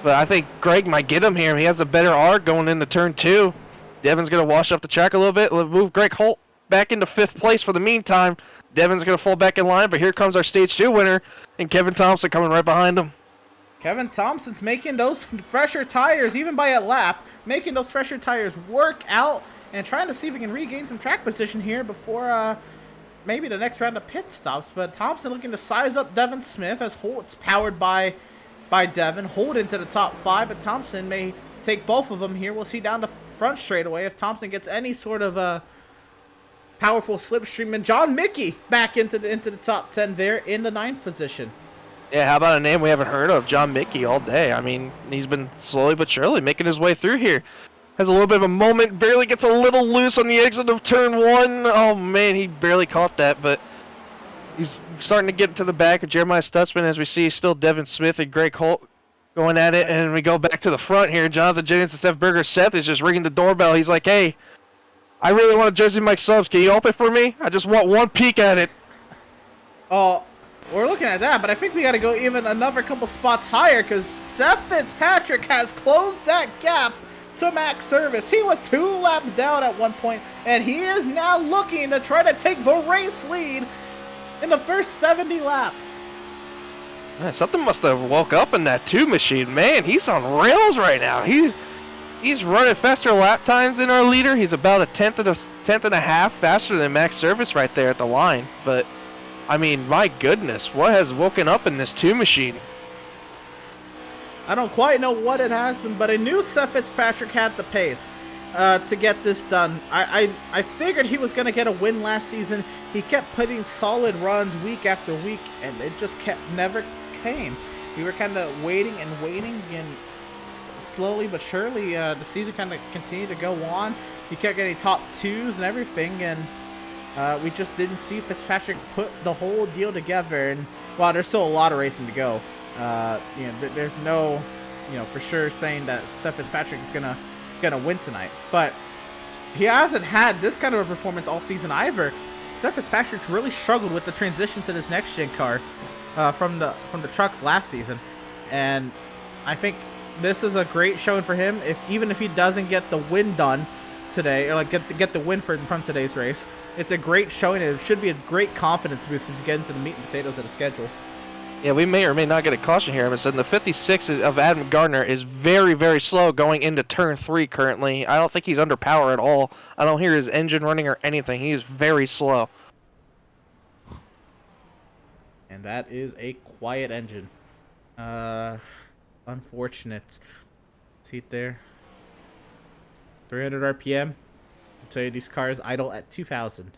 But I think Greg might get him here. He has a better arc going into turn 2. Devin's going to wash up the track a little bit. Move Greg Holt back into 5th place for the meantime. Devin's going to fall back in line, but here comes our Stage 2 winner, and Kevin Thompson coming right behind him. Kevin Thompson's making those fresher tires, even by a lap, making those fresher tires work out and trying to see if he can regain some track position here before maybe the next round of pit stops. But Thompson looking to size up Devin Smith as Holt's powered by Devin. Holt into the top 5, but Thompson may take both of them here. We'll see down the front straightaway if Thompson gets any sort of powerful slipstream. And John Mickey back into the top 10 there in the 9th position. Yeah, how about a name we haven't heard of? John Mickey all day. I mean, he's been slowly but surely making his way through here. Has a little bit of a moment, barely gets a little loose on the exit of turn 1. Oh, man, he barely caught that, but he's starting to get to the back of Jeremiah Stutzman as we see still Devin Smith and Greg Holt going at it. And we go back to the front here. Jonathan Jennings and Seth Berger. Seth is just ringing the doorbell. He's like, hey, I really want a Jersey Mike subs. Can you open for me? I just want one peek at it. Oh, we're looking at that, but I think we got to go even another couple spots higher because Seth Fitzpatrick has closed that gap to max service. He was 2 laps down at one point, and he is now looking to try to take the race lead in the first 70 laps. Man, something must have woke up in that 2 machine. Man, he's on rails right now. He's running faster lap times than our leader. He's about a tenth and a half faster than max service right there at the line. But I mean, my goodness, what has woken up in this 2 machine? I don't quite know what it has been, but I knew Seth Fitzpatrick had the pace to get this done. I figured he was going to get a win last season. He kept putting solid runs week after week, and it just never came. We were kind of waiting, and slowly but surely, the season kind of continued to go on. He kept getting top 2s and everything, and we just didn't see Fitzpatrick put the whole deal together. And while there's still a lot of racing to go, there's no, for sure saying that Seth Fitzpatrick is gonna win tonight. But he hasn't had this kind of a performance all season either. Seth Fitzpatrick really struggled with the transition to this next gen car from the trucks last season, and I think this is a great showing for him. Even if he doesn't get the win done today, or like get the win from today's race, it's a great showing. It should be a great confidence boost as we get into the meat and potatoes of the schedule. Yeah, we may or may not get a caution here. Emerson. The 56 of Adam Gardner is very, very slow going into turn 3 currently. I don't think he's under power at all. I don't hear his engine running or anything. He is very slow. And that is a quiet engine. Unfortunate. See it there? 300 RPM. I'll tell you, these cars idle at 2,000.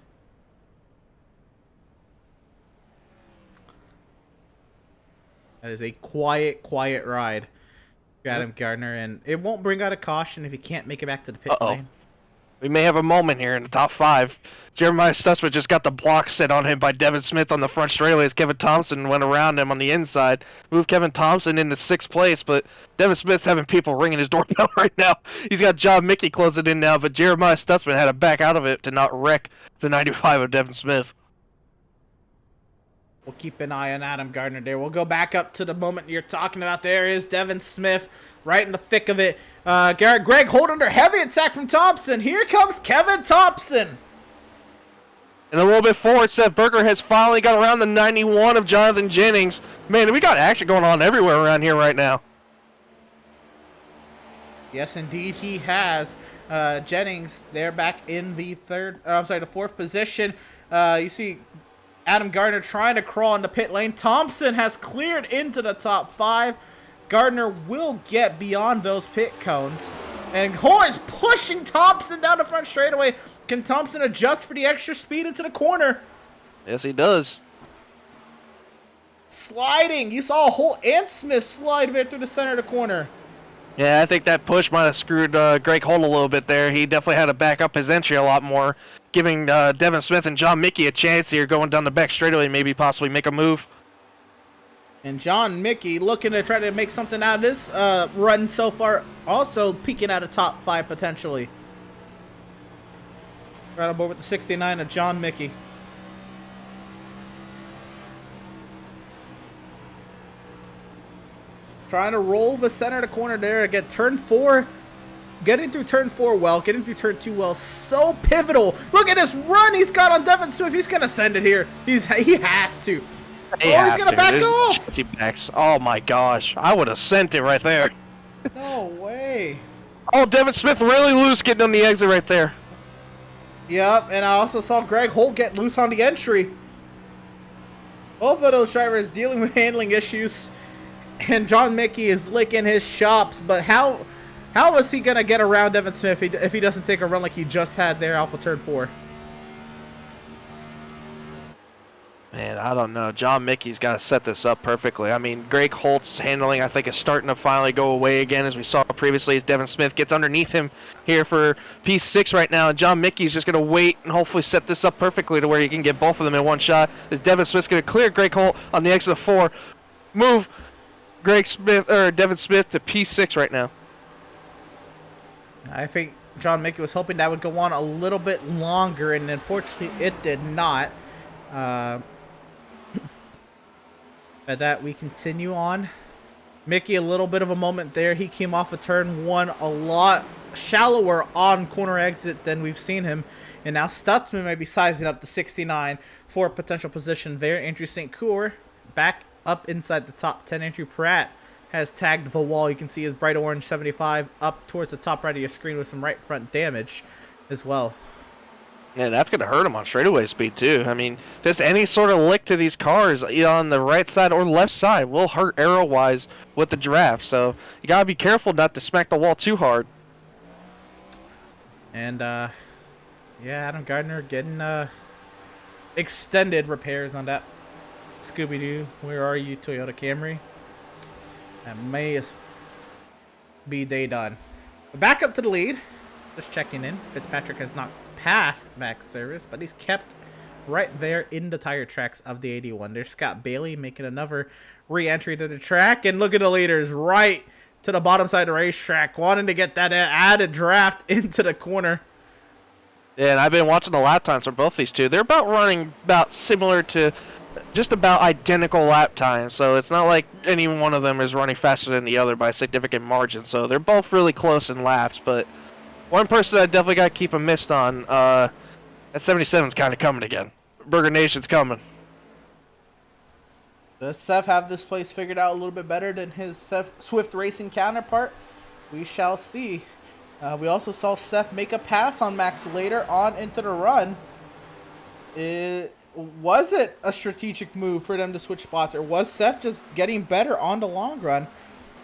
That is a quiet ride. Adam Gardner, and it won't bring out a caution if he can't make it back to the pit lane. We may have a moment here in the top 5. Jeremiah Stutzman just got the block set on him by Devin Smith on the front straightaway as Kevin Thompson went around him on the inside. Moved Kevin Thompson into 6th place, but Devin Smith's having people ringing his doorbell right now. He's got John Mickey closing in now, but Jeremiah Stutzman had to back out of it to not wreck the 95 of Devin Smith. We'll keep an eye on Adam Gardner there. We'll go back up to the moment you're talking about. There is Devin Smith right in the thick of it. Greg Holt under heavy attack from Thompson. Here comes Kevin Thompson. And a little bit forward, Seth Berger has finally got around the 91 of Jonathan Jennings. Man, we got action going on everywhere around here right now. Yes, indeed, he has. Jennings, they're back in the the 4th position. You see Adam Gardner trying to crawl in the pit lane. Thompson has cleared into the top 5. Gardner will get beyond those pit cones. And Holt is pushing Thompson down the front straightaway. Can Thompson adjust for the extra speed into the corner? Yes, he does. Sliding. You saw Holt and Smith slide there through the center of the corner. Yeah, I think that push might have screwed Greg Holt a little bit there. He definitely had to back up his entry a lot more, giving Devin Smith and John Mickey a chance here going down the back straightaway, maybe possibly make a move. And John Mickey looking to try to make something out of this run so far, also peeking at a top 5 potentially. Right on board with the 69 of John Mickey. Trying to roll the center of the corner there. Again, turn 4. Getting through turn 4 well. Getting through turn 2 well. So pivotal. Look at this run he's got on Devin Smith. He's going to send it here. He has to. He's going to back off. Oh, my gosh. I would have sent it right there. No way. Oh, Devin Smith really loose getting on the exit right there. Yep, and I also saw Greg Holt get loose on the entry. Both of those drivers dealing with handling issues. And John Mickey is licking his chops, but how is he gonna get around Devin Smith if he doesn't take a run like he just had there off of turn 4? Man, I don't know. John Mickey's got to set this up perfectly. I mean, Greg Holt's handling, I think, is starting to finally go away again, as we saw previously, as Devin Smith gets underneath him here for P6 right now. And John Mickey's just going to wait and hopefully set this up perfectly to where he can get both of them in one shot. As Devin Smith's going to clear Greg Holt on the exit of 4. Move Devin Smith to P6 right now. I think John Mickey was hoping that would go on a little bit longer, and unfortunately it did not. At that, we continue on. Mickey, a little bit of a moment there. He came off of turn 1 a lot shallower on corner exit than we've seen him. And now Stutzman may be sizing up the 69 for a potential position there. Andrew St. Coeur back up inside the top 10. Andrew Pratt has tagged the wall. You can see his bright orange 75 up towards the top right of your screen with some right front damage as well. Yeah, that's going to hurt him on straightaway speed, too. I mean, just any sort of lick to these cars, either on the right side or left side, will hurt arrow-wise with the draft. So you got to be careful not to smack the wall too hard. And, yeah, Adam Gardner getting extended repairs on that Scooby-Doo. Where are you, Toyota Camry? That may be day done. But back up to the lead. Just checking in. Fitzpatrick has not passed Max Service, but he's kept right there in the tire tracks of the 81. There's Scott Bailey making another re-entry to the track. And look at the leaders right to the bottom side of the racetrack, wanting to get that added draft into the corner. Yeah, and I've been watching the lap times for both these two. They're about running about similar to just about identical lap times. So it's not like any one of them is running faster than the other by a significant margin. So they're both really close in laps, but one person I definitely got to keep a mist on, that 77's kind of coming again. Burger Nation's coming. Does Seth have this place figured out a little bit better than his Swift Racing counterpart? We shall see. We also saw Seth make a pass on Max later on into the run. Was it a strategic move for them to switch spots, or was Seth just getting better on the long run?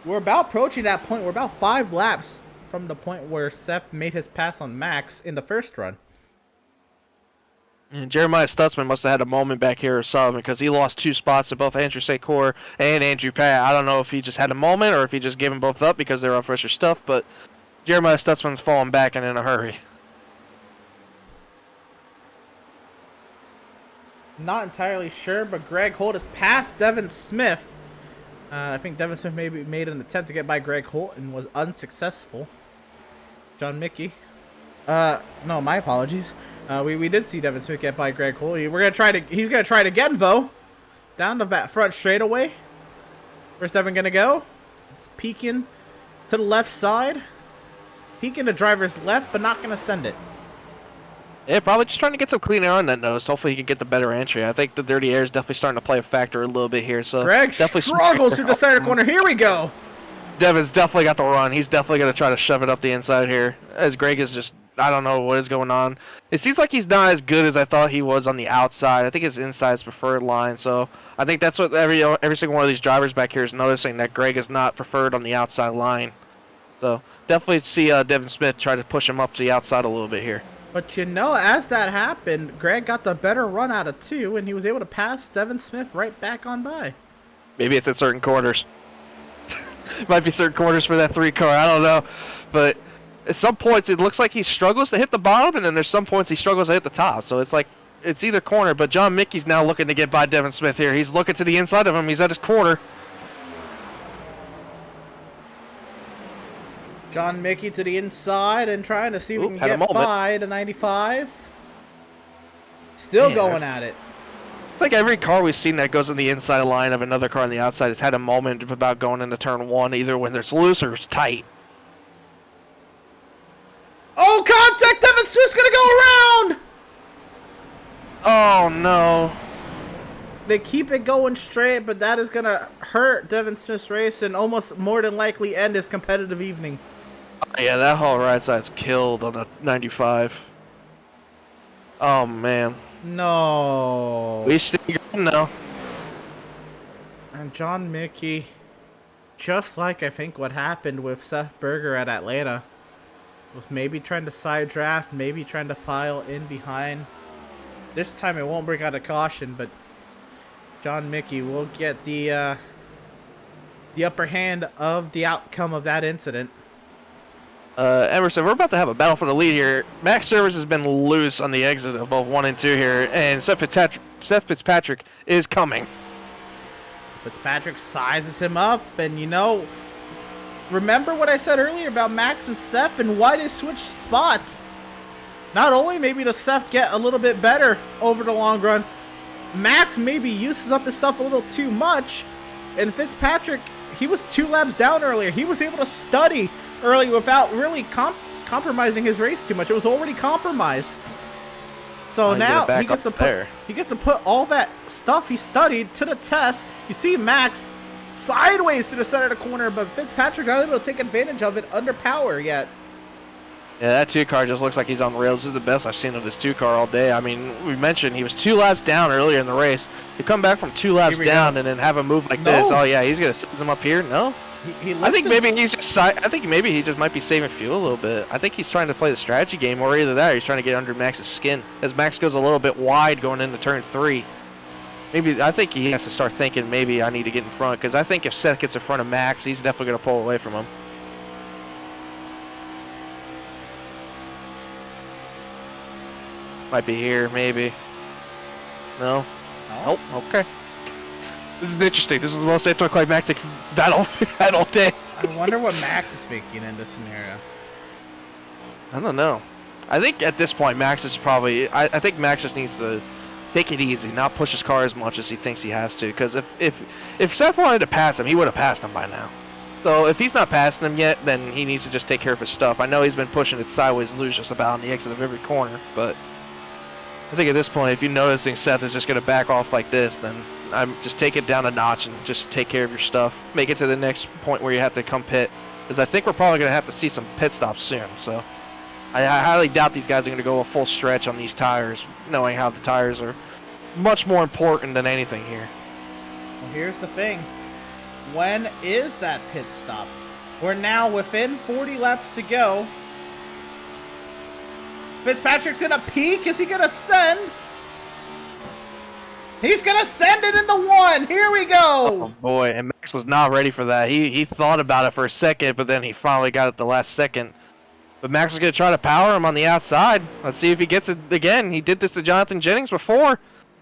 We're about approaching that point. We're about 5 laps from the point where Seth made his pass on Max in the first run. And Jeremiah Stutzman must have had a moment back here or something, because he lost 2 spots to both Andrew Secor and Andrew Pat. I don't know if he just had a moment or if he just gave them both up because they were on fresher stuff, but Jeremiah Stutzman's falling back and in a hurry. Not entirely sure, but Greg Holt has passed Devin Smith. I think Devin Smith maybe made an attempt to get by Greg Holt and was unsuccessful. John Mickey. No, my apologies. We did see Devin Smith get by Greg Holt. He's gonna try it again, though. Down the back front straightaway. Where's Devin gonna go? It's peeking to the left side. Peeking to driver's left, but not gonna send it. Yeah, probably just trying to get some clean air on that nose. Hopefully he can get the better entry. I think the dirty air is definitely starting to play a factor a little bit here. So Greg definitely struggles through the center corner. Here we go. Devin's definitely got the run. He's definitely going to try to shove it up the inside here. As Greg is just, I don't know what is going on. It seems like he's not as good as I thought he was on the outside. I think his inside is preferred line. So I think that's what every single one of these drivers back here is noticing, that Greg is not preferred on the outside line. So definitely see Devin Smith try to push him up to the outside a little bit here. But you know, as that happened, Greg got the better run out of 2, and he was able to pass Devin Smith right back on by. Maybe it's at certain corners. Might be certain corners for that 3 car. I don't know. But at some points, it looks like he struggles to hit the bottom, and then there's some points he struggles to hit the top. So it's like it's either corner. But John Mickey's now looking to get by Devin Smith here. He's looking to the inside of him. He's at his corner. John Mickey to the inside and trying to see if we can get by the 95. Still going at it. It's like every car we've seen that goes in the inside line of another car on the outside has had a moment about going into turn 1, either when it's loose or it's tight. Oh, contact! Devin Smith's going to go around! Oh, no. They keep it going straight, but that is going to hurt Devin Smith's race and almost more than likely end his competitive evening. Yeah, that whole right side's killed on the 95. Oh, man. No. We still good now. And John Mickey, just like I think what happened with Seth Berger at Atlanta, was maybe trying to side draft, maybe trying to file in behind. This time it won't bring out a caution, but John Mickey will get the upper hand of the outcome of that incident. Emerson, we're about to have a battle for the lead here. Max Service has been loose on the exit of both 1 and 2 here, and Seth Fitzpatrick is coming. Fitzpatrick sizes him up, and you know, remember what I said earlier about Max and Seth and why they switched spots? Not only maybe does Seth get a little bit better over the long run, Max maybe uses up his stuff a little too much, and Fitzpatrick, he was 2 laps down earlier. He was able to study early without really compromising his race too much. It was already compromised. So now he gets to put all that stuff he studied to the test. You see Max sideways to the center of the corner, but Fitzpatrick not able to take advantage of it under power yet. Yeah, that 2 car just looks like he's on the rails. This is the best I've seen of this 2 car all day. I mean, we mentioned he was 2 laps down earlier in the race. You come back from 2 laps down and then have a move like this. Oh yeah, he's gonna size him up here. No, I think maybe he's just. I think maybe he just might be saving fuel a little bit. I think he's trying to play the strategy game, or either that, or he's trying to get under Max's skin. As Max goes a little bit wide going into turn 3. Maybe I think he has to start thinking maybe I need to get in front, because I think if Seth gets in front of Max, he's definitely gonna pull away from him. Might be here, maybe. No? Nope. Okay. This is interesting. This is the most anticlimactic battle all day. I wonder what Max is thinking in this scenario. I don't know. I think at this point, Max is probably... I think Max just needs to take it easy, not push his car as much as he thinks he has to. Because if Seth wanted to pass him, he would have passed him by now. So if he's not passing him yet, then he needs to just take care of his stuff. I know he's been pushing it sideways loose just about on the exit of every corner, but... I think at this point, if you're noticing Seth is just going to back off like this, then I'm just take it down a notch and just take care of your stuff. Make it to the next point where you have to come pit. Because I think we're probably going to have to see some pit stops soon. So I highly doubt these guys are going to go a full stretch on these tires, knowing how the tires are much more important than anything here. Well, here's the thing. When is that pit stop? We're now within 40 laps to go. Fitzpatrick's gonna peak. Is he gonna send? He's gonna send it in the 1. Here we go. Oh boy, and Max was not ready for that. He thought about it for a second, but then he finally got it the last second. But Max is gonna try to power him on the outside. Let's see if he gets it again. He did this to Jonathan Jennings before.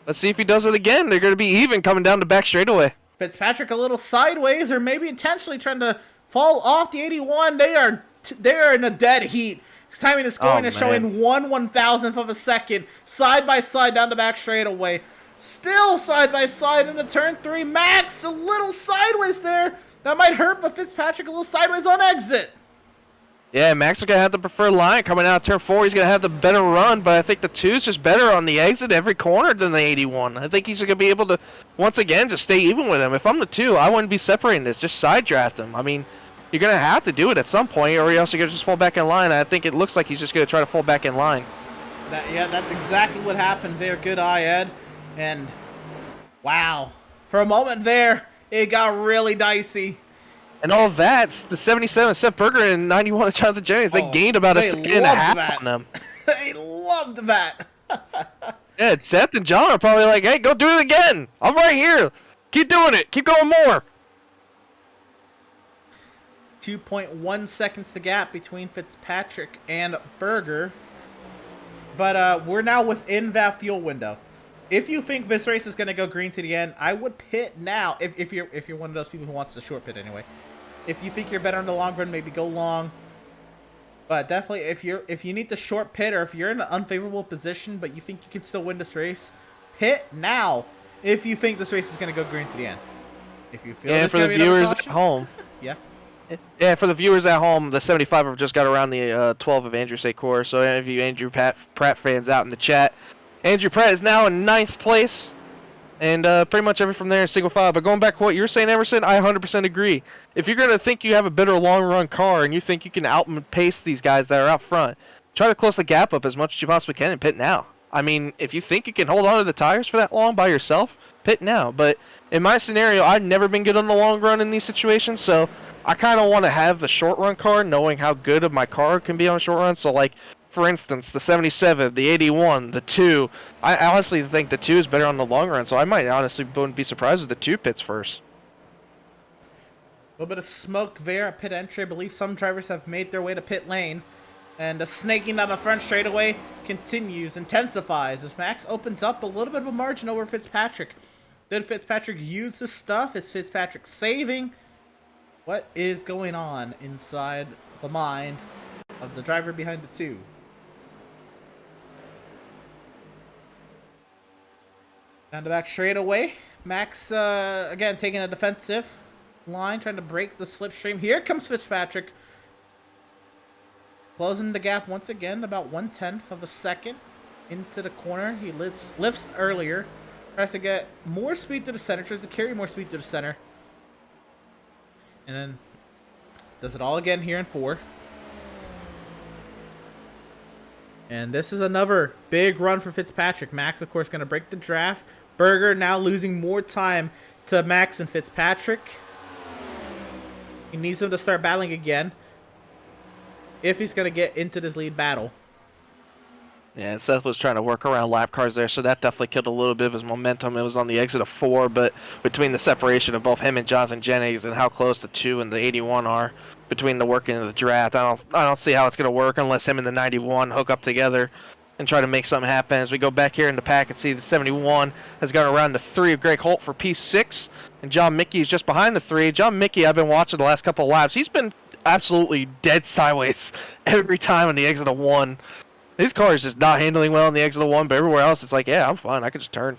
Let's see if he does it again. They're gonna be even coming down the back straightaway. Fitzpatrick a little sideways, or maybe intentionally trying to fall off the 81. They are in a dead heat. Timing is scoring is showing 1/1000th of a second, side by side down the back straightaway. Still side by side into turn 3. Max a little sideways there. That might hurt, but Fitzpatrick a little sideways on exit. Yeah, Max is going to have the preferred line coming out of turn 4. He's going to have the better run, but I think the 2 is just better on the exit every corner than the 81. I think he's going to be able to, once again, just stay even with him. If I'm the 2, I wouldn't be separating this. Just side draft him. I mean, you're going to have to do it at some point, or else you're going to just fall back in line. I think it looks like he's just going to try to fall back in line. Yeah, that's exactly what happened there. Good eye, Ed. And, wow. For a moment there, it got really dicey. And all of that, the 77 Seth Berger and 91 of Jonathan Jennings, they gained about a second and a half on them. They loved that. Yeah, Seth and John are probably like, hey, go do it again. I'm right here. Keep doing it. Keep going more. 2.1 seconds the gap between Fitzpatrick and Berger. But we're now within that fuel window. If you think this race is going to go green to the end, I would pit now. If you're one of those people who wants the short pit anyway. If you think you're better in the long run, maybe go long. But definitely, if you need the short pit, or if you're in an unfavorable position, but you think you can still win this race, pit now. If you think this race is going to go green to the end. If you feel yeah, for the viewers at home. Yeah. Yeah, for the viewers at home, the 75 have just got around the 12 of Andrew Secor. So any of you Andrew Pratt fans out in the chat, Andrew Pratt is now in 9th place. And pretty much every from there in single file. But going back to what you were saying, Emerson, I 100% agree. If you're going to think you have a better long-run car and you think you can outpace these guys that are out front, try to close the gap up as much as you possibly can and pit now. I mean, if you think you can hold on to the tires for that long by yourself, pit now. But in my scenario, I've never been good on the long run in these situations, so I kind of want to have the short-run car, knowing how good of my car can be on a short run. So, like, for instance, the 77, the 81, the 2. I honestly think the 2 is better on the long run, so I might honestly wouldn't be surprised if the 2 pits first. A little bit of smoke there at pit entry. I believe some drivers have made their way to pit lane. And the snaking down the front straightaway continues, intensifies as Max opens up a little bit of a margin over Fitzpatrick. Did Fitzpatrick use his stuff? Is Fitzpatrick saving? What is going on inside the mind of the driver behind the 2? Down the back straightaway. Max, again, taking a defensive line, trying to break the slipstream. Here comes Fitzpatrick. Closing the gap once again, about 1/10 of a second into the corner. He lifts earlier. Tries to get more speed to the center. Tries to carry more speed to the center. And then does it all again here in 4. And this is another big run for Fitzpatrick. Max, of course, going to break the draft. Berger now losing more time to Max and Fitzpatrick. He needs him to start battling again if he's going to get into this lead battle. Yeah, and Seth was trying to work around lap cars there, so that definitely killed a little bit of his momentum. It was on the exit of 4, but between the separation of both him and Jonathan Jennings and how close the 2 and the 81 are between the working and the draft, I don't see how it's going to work unless him and the 91 hook up together and try to make something happen. As we go back here in the pack and see the 71 has gone around the 3 of Greg Holt for P6, and John Mickey is just behind the 3. John Mickey, I've been watching the last couple of laps. He's been absolutely dead sideways every time on the exit of 1. His car is just not handling well in the exit of 1, but everywhere else it's like, yeah, I'm fine. I can just turn.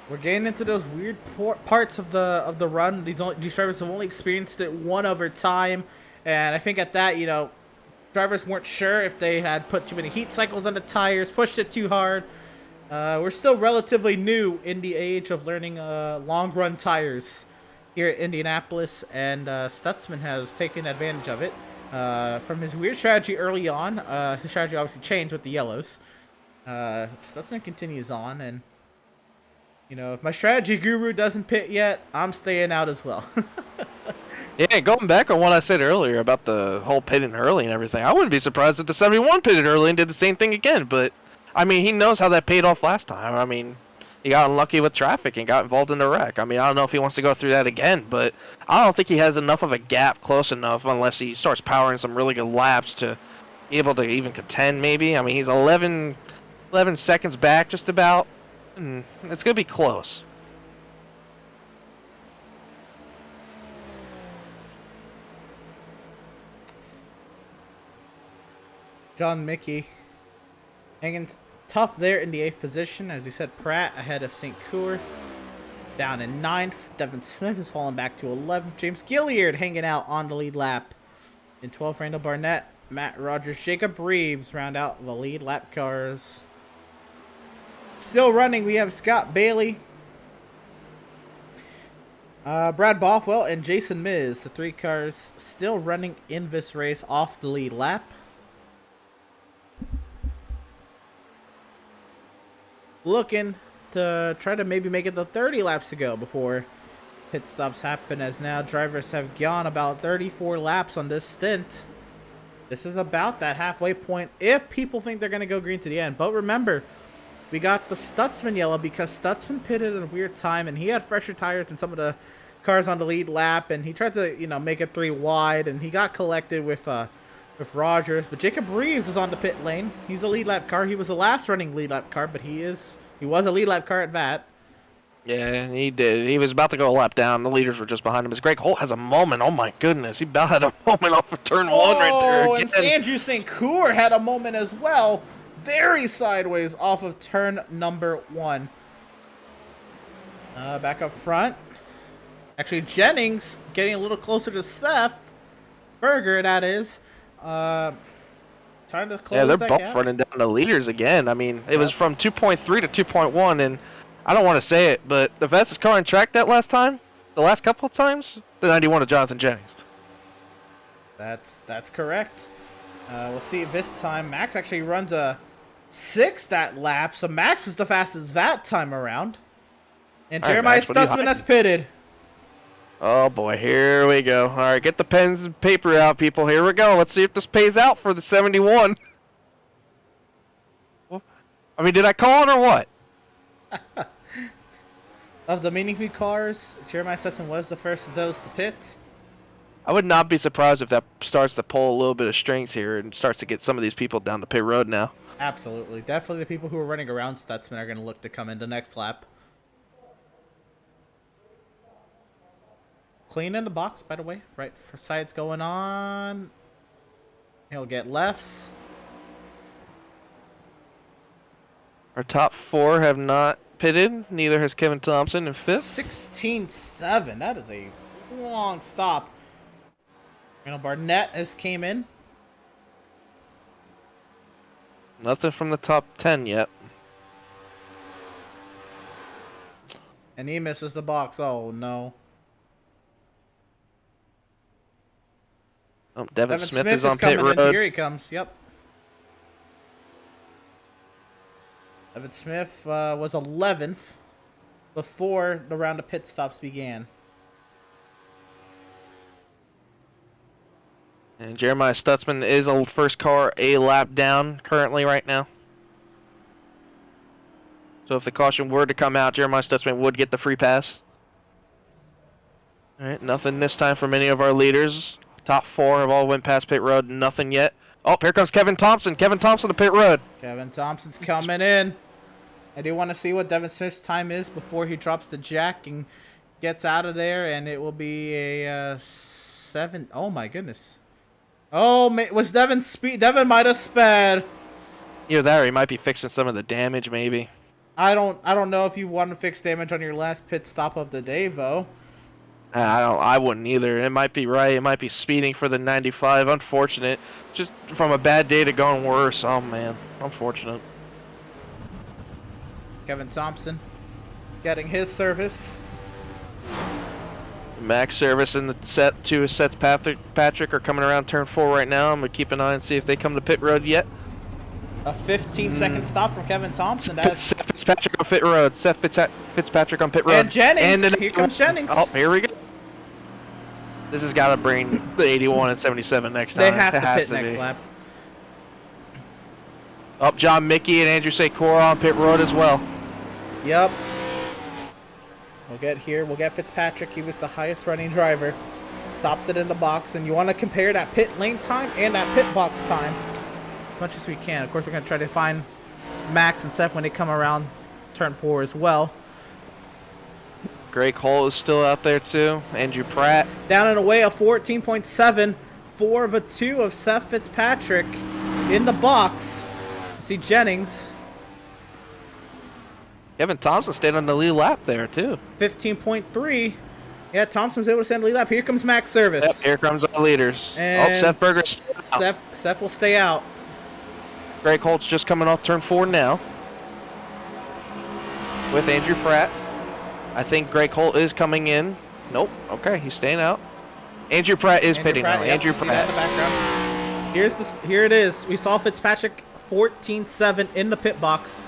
We're getting into those weird parts of the run. These drivers have only experienced it one other time, and I think at that, you know, drivers weren't sure if they had put too many heat cycles on the tires, pushed it too hard. We're still relatively new in the age of learning long run tires here at Indianapolis, and Stutzman has taken advantage of it. From his weird strategy early on, his strategy obviously changed with the yellows. Stutzman continues on, and you know, if my strategy guru doesn't pit yet, I'm staying out as well. Yeah, going back on what I said earlier about the whole pitting early and everything, I wouldn't be surprised if the 71 pitted early and did the same thing again. But I mean, he knows how that paid off last time. I mean, he got unlucky with traffic and got involved in a wreck. I mean, I don't know if he wants to go through that again, but I don't think he has enough of a gap close enough unless he starts powering some really good laps to be able to even contend maybe. I mean, he's 11 seconds back just about, and it's going to be close. John Mickey hanging tough there in the 8th position. As you said, Pratt ahead of St. Coeur. Down in 9th. Devin Smith has fallen back to 11th. James Gilliard hanging out on the lead lap. In 12th, Randall Barnett, Matt Rogers, Jacob Reeves round out the lead lap cars. Still running, we have Scott Bailey, Brad Bothwell, and Jason Miz. The 3 cars still running in this race off the lead lap. Looking to try to maybe make it the 30 laps to go before pit stops happen, as now drivers have gone about 34 laps on this stint. This is about that halfway point if people think they're going to go green to the end. But remember, we got the Stutzman yellow because Stutzman pitted at a weird time and he had fresher tires than some of the cars on the lead lap, and he tried to, you know, make it 3 wide, and he got collected with Rogers. But Jacob Reeves is on the pit lane. He's a lead lap car. He was the last running lead lap car, but he was a lead lap car at that. Yeah, he did. He was about to go a lap down. The leaders were just behind him. As Greg Holt has a moment. Oh my goodness, he about had a moment off of turn 1 right there. Oh, and Andrew St. Coeur had a moment as well. Very sideways off of turn number 1. Back up front. Actually, Jennings getting a little closer to Seth Berger, that is. Trying to close. Yeah, they're that both gap. running down the leaders again. I mean, it was from 2.3 to 2.1, and I don't want to say it, but the fastest car on track that last time, the last couple of times, the 91 of Jonathan Jennings. That's correct. We'll see this time. Max actually runs a 6 that lap, so Max was the fastest that time around. And All right, Jeremiah Max, what are you Stutzman has hiding? pitted. Oh boy, here we go. All right, get the pens and paper out, people. Here we go. Let's see if this pays out for the 71. I mean, did I call it or what? Of the meaningful cars, Jeremiah Stutzman was the first of those to pit. I would not be surprised if that starts to pull a little bit of strings here and starts to get some of these people down the pit road now. Absolutely. Definitely the people who are running around Stutzman are going to look to come in the next lap. Clean in the box, by the way. Right for sides going on. He'll get lefts. Our top 4 have not pitted. Neither has Kevin Thompson in 5th. 16-7. That is a long stop. Randall Barnett has came in. Nothing from the top 10 yet. And he misses the box. Oh, no. Oh, Devin Smith Smith is on pit coming in. road. Here he comes. Yep. Devin Smith was 11th before the round of pit stops began. And Jeremiah Stutzman is a first car a lap down currently right now. So if the caution were to come out, Jeremiah Stutzman would get the free pass. All right, nothing this time from any of our leaders. Top 4 have all went past pit road. Nothing yet. Oh, here comes Kevin Thompson. Kevin Thompson to pit road. Kevin Thompson's coming in. I do want to see what Devin Smith's time is before he drops the jack and gets out of there, and it will be a 7. Oh my goodness. Oh, was Devin speed? Devin might have sped. Either that or he might be fixing some of the damage, maybe. I don't know if you want to fix damage on your last pit stop of the day, though. I wouldn't either. It might be right. It might be speeding for the 95. Unfortunate. Just from a bad day to going worse. Oh, man. Unfortunate. Kevin Thompson getting his service. Max service in the set 2 sets Patrick are coming around turn 4 right now. I'm going to keep an eye and see if they come to pit road yet. A 15-second stop from Kevin Thompson. Seth Fitzpatrick on pit road. Seth Fitzpatrick on pit road. And Jennings. Here comes Jennings. Oh, here we go. This has got to bring the 81 and 77 next time. They have to pit next lap. Up, John Mickey and Andrew Secor on pit road as well. Yep. We'll get Fitzpatrick. He was the highest running driver. Stops it in the box, and you want to compare that pit lane time and that pit box time as much as we can. Of course, we're going to try to find Max and Seth when they come around turn 4 as well. Greg Cole is still out there too. Andrew Pratt. Down and away, a 14.7. 4 of a 2 of Seth Fitzpatrick in the box. See Jennings. Kevin Thompson stayed on the lead lap there too. 15.3. Yeah, Thompson was able to stand the lead lap. Here comes Max service. Yep, here comes our leaders. And Seth Berger. Seth will stay out. Greg Holt's just coming off turn 4 now. With Andrew Pratt. I think Greg Holt is coming in. Nope. Okay, he's staying out. Andrew Pratt is pitting now. Yep, Andrew see Pratt. that in the background. Here it is. We saw Fitzpatrick 14.7 in the pit box.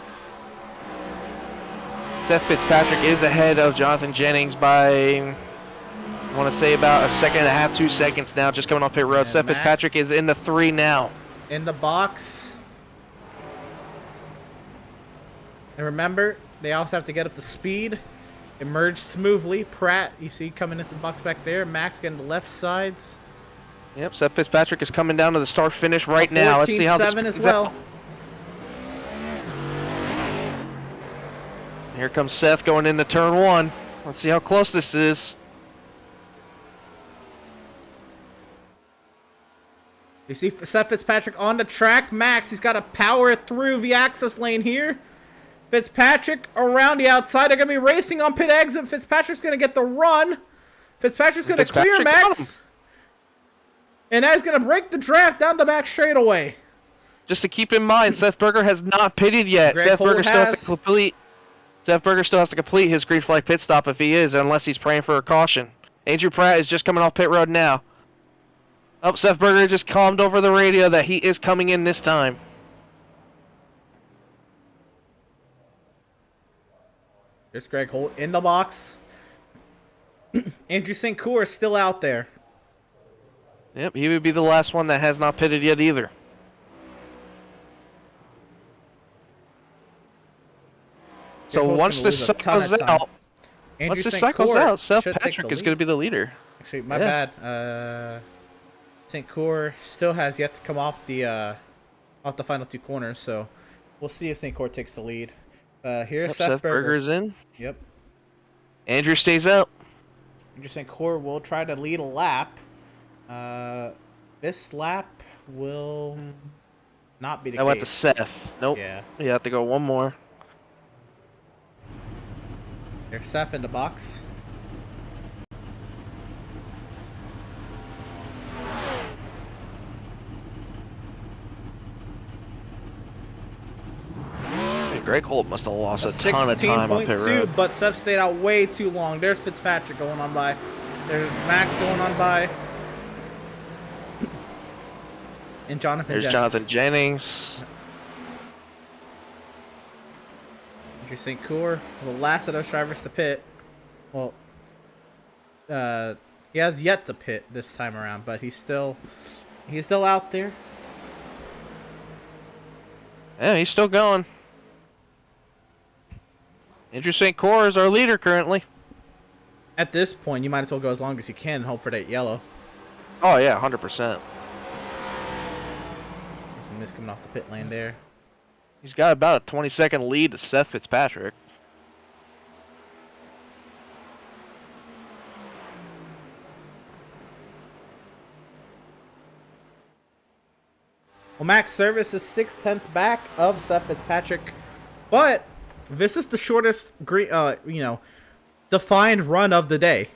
Seth Fitzpatrick is ahead of Jonathan Jennings by, I want to say, about a second and a half, 2 seconds now, just coming off pit road. And Seth Max Fitzpatrick is in the 3 now. In the box. And remember, they also have to get up to speed. Emerge smoothly. Pratt, you see, coming into the box back there. Max getting the left sides. Yep, Seth Fitzpatrick is coming down to the start finish right now. Let's see how this 14.7 as plays well. out. Here comes Seth going into turn 1. Let's see how close this is. You see Seth Fitzpatrick on the track. Max, he's got to power it through the access lane here. Fitzpatrick around the outside. They're going to be racing on pit exit. Fitzpatrick's going to get the run. Fitzpatrick's going to clear Max. And that's going to break the draft down the back straightaway. Just to keep in mind, Seth Berger has not pitted yet. Seth Berger still has to complete. Seth Berger still has to complete his green flag pit stop if he is, unless he's praying for a caution. Andrew Pratt is just coming off pit road now. Oh, Seth Berger just calmed over the radio that he is coming in this time. There's Greg Holt in the box. Andrew St. Cour is still out there. Yep, he would be the last one that has not pitted yet either. So once this cycles out, Seth Patrick is going to be the leader. Actually, my bad. St. Cour still has yet to come off the final 2 corners, so we'll see if St. Cour takes the lead. Here's Seth Berger's in. Yep. Andrew stays out. Andrew St. Cour will try to lead a lap. This lap will not be the case. I went to Seth. Nope. Yeah. You have to go one more. There's Seth in the box. Greg Holt must have lost a ton of time up pit road. But Seth stayed out way too long. There's Fitzpatrick going on by. There's Max going on by. And Jonathan There's Jennings. Jonathan Jennings. Andrew St. Cour, the last of those drivers to pit. Well, he has yet to pit this time around, but he's still out there. Yeah, he's still going. Andrew St. Cour is our leader currently. At this point, you might as well go as long as you can and hope for that yellow. Oh yeah, 100%. There's a miss coming off the pit lane there. He's got about a 20-second lead to Seth Fitzpatrick. Well, Max Service is 6/10 back of Seth Fitzpatrick, but this is the shortest defined run of the day.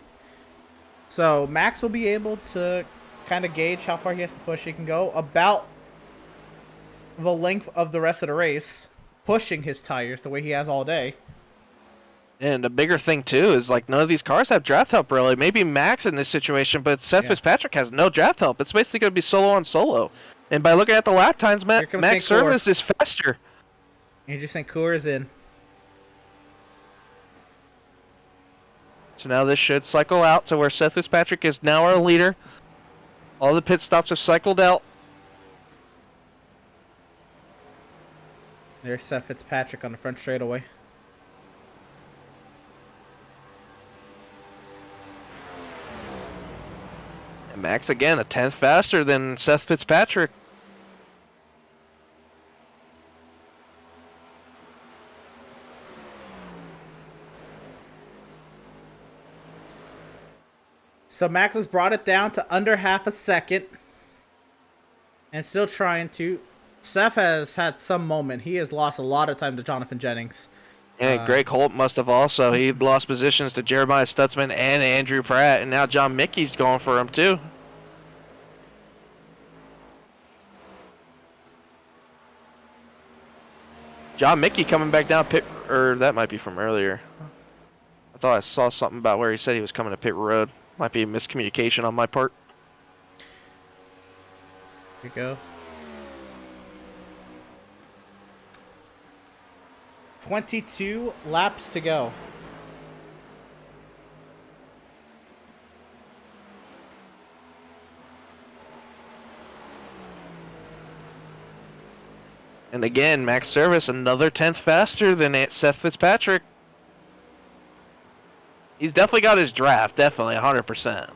So Max will be able to kind of gauge how far he has to push. He can go about the length of the rest of the race, pushing his tires the way he has all day. And the bigger thing too is like none of these cars have draft help really. Maybe Max in this situation, but Seth Fitzpatrick has no draft help. It's basically going to be solo on solo. And by looking at the lap times, Max Service is faster. Andrew St. Cour is in. So now this should cycle out to where Seth Fitzpatrick is now our leader. All the pit stops have cycled out. There's Seth Fitzpatrick on the front straightaway. And Max again, a 10th faster than Seth Fitzpatrick. So Max has brought it down to under half a second. And still trying to. Seth has had some moment. He has lost a lot of time to Jonathan Jennings. And Greg Holt must have also. He lost positions to Jeremiah Stutzman and Andrew Pratt. And now John Mickey's going for him too. John Mickey coming back down pit, or that might be from earlier. I thought I saw something about where he said he was coming to pit road. Might be a miscommunication on my part. Here we go. 22 laps to go. And again, Max Service, another 10th faster than Seth Fitzpatrick. He's definitely got his draft, definitely, 100%.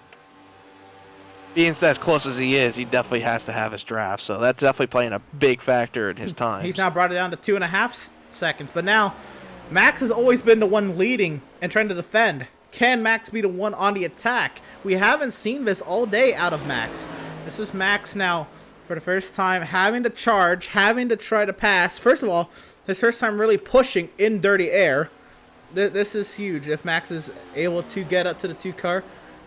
Being as close as he is, he definitely has to have his draft, so that's definitely playing a big factor in his time. He's now brought it down to 2.5 seconds, but now Max has always been the one leading and trying to defend. Can Max be the one on the attack? We haven't seen this all day out of Max. This is Max now, for the first time, having to charge, having to try to pass. First of all, his first time really pushing in dirty air. This is huge. If Max is able to get up to the 2 car,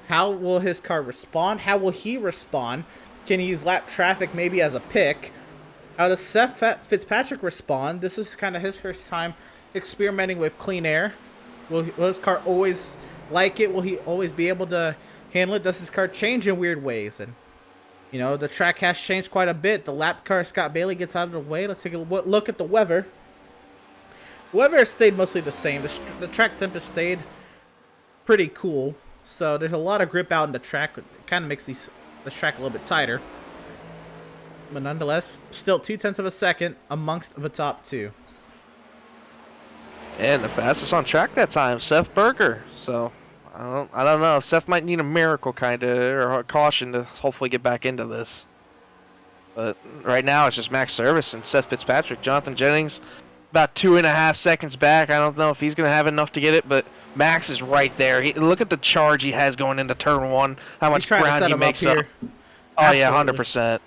how will his car respond? How will he respond? Can he use lap traffic maybe as a pick? How does Seth Fitzpatrick respond? This is kind of his first time experimenting with clean air. Will his car always like it? Will he always be able to handle it? Does his car change in weird ways? And you know, the track has changed quite a bit. The lap car, Scott Bailey, gets out of the way. Let's take a look at the weather. The weather has stayed mostly the same. The track temp has stayed pretty cool. So there's a lot of grip out in the track. It kind of makes this track a little bit tighter. But nonetheless, still 0.2 of a second amongst the top 2. And the fastest on track that time, Seth Berger. So I don't know. Seth might need a miracle kind of, or a caution to hopefully get back into this. But right now it's just Max Service and Seth Fitzpatrick. Jonathan Jennings about 2.5 seconds back. I don't know if he's going to have enough to get it, but Max is right there. Look at the charge he has going into turn 1. How much ground he makes up. Oh yeah, 100%.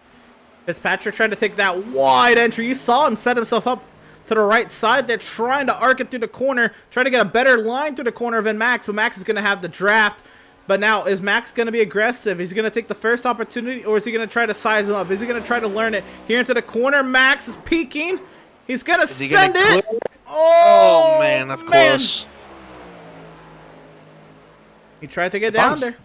Fitzpatrick trying to take that wide entry. You saw him set himself up to the right side. They're trying to arc it through the corner, trying to get a better line through the corner than Max, but Max is going to have the draft. But now, is Max going to be aggressive? Is he going to take the first opportunity, or is he going to try to size him up? Is he going to try to learn it? Here into the corner, Max is peeking. He's going to send it. Oh, man, that's close. He tried to get down there.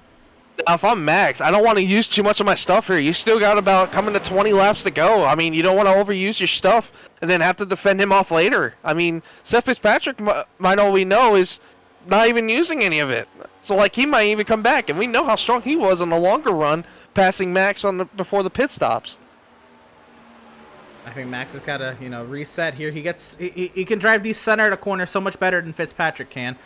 Now, if I'm Max, I don't want to use too much of my stuff here. You still got about coming to 20 laps to go. I mean, you don't want to overuse your stuff and then have to defend him off later. I mean, Seth Fitzpatrick might all we know is not even using any of it. So, like, he might even come back, and we know how strong he was on the longer run, passing Max on before the pit stops. I think Max has got to, reset here. He can drive these center of the corner so much better than Fitzpatrick can.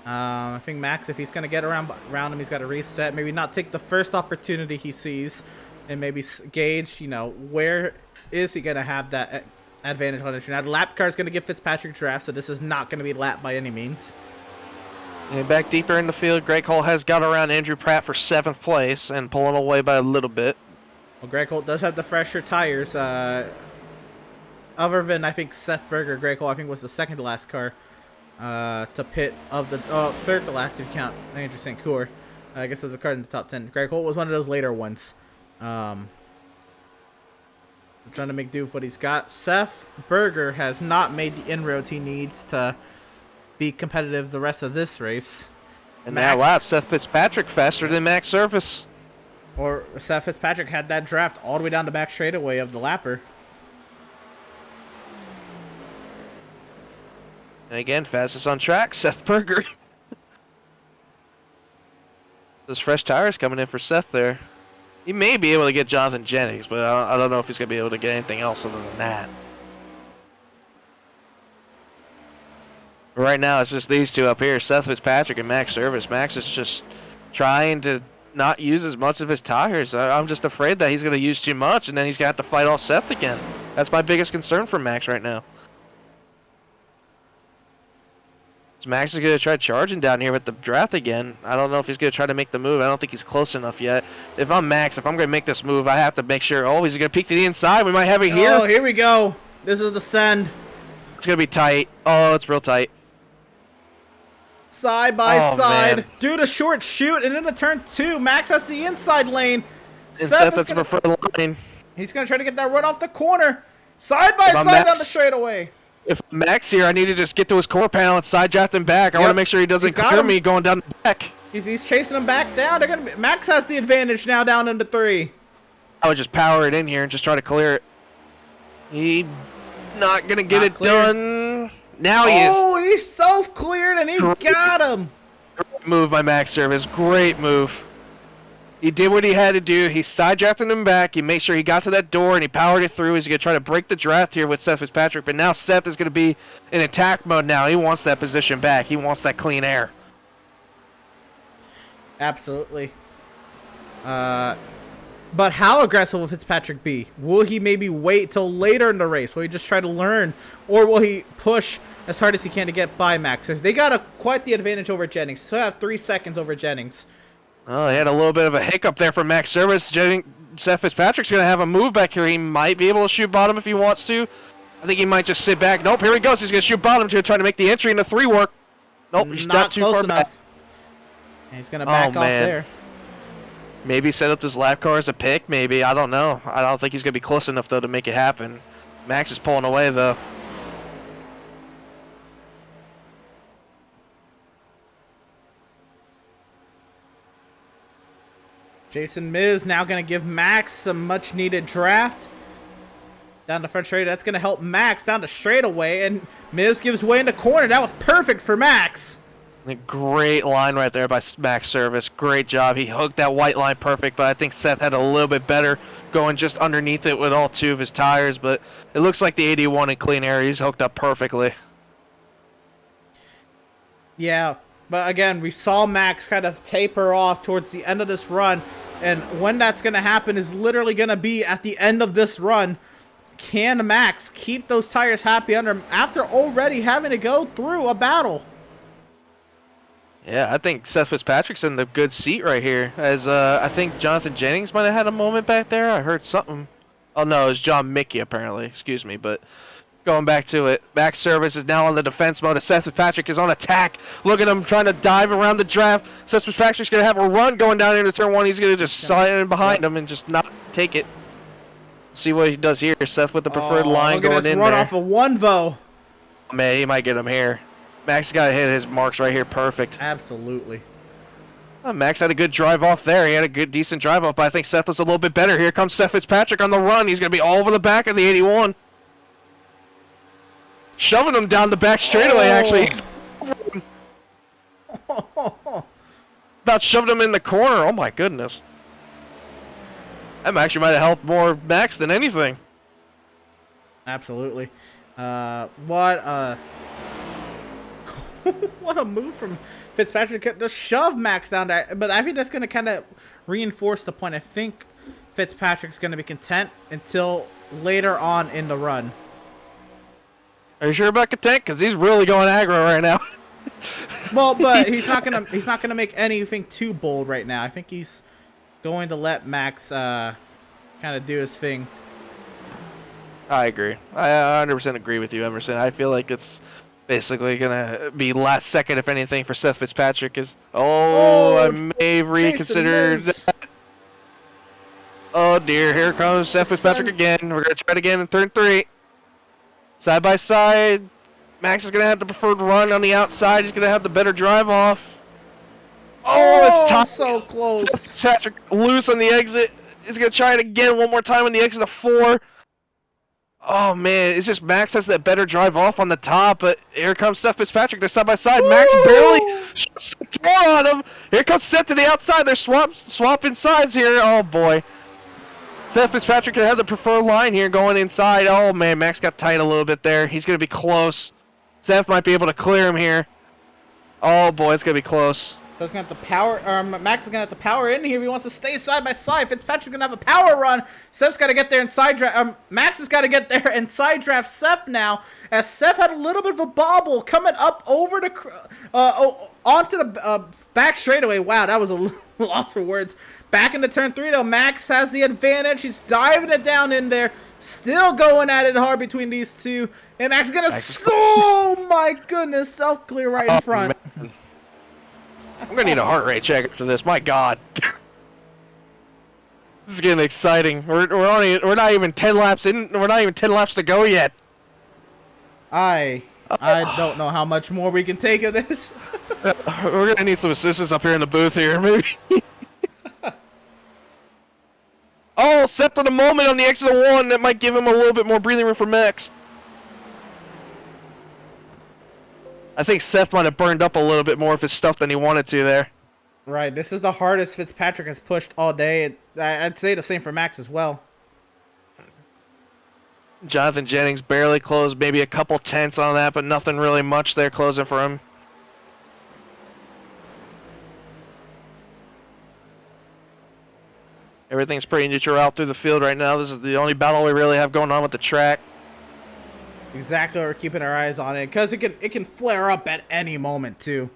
I think Max, if he's going to get around him, he's got to reset. Maybe not take the first opportunity he sees, and maybe gauge, where is he going to have that advantage on it. Now, the lap car is going to give Fitzpatrick draft, so this is not going to be lap by any means. And back deeper in the field, Greg Cole has got around Andrew Pratt for 7th place and pulling away by a little bit. Well, Greg Cole does have the fresher tires. Other than, I think, Seth Berger, Greg Cole, I think, was the second to last car to pit of the third to last if you count Andrew St. Coeur. I guess it was the car in the top 10. Greg Cole was one of those later ones. I'm trying to make do with what he's got. Seth Berger has not made the inroads he needs to be competitive the rest of this race. And that lap, Seth Fitzpatrick faster than Max Service. Or Seth Fitzpatrick had that draft all the way down the back straightaway of the lapper. And again, fastest on track, Seth Berger. Those fresh tires coming in for Seth there. He may be able to get Jonathan Jennings, but I don't know if he's going to be able to get anything else other than that. But right now, it's just these two up here, Seth Fitzpatrick and Max Service. Max is just trying to not use as much of his tires. I'm just afraid that he's going to use too much, and then he's going to have to fight off Seth again. That's my biggest concern for Max right now. So Max is going to try charging down here with the draft again. I don't know if he's going to try to make the move. I don't think he's close enough yet. If I'm Max, if I'm going to make this move, I have to make sure. Oh, he's going to peek to the inside. We might have it here. Oh, here we go. This is the send. It's going to be tight. Oh, it's real tight. Side by side. Man. Do the short shoot, and into turn 2, Max has the inside lane. And Seth has the preferred line. He's going to try to get that run off the corner. Side by side down the straightaway. If I'm Max here, I need to just get to his core panel and side draft him back. I want to make sure he doesn't clear me going down the back. He's chasing him back down. Max has the advantage now down into 3. I would just power it in here and just try to clear it. He not going to get it done. Now he is. Oh, he self-cleared and he got him. Great move by Max Service. Great move. He did what he had to do. He side drafted him back. He made sure he got to that door and he powered it through. He's going to try to break the draft here with Seth Fitzpatrick. But now Seth is going to be in attack mode now. He wants that position back. He wants that clean air. Absolutely. But how aggressive will Fitzpatrick be? Will he maybe wait till later in the race? Will he just try to learn? Or will he push as hard as he can to get by Max? They got quite the advantage over Jennings. Still have 3 seconds over Jennings. Oh, he had a little bit of a hiccup there for Max Service. Seth Fitzpatrick's going to have a move back here. He might be able to shoot bottom if he wants to. I think he might just sit back. Nope, here he goes. He's going to shoot bottom to try to make the entry into 3 work. Nope, he's not too far back. And he's going to back off there. Maybe set up this lap car as a pick, maybe. I don't know. I don't think he's going to be close enough, though, to make it happen. Max is pulling away, though. Jason Miz now going to give Max some much-needed draft. Down the front straight. That's going to help Max down the straightaway. And Miz gives way in the corner. That was perfect for Max. A great line right there by Max Service. Great job. He hooked that white line perfect, but I think Seth had a little bit better going just underneath it with all 2 of his tires. But it looks like the 81 in clean air. He's hooked up perfectly. Yeah, but again, we saw Max kind of taper off towards the end of this run. And when that's going to happen is literally going to be at the end of this run. Can Max keep those tires happy under him after already having to go through a battle? Yeah, I think Seth Fitzpatrick's in the good seat right here. As I think Jonathan Jennings might have had a moment back there. I heard something. Oh, no, it was John Mickey, apparently. Excuse me, but going back to it. Max Service is now on the defense mode. Seth Fitzpatrick is on attack. Look at him trying to dive around the draft. Seth Fitzpatrick's going to have a run going down into turn 1. He's going to just slide in behind him and just not take it. See what he does here. Seth with the preferred line going in there. Run off of 1-vo. Man, he might get him here. Max got to hit his marks right here perfect. Absolutely. Max had a good drive off there. He had a good, decent drive off, but I think Seth was a little bit better. Here comes Seth Fitzpatrick on the run. He's going to be all over the back of the 81. Shoving him down the back straightaway, actually. About shoving him in the corner. Oh, my goodness. That actually might have helped more Max than anything. Absolutely. What what a move from Fitzpatrick to shove Max down there. But I think that's going to kind of reinforce the point. I think Fitzpatrick's going to be content until later on in the run. Are you sure about content? Because he's really going aggro right now. Well, but he's not gonna make anything too bold right now. I think he's going to let Max kind of do his thing. I agree. I 100% agree with you, Emerson. I feel like it's basically gonna be last second, if anything, for Seth Fitzpatrick. I may reconsider that. Oh dear, here comes Seth Fitzpatrick again. We're gonna try it again in turn 3. Side by side. Max is gonna have the preferred run on the outside. He's gonna have the better drive off. Oh, it's tough. So close. Seth Fitzpatrick loose on the exit. He's gonna try it again one more time on the exit of 4. Oh man, it's just Max has that better drive off on the top, but here comes Seth Fitzpatrick. They're side by side. Woo! Max barely shuts the door on him. Here comes Seth to the outside. They're swapping sides here. Oh boy. Seth Fitzpatrick can have the preferred line here going inside. Oh man, Max got tight a little bit there. He's gonna be close. Seth might be able to clear him here. Oh boy, it's gonna be close. So he's gonna have to power. Max is gonna have to power in here if he wants to stay side by side. Fitzpatrick's gonna have a power run. Seth's gotta get there and side draft. Max has gotta get there and side draft Seth now, as Seth had a little bit of a bobble coming up over the onto the back straightaway. Wow, that was a loss for words. Back into turn 3 though. Max has the advantage. He's diving it down in there. Still going at it hard between these two. And Max is gonna. Oh my goodness, self clear right in front. Man. I'm gonna need a heart rate check after this. My God, this is getting exciting. We're not even 10 laps in. We're not even 10 laps to go yet. I don't know how much more we can take of this. We're gonna need some assistance up here in the booth here, maybe. Oh, set for the moment on the exit of 1. That might give him a little bit more breathing room for Max. I think Seth might have burned up a little bit more of his stuff than he wanted to there. Right, this is the hardest Fitzpatrick has pushed all day. I'd say the same for Max as well. Jonathan Jennings barely closed, maybe a couple tenths on that, but nothing really much there closing for him. Everything's pretty neutral out through the field right now. This is the only battle we really have going on with the track. Exactly, we're keeping our eyes on it because it can flare up at any moment too.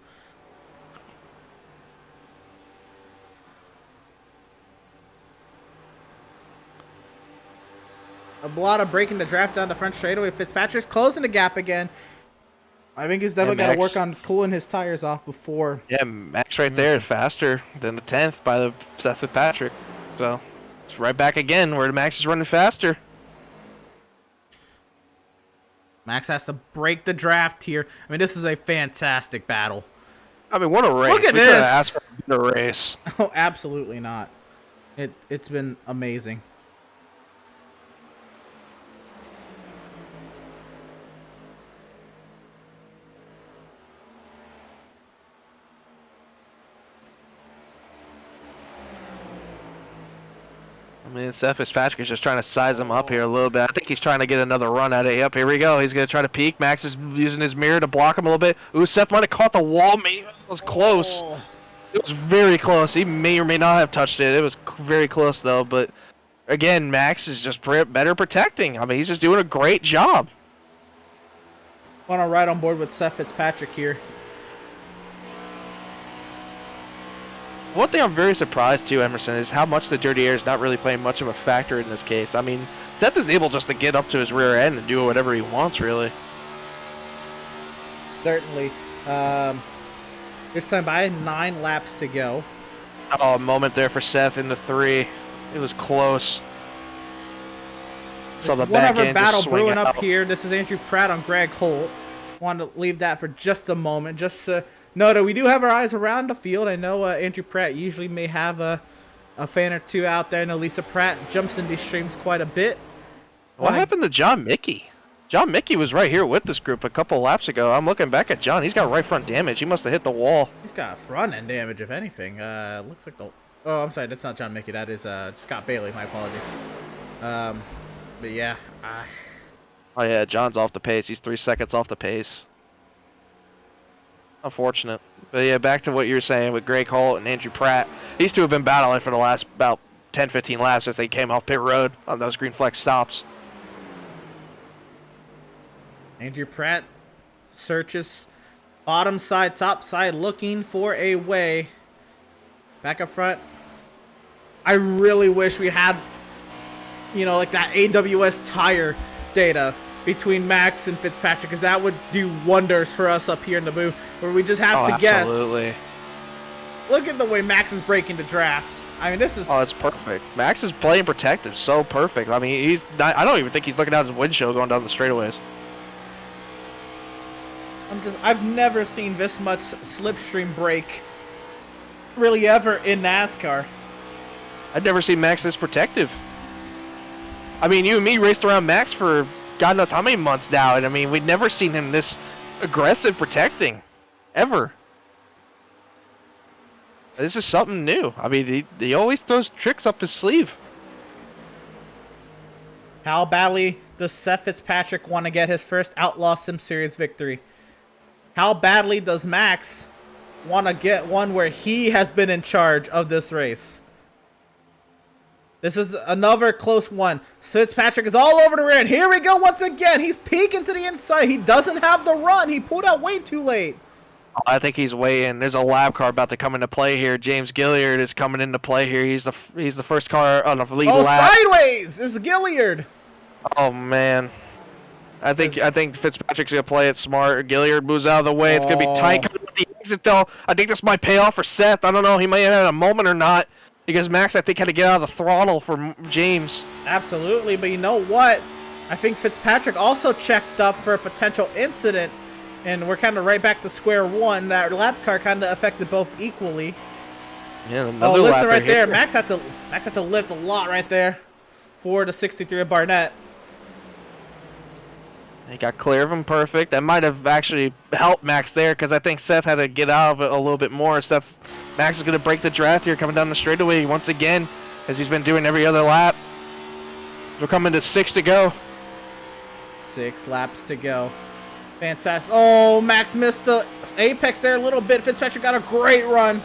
A lot of breaking the draft down the front straightaway. Fitzpatrick's closing the gap again. I think he's definitely got to work on cooling his tires off before. Yeah, Max right there is faster than the 10th by the Seth Fitzpatrick. So it's right back again where Max is running faster. Max has to break the draft here. I mean, this is a fantastic battle. I mean, what a race. Look at we this. Ask for a race. Oh, absolutely not. It's been amazing. I mean, Seth Fitzpatrick is just trying to size him up here a little bit. I think he's trying to get another run at it. Yep, here we go. He's going to try to peek. Max is using his mirror to block him a little bit. Ooh, Seth might have caught the wall. Maybe it was close. Oh. It was very close. He may or may not have touched it. It was very close, though. But, again, Max is just better protecting. I mean, he's just doing a great job. Want to ride on board with Seth Fitzpatrick here. One thing I'm very surprised too, Emerson, is how much the dirty air is not really playing much of a factor in this case. I mean, Seth is able just to get up to his rear end and do whatever he wants, really. Certainly. This time by 9 laps to go. Oh, a moment there for Seth in the 3. It was close. So the back end battle brewing up here. This is Andrew Pratt on Greg Holt. Wanted to leave that for just a moment, just to no, we do have our eyes around the field. I know Andrew Pratt usually may have a fan or two out there. I know Lisa Pratt jumps in these streams quite a bit. What happened to John Mickey? John Mickey was right here with this group a couple laps ago. I'm looking back at John. He's got right front damage. He must have hit the wall. He's got front end damage, if anything. Looks like the... Oh, I'm sorry. That's not John Mickey. That is Scott Bailey. My apologies. But yeah. Oh, yeah. John's off the pace. He's 3 seconds off the pace. Unfortunate. But yeah, back to what you were saying with Greg Holt and Andrew Pratt. These two have been battling for the last about 10, 15 laps since they came off pit road on those green flex stops. Andrew Pratt searches bottom side, top side, looking for a way. Back up front. I really wish we had, you know, like that AWS tire data between Max and Fitzpatrick, because that would do wonders for us up here in the booth, where we just have to guess. Absolutely. Look at the way Max is breaking the draft. I mean, this is... Oh, it's perfect. Max is playing protective so perfect. I mean, he's not, I don't even think he's looking out his windshield going down the straightaways. I've never seen this much slipstream break really ever in NASCAR. I've never seen Max this protective. I mean, you and me raced around Max for God knows how many months now, and I mean, we'd never seen him this aggressive protecting, ever. This is something new. I mean, he always throws tricks up his sleeve. How badly does Seth Fitzpatrick want to get his first Outlaws Sim Series victory? How badly does Max want to get one where he has been in charge of this race? This is another close one. Fitzpatrick is all over the rear, and here we go once again. He's peeking to the inside. He doesn't have the run. He pulled out way too late. I think he's way in. There's a lab car about to come into play here. James Gilliard is coming into play here. He's the first car on the lead lap. Sideways! This is Gilliard. Oh man. I think Fitzpatrick's gonna play it smart. Gilliard moves out of the way. It's gonna be tight coming with the exit though. I think this might pay off for Seth. I don't know. He might have had a moment or not, because Max, I think, had to get out of the throttle for James. Absolutely, but you know what? I think Fitzpatrick also checked up for a potential incident, and we're kind of right back to square one. That lap car kind of affected both equally. Yeah, another lap right there. here. Max had to lift a lot right there for the 63 of Barnett. He got clear of him perfect. That might have actually helped Max there, because I think Seth had to get out of it a little bit more. Max is going to break the draft here coming down the straightaway once again, as he's been doing every other lap. We're coming to 6 to go. 6 laps to go. Fantastic. Oh, Max missed the apex there a little bit. Fitzpatrick got a great run.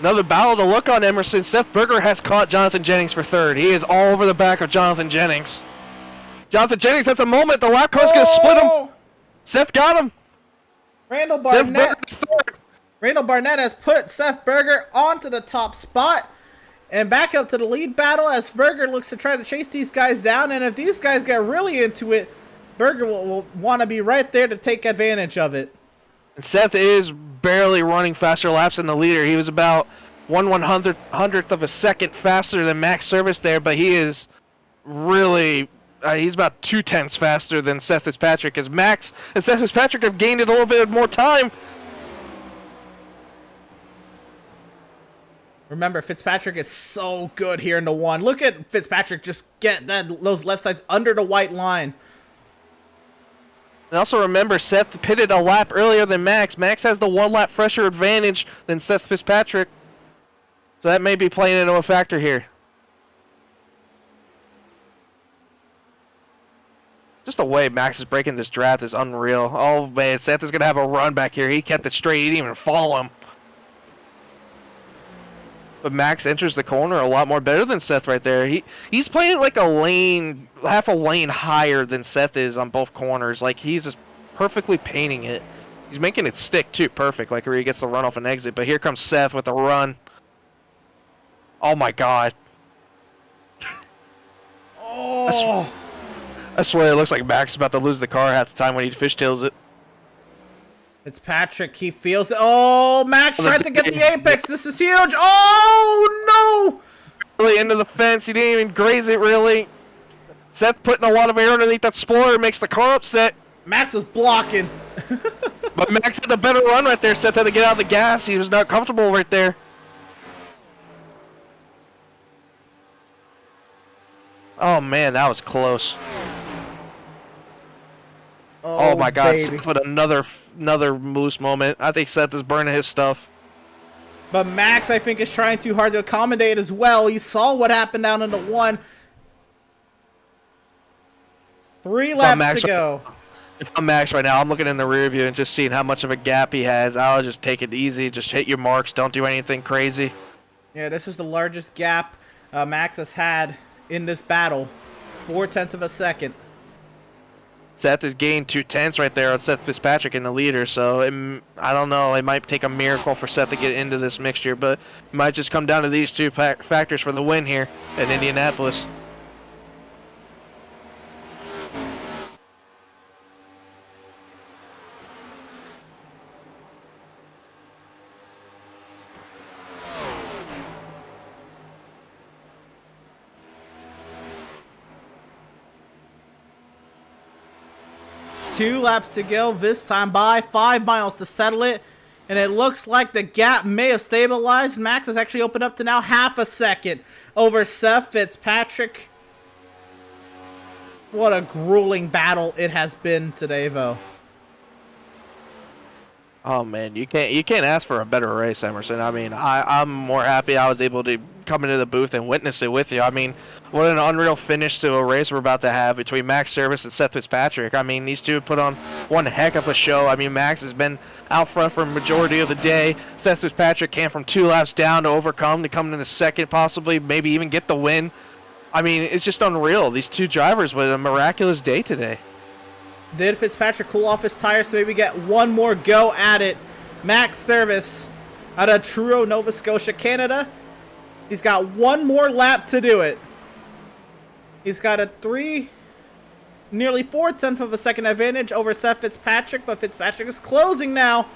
Another battle to look on, Emerson. Seth Berger has caught Jonathan Jennings for third. He is all over the back of Jonathan Jennings. Jonathan Jennings has a moment. The lap car's going to split him. Seth got him. Randall Barnett has put Seth Berger onto the top spot. And back up to the lead battle as Berger looks to try to chase these guys down. And if these guys get really into it, Berger will want to be right there to take advantage of it. And Seth is barely running faster laps than the leader. He was about 1/100th of a second faster than Max Service there, but he is really... he's about 2/10 faster than Seth Fitzpatrick, as Max and Seth Fitzpatrick have gained a little bit more time. Remember, Fitzpatrick is so good here in the one. Look at Fitzpatrick just get those left sides under the white line. And also remember, Seth pitted a lap earlier than Max. Max has the 1 lap fresher advantage than Seth Fitzpatrick. So that may be playing into a factor here. Just the way Max is breaking this draft is unreal. Oh man, Seth is going to have a run back here. He kept it straight. He didn't even follow him. But Max enters the corner a lot more better than Seth right there. He's playing like a lane, half a lane higher than Seth is on both corners. Like, he's just perfectly painting it. He's making it stick too, perfect, like where he gets the run off an exit. But here comes Seth with the run. Oh my God. Oh. I swear it looks like Max is about to lose the car half the time when he fishtails it. Fitzpatrick, he feels it. Oh, Max tried to get the apex. This is huge. Oh, no. Really into the fence. He didn't even graze it, really. Seth putting a lot of air underneath that spoiler makes the car upset. Max was blocking. But Max had a better run right there. Seth had to get out of the gas. He was not comfortable right there. Oh man, that was close. Oh my God, baby. Seth with another loose moment. I think Seth is burning his stuff. But Max, I think, is trying too hard to accommodate as well. You saw what happened down in the 1. 3 laps to go. If I'm Max right now, I'm looking in the rear view and just seeing how much of a gap he has. I'll just take it easy. Just hit your marks. Don't do anything crazy. Yeah, this is the largest gap Max has had in this battle. 0.4 of a second. Seth has gained 2/10 right there on Seth Fitzpatrick in the leader, so I don't know. It might take a miracle for Seth to get into this mixture, but it might just come down to these two factors for the win here in Indianapolis. Two laps to go, this time by 5 miles to settle it. And it looks like the gap may have stabilized. Max has actually opened up to now half a second over Seth Fitzpatrick. What a grueling battle it has been today, though. Oh man, you can't ask for a better race, Emerson. I mean, I'm more happy I was able to come into the booth and witness it with you. I mean, what an unreal finish to a race we're about to have between Max Service and Seth Fitzpatrick. I mean, these two put on one heck of a show. I mean, Max has been out front for a majority of the day. Seth Fitzpatrick came from 2 laps down to overcome to come in the second, possibly, maybe even get the win. I mean, it's just unreal. These two drivers with a miraculous day today. Did Fitzpatrick cool off his tires to maybe get one more go at it? Max Service out of Truro, Nova Scotia, Canada. He's got one more lap to do it. He's got a nearly 0.4 of a second advantage over Seth Fitzpatrick, but Fitzpatrick is closing now.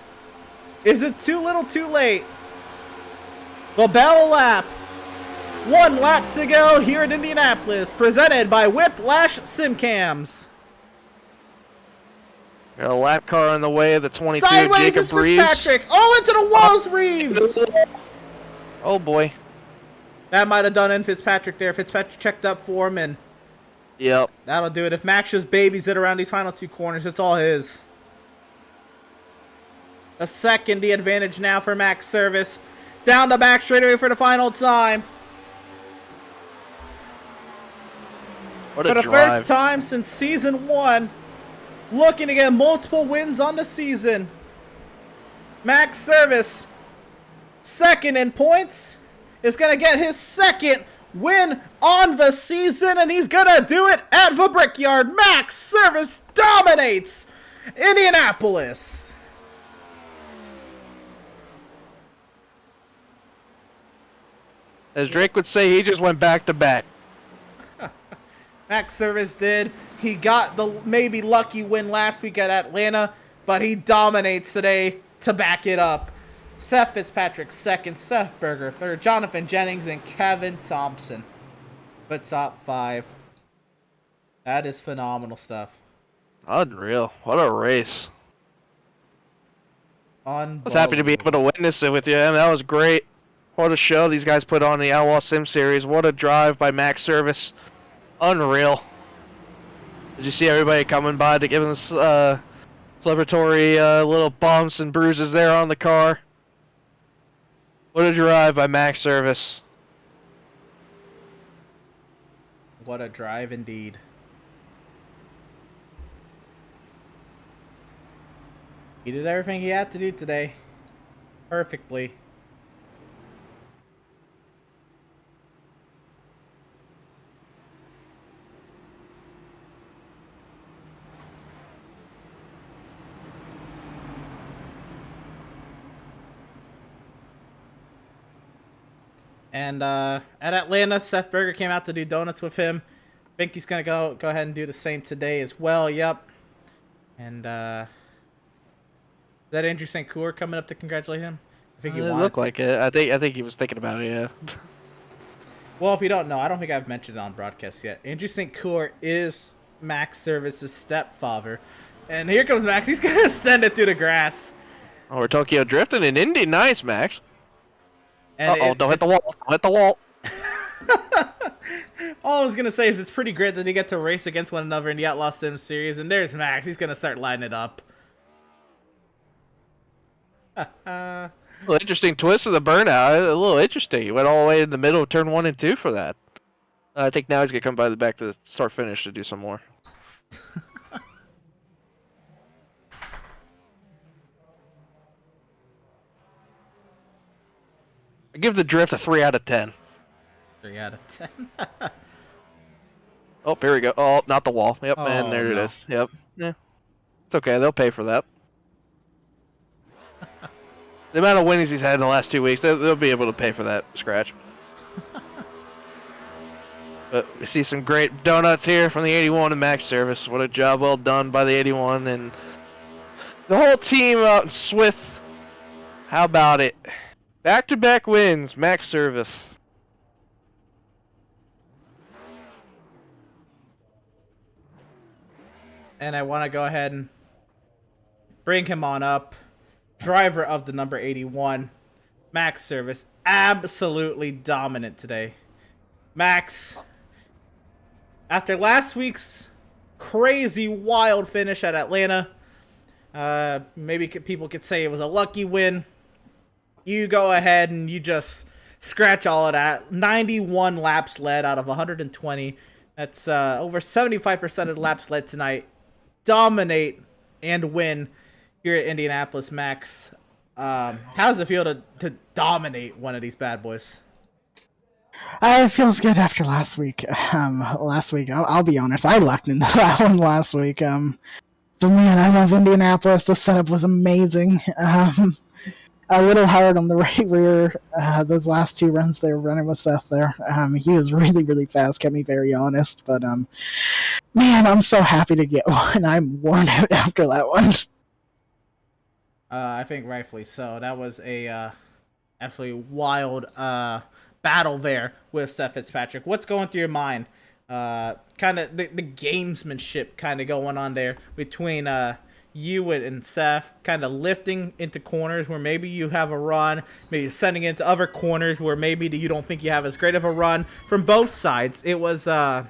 Is it too little, too late? The bell lap. 1 lap to go here at Indianapolis, presented by Whiplash Sim Cams. Got a lap car on the way of the 22 Sideways Jacob is Reeves. Fitzpatrick. Oh, into the walls, Reeves. Oh boy. That might have done in Fitzpatrick there. Fitzpatrick checked up for him, and Yep. that'll do it. If Max just babies it around these final 2 corners, it's all his. A second, the advantage now for Max Service. Down the back straightaway for the final time. What a For the drive. first time since season 1, looking to get multiple wins on the season. Max Service, second in points, is going to get his second win on the season, and he's going to do it at the Brickyard. Max Service dominates Indianapolis. As Drake would say, he just went back to back. Max Service did. He got the maybe lucky win last week at Atlanta, but he dominates today to back it up. Seth Fitzpatrick second, Seth Berger third, Jonathan Jennings and Kevin Thompson. But top 5. That is phenomenal stuff. Unreal. What a race. I was happy to be able to witness it with you, and that was great. What a show these guys put on the Outlaws Sim Series. What a drive by Max Service. Unreal. Did you see everybody coming by to give him this celebratory little bumps and bruises there on the car? What a drive by Max Service. What a drive indeed. He did everything he had to do today. Perfectly. And at Atlanta, Seth Berger came out to do donuts with him. I think he's going to go ahead and do the same today as well. Yep. And is that Andrew St. Coeur coming up to congratulate him? I think he It wanted looked to. like it. I think he was thinking about it, yeah. Well, if you don't know, I don't think I've mentioned it on broadcast yet. Andrew St. Coeur is Max Service's stepfather. And here comes Max. He's going to send it through the grass. Oh, we're Tokyo drifting in Indy. Nice, Max. And Don't hit the wall. Don't hit the wall. All I was going to say is it's pretty great that they get to race against one another in the Outlaws Sim Series. And there's Max. He's going to start lining it up. A little interesting twist of the burnout. A little interesting. He went all the way in the middle of turn 1 and 2 for that. I think now he's going to come by the back to the start finish to do some more. I give the drift a 3 out of 10. 3 out of 10. Oh, here we go. Oh, not the wall. Yep, Oh, and there no. it is. Yep. Yeah. It's okay. They'll pay for that. The amount of winnings he's had in the last 2 weeks, they'll be able to pay for that scratch. But we see some great donuts here from the 81 and Max service. What a job well done by the 81 and the whole team out in Swift. How about it? Back-to-back wins, Max service. And I want to go ahead and bring him on up. Driver of the number 81, Max service. Absolutely dominant today. Max, after last week's crazy wild finish at Atlanta, maybe people could say it was a lucky win. You go ahead and you just scratch all of that. 91 laps led out of 120. That's over 75% of the laps led tonight. Dominate and win here at Indianapolis, Max. How does it feel to dominate one of these bad boys? It feels good after last week. I'll be honest, I lucked into that one last week. But man, I love Indianapolis. The setup was amazing. A little hard on the right rear. Those last 2 runs they were running with Seth there. He was really, really fast, kept me very honest. But man, I'm so happy to get one. I'm worn out after that one. I think rightfully so. That was a absolutely wild battle there with Seth Fitzpatrick. What's going through your mind? Kind of the gamesmanship kind of going on there between you and Seth, kind of lifting into corners where maybe you have a run, maybe sending it into other corners where maybe you don't think you have as great of a run. From both sides, it was quite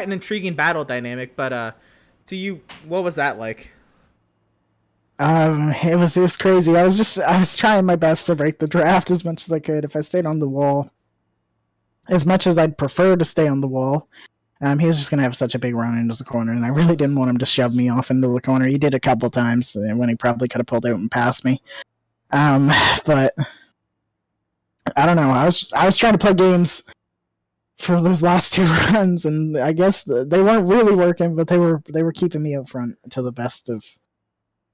an intriguing battle dynamic. But to you, what was that like? It was crazy. I was trying my best to break the draft as much as I could. If I stayed on the wall, as much as I'd prefer to stay on the wall, he was just gonna have such a big run into the corner, and I really didn't want him to shove me off into the corner. He did a couple times when he probably could have pulled out and passed me. But I don't know. I was trying to play games for those last 2 runs, and I guess they weren't really working, but they were keeping me up front to the best of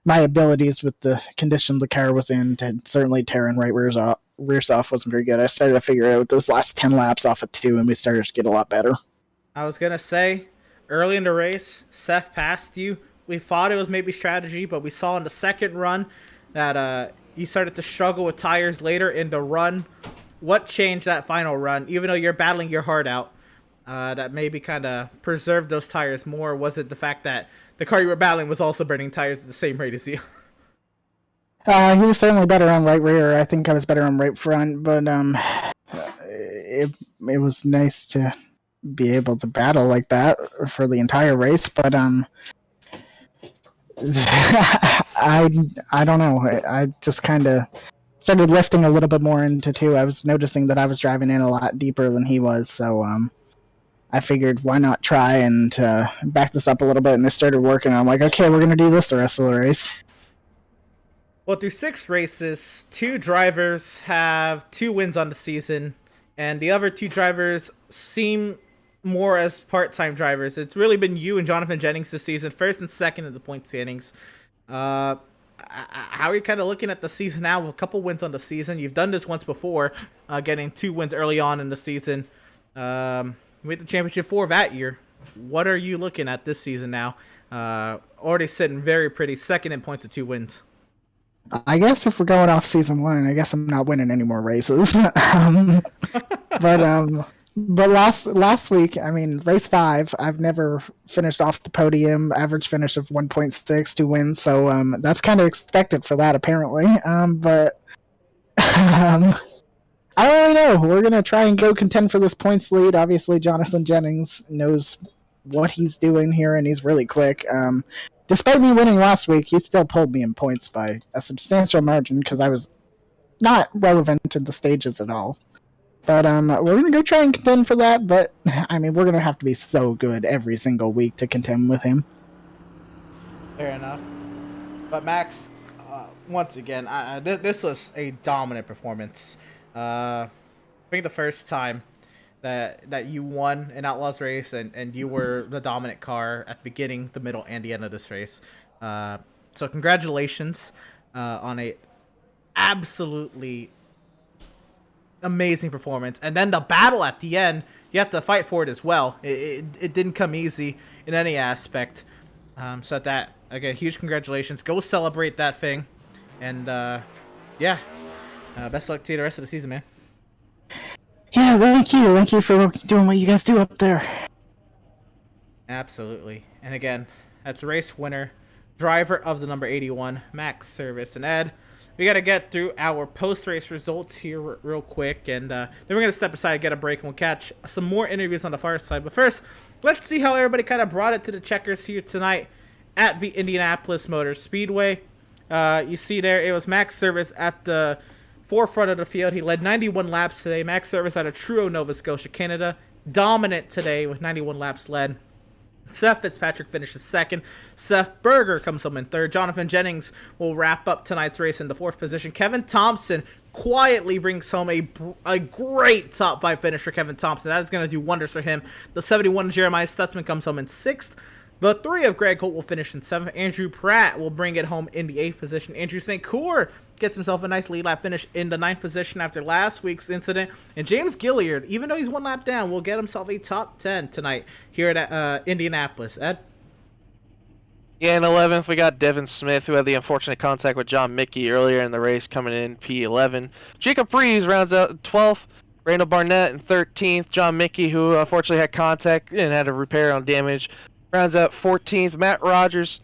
my abilities with the condition the car was in. Certainly tearing right rear off wasn't very good. I started to figure out those last 10 laps off of 2, and we started to get a lot better. I was going to say, early in the race, Seth passed you. We thought it was maybe strategy, but we saw in the second run that you started to struggle with tires later in the run. What changed that final run? Even though you're battling your heart out, that maybe kind of preserved those tires more? Was it the fact that the car you were battling was also burning tires at the same rate as you? He was certainly better on right rear. I think I was better on right front, but it was nice to be able to battle like that for the entire race. But I don't know. I just kind of started lifting a little bit more into 2. I was noticing that I was driving in a lot deeper than he was, so I figured why not try and back this up a little bit, and it started working. I'm like, okay, we're going to do this the rest of the race. Well, through 6 races, 2 drivers have 2 wins on the season, and the other 2 drivers seem more as part-time drivers. It's really been you and Jonathan Jennings this season, first and second in the point standings. How are you kind of looking at the season now? A couple wins on the season. You've done this once before, getting 2 wins early on in the season. With the championship 4 that year. What are you looking at this season now? Already sitting very pretty, second in points of 2 wins. I guess if we're going off season 1, I guess I'm not winning any more races. But But last week, I mean, race 5, I've never finished off the podium. Average finish of 1.6, 2 wins. So that's kind of expected for that, apparently. But I don't really know. We're gonna try and go contend for this points lead. Obviously, Jonathan Jennings knows what he's doing here, and he's really quick. Despite me winning last week, he still pulled me in points by a substantial margin because I was not relevant to the stages at all. But we're gonna go try and contend for that. But I mean, we're gonna have to be so good every single week to contend with him. Fair enough. But Max, once again, this was a dominant performance. I think the first time that you won an Outlaws race and you were the dominant car at the beginning, the middle, and the end of this race. So congratulations on a absolutely amazing performance. And then the battle at the end, you have to fight for it as well. It didn't come easy in any aspect. So that, again, huge congratulations. Go celebrate that thing. And yeah, best of luck to you the rest of the season, man. Yeah, thank you. Thank you for doing what you guys do up there. Absolutely. And again, that's race winner, driver of the number 81, Max Service. And Ed, we got to get through our post-race results here real quick, and then we're going to step aside, get a break, and we'll catch some more interviews on the far side. But first, let's see how everybody kind of brought it to the checkers here tonight at the Indianapolis Motor Speedway. You see there, it was Max Service at the forefront of the field. He led 91 laps today. Max Service out of Truro, Nova Scotia, Canada. Dominant today with 91 laps led. Seth Fitzpatrick finishes second. Seth Berger comes home in third. Jonathan Jennings will wrap up tonight's race in the fourth position. Kevin Thompson quietly brings home a great top 5 finish for Kevin Thompson. That is going to do wonders for him. The 71 Jeremiah Stutzman comes home in sixth. The 3 of Greg Holt will finish in 7th. Andrew Pratt will bring it home in the 8th position. Andrew St. Coeur gets himself a nice lead lap finish in the 9th position after last week's incident. And James Gilliard, even though he's 1 lap down, will get himself a top 10 tonight here at Indianapolis. Ed? Yeah, in 11th, we got Devin Smith, who had the unfortunate contact with John Mickey earlier in the race, coming in P11. Jacob Breeze rounds out 12th. Randall Barnett in 13th. John Mickey, who unfortunately had contact and had a repair on damage, rounds out 14th. Matt Rogers,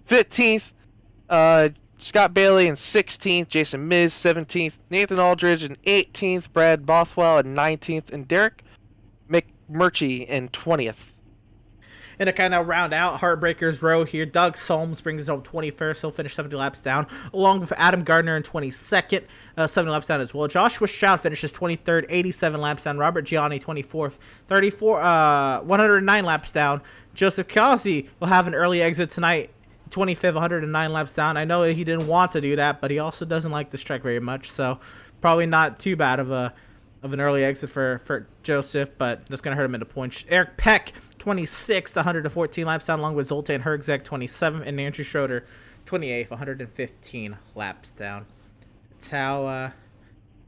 15th. Scott Bailey in 16th. Jason Miz, 17th. Nathan Aldridge in 18th. Brad Bothwell in 19th. And Derek McMurchie in 20th. And to kind of round out Heartbreakers row here, Doug Solms brings it home 21st. He'll finish 70 laps down, along with Adam Gardner in 22nd, 70 laps down as well. Joshua Stroud finishes 23rd, 87 laps down. Robert Gianni 24th, 109 laps down. Joseph Kazi will have an early exit tonight, 25th, 109 laps down. I know he didn't want to do that, but he also doesn't like this track very much, so probably not too bad of an early exit for Joseph, but that's going to hurt him into points. Eric Peck, 26th, 114 laps down, along with Zoltan Herzeg, 27th, and Andrew Schroeder, 28th, 115 laps down. That's how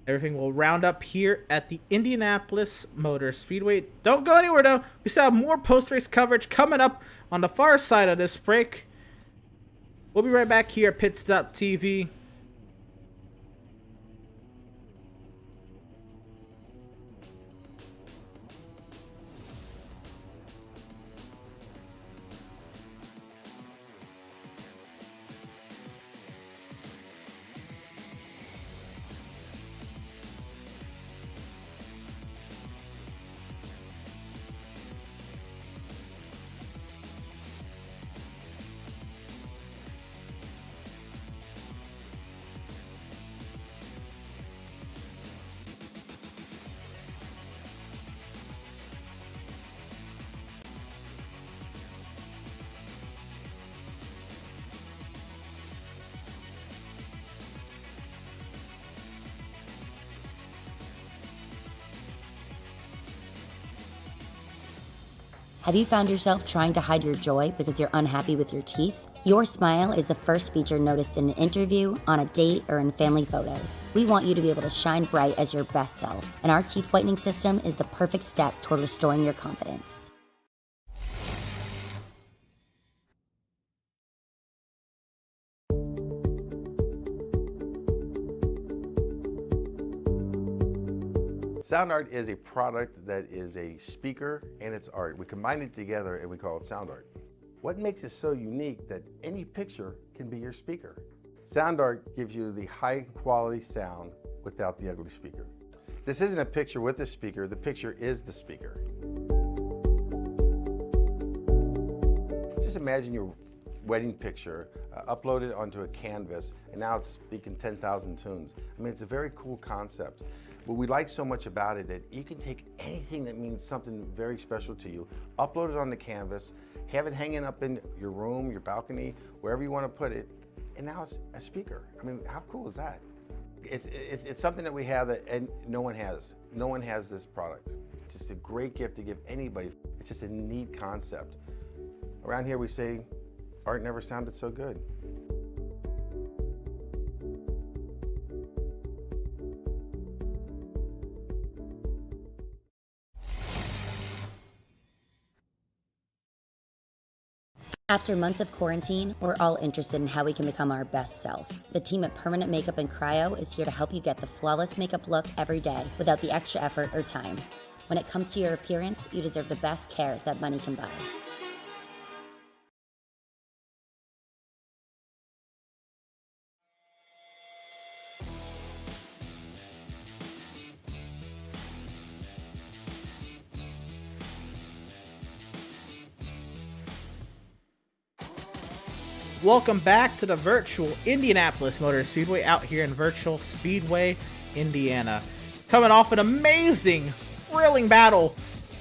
everything will round up here at the Indianapolis Motor Speedway. Don't go anywhere, though. We still have more post-race coverage coming up on the far side of this break. We'll be right back here at Pit.TV. Have you found yourself trying to hide your joy because you're unhappy with your teeth? Your smile is the first feature noticed in an interview, on a date, or in family photos. We want you to be able to shine bright as your best self, and our teeth whitening system is the perfect step toward restoring your confidence. Sound art is a product that is a speaker and it's art. We combine it together and we call it sound art. What makes it so unique that any picture can be your speaker? Sound art gives you the high quality sound without the ugly speaker. This isn't a picture with a speaker, the picture is the speaker. Just imagine your wedding picture uploaded onto a canvas and now it's speaking 10,000 tunes. I mean, it's a very cool concept. What we like so much about it that you can take anything that means something very special to you, upload it on the canvas, have it hanging up in your room, your balcony, wherever you want to put it, and now it's a speaker. I mean, how cool is that? It's something that we have that and no one has. No one has this product. It's just a great gift to give anybody. It's just a neat concept. Around here we say, art never sounded so good. After months of quarantine, we're all interested in how we can become our best self. The team at Permanent Makeup and Cryo is here to help you get the flawless makeup look every day without the extra effort or time. When it comes to your appearance, you deserve the best care that money can buy. Welcome back to the virtual Indianapolis Motor Speedway out here in Virtual Speedway, Indiana. Coming off an amazing, thrilling battle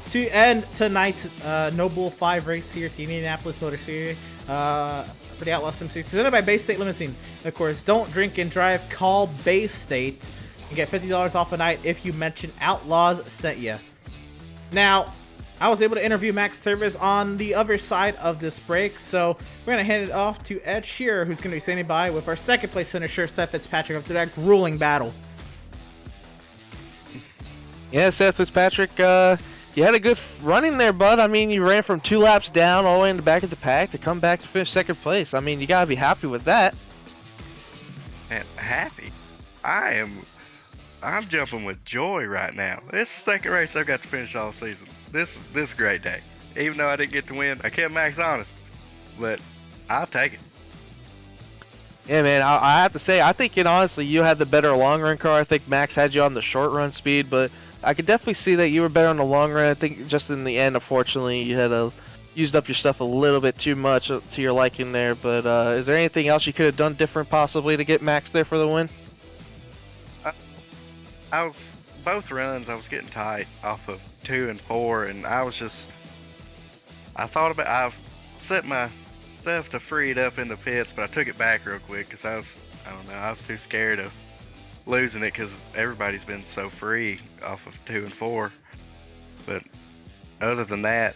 to end tonight's No Bull 5 race here at the Indianapolis Motor Speedway for the Outlaws Sim Series, presented by Bay State Limousine. And of course, don't drink and drive, call Bay State and get $50 off a night if you mention Outlaws sent you. Now, I was able to interview Max Service on the other side of this break, so we're going to hand it off to Ed Shearer, who's going to be standing by with our second place finisher, Seth Fitzpatrick, after that grueling battle. Yeah, Seth Fitzpatrick, you had a good running there, bud. I mean, you ran from 2 laps down all the way in the back of the pack to come back to finish second place. I mean, you got to be happy with that. Man, happy? I'm jumping with joy right now. This is the second race I've got to finish all season. This is a great day. Even though I didn't get to win, I kept Max honest, but I'll take it. Yeah, man, I have to say, I think, honestly, you had the better long-run car. I think Max had you on the short-run speed, but I could definitely see that you were better on the long run. I think just in the end, unfortunately, you had used up your stuff a little bit too much to your liking there, but is there anything else you could have done different possibly to get Max there for the win? Both runs, I was getting tight off of 2 and 4, and I've set myself to free it up in the pits, but I took it back real quick because I was too scared of losing it because everybody's been so free off of 2 and 4. But other than that,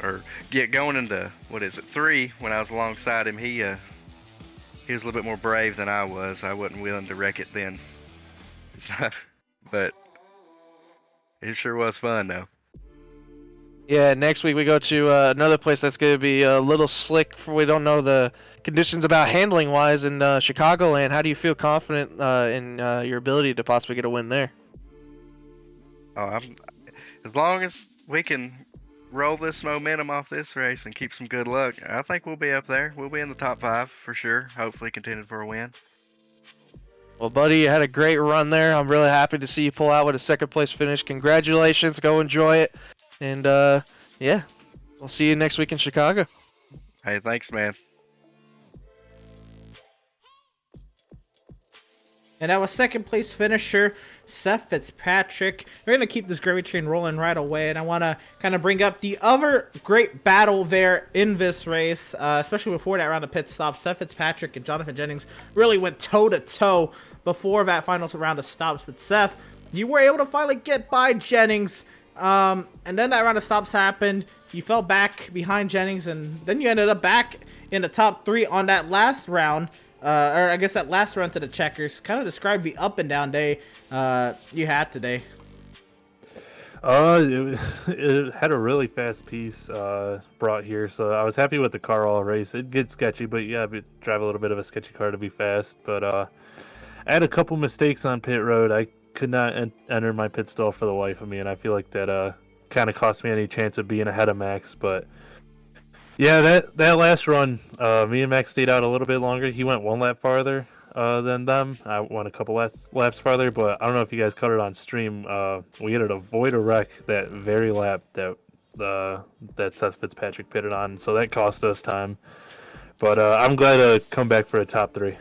going into 3, when I was alongside him, he was a little bit more brave than I was. I wasn't willing to wreck it then. But it sure was fun, though. Yeah, next week we go to another place that's going to be a little slick. We don't know the conditions about handling-wise in Chicagoland. How do you feel confident in your ability to possibly get a win there? As long as we can roll this momentum off this race and keep some good luck, I think we'll be up there. We'll be in the top 5 for sure, hopefully contending for a win. Well, buddy, you had a great run there. I'm really happy to see you pull out with a second-place finish. Congratulations. Go enjoy it. And, yeah, we'll see you next week in Chicago. Hey, thanks, man. And that was second place finisher Seth Fitzpatrick. We're going to keep this gravy train rolling right away, and I want to kind of bring up the other great battle there in this race, especially before that round of pit stops. Seth Fitzpatrick and Jonathan Jennings really went toe-to-toe before that final round of stops. But Seth, you were able to finally get by Jennings, and then that round of stops happened. You fell back behind Jennings, and then you ended up back in the top 3 on that last round. Or I guess that last run to the checkers. Kind of describe the up and down day you had today. It had a really fast piece brought here, so I was happy with the car all race. It gets sketchy, but yeah, drive a little bit of a sketchy car to be fast. But I had a couple mistakes on pit road. I could not enter my pit stall for the life of me, and I feel like that kind of cost me any chance of being ahead of Max. But yeah, that last run, me and Max stayed out a little bit longer. He went one lap farther than them. I went a couple laps farther, but I don't know if you guys caught it on stream. We had to avoid a wreck that very lap that Seth Fitzpatrick pitted on, so that cost us time. But I'm glad to come back for a top 3.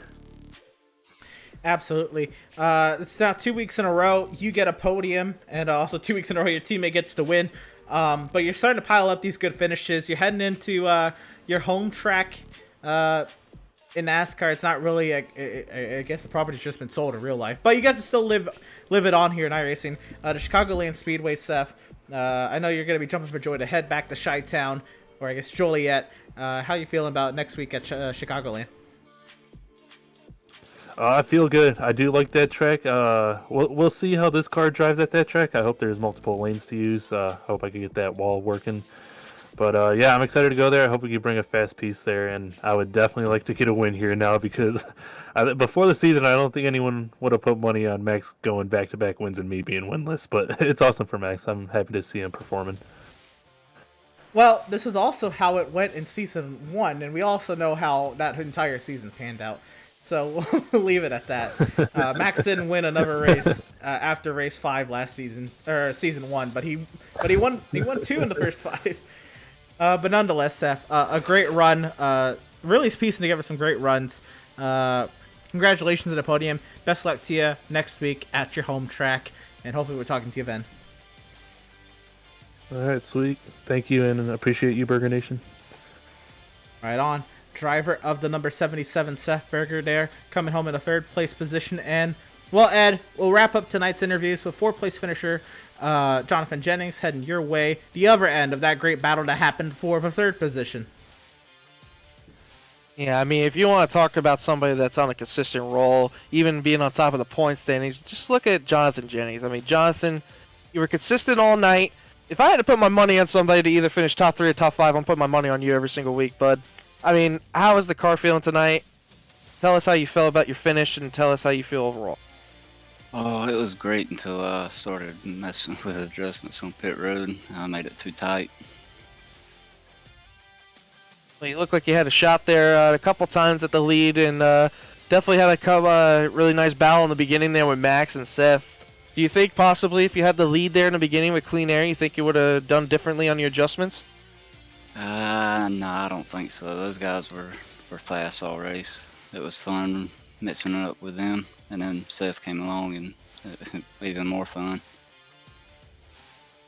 Absolutely. It's now 2 weeks in a row. You get a podium, and also 2 weeks in a row your teammate gets the win. But you're starting to pile up these good finishes. You're heading into your home track in NASCAR. It's not really, I guess the property's just been sold in real life. But you get to still live it on here in iRacing. The Chicagoland Speedway, Seth. I know you're going to be jumping for joy to head back to Chi-Town, or I guess Joliet. How you feeling about next week at Chicagoland? I feel good. I do like that track. We'll see how this car drives at that track. I hope there's multiple lanes to use. Hope I can get that wall working. But yeah, I'm excited to go there. I hope we can bring a fast piece there, and I would definitely like to get a win here now because before the season, I don't think anyone would have put money on Max going back-to-back wins and me being winless. But it's awesome for Max. I'm happy to see him performing. Well, this is also how it went in Season 1, and we also know how that entire season panned out. So we'll leave it at that. Max didn't win another race after race 5 last season, or Season 1, but he won 2 in the first 5. But nonetheless, Seth, a great run. Really piecing together some great runs. Congratulations to the podium. Best luck to you next week at your home track, and hopefully we're talking to you then. All right, sweet. Thank you, and appreciate you, Burger Nation. Right on. Driver of the number 77, Seth Berger there, coming home in a 3rd place position. And, well, Ed, we'll wrap up tonight's interviews with 4th place finisher Jonathan Jennings heading your way, the other end of that great battle that happened for the 3rd position. Yeah, I mean, if you want to talk about somebody that's on a consistent roll, even being on top of the point standings, just look at Jonathan Jennings. I mean, Jonathan, you were consistent all night. If I had to put my money on somebody to either finish top 3 or top 5, I'm putting my money on you every single week, bud. I mean, how is the car feeling tonight? Tell us how you felt about your finish, and tell us how you feel overall. Oh, it was great until I started messing with adjustments on pit road. I made it too tight. Well, you looked like you had a shot there a couple times at the lead, and definitely had a really nice battle in the beginning there with Max and Seth. Do you think possibly if you had the lead there in the beginning with clean air, you think you would have done differently on your adjustments? No, I don't think so. Those guys were fast all race. It was fun mixing it up with them, and then Seth came along and even more fun.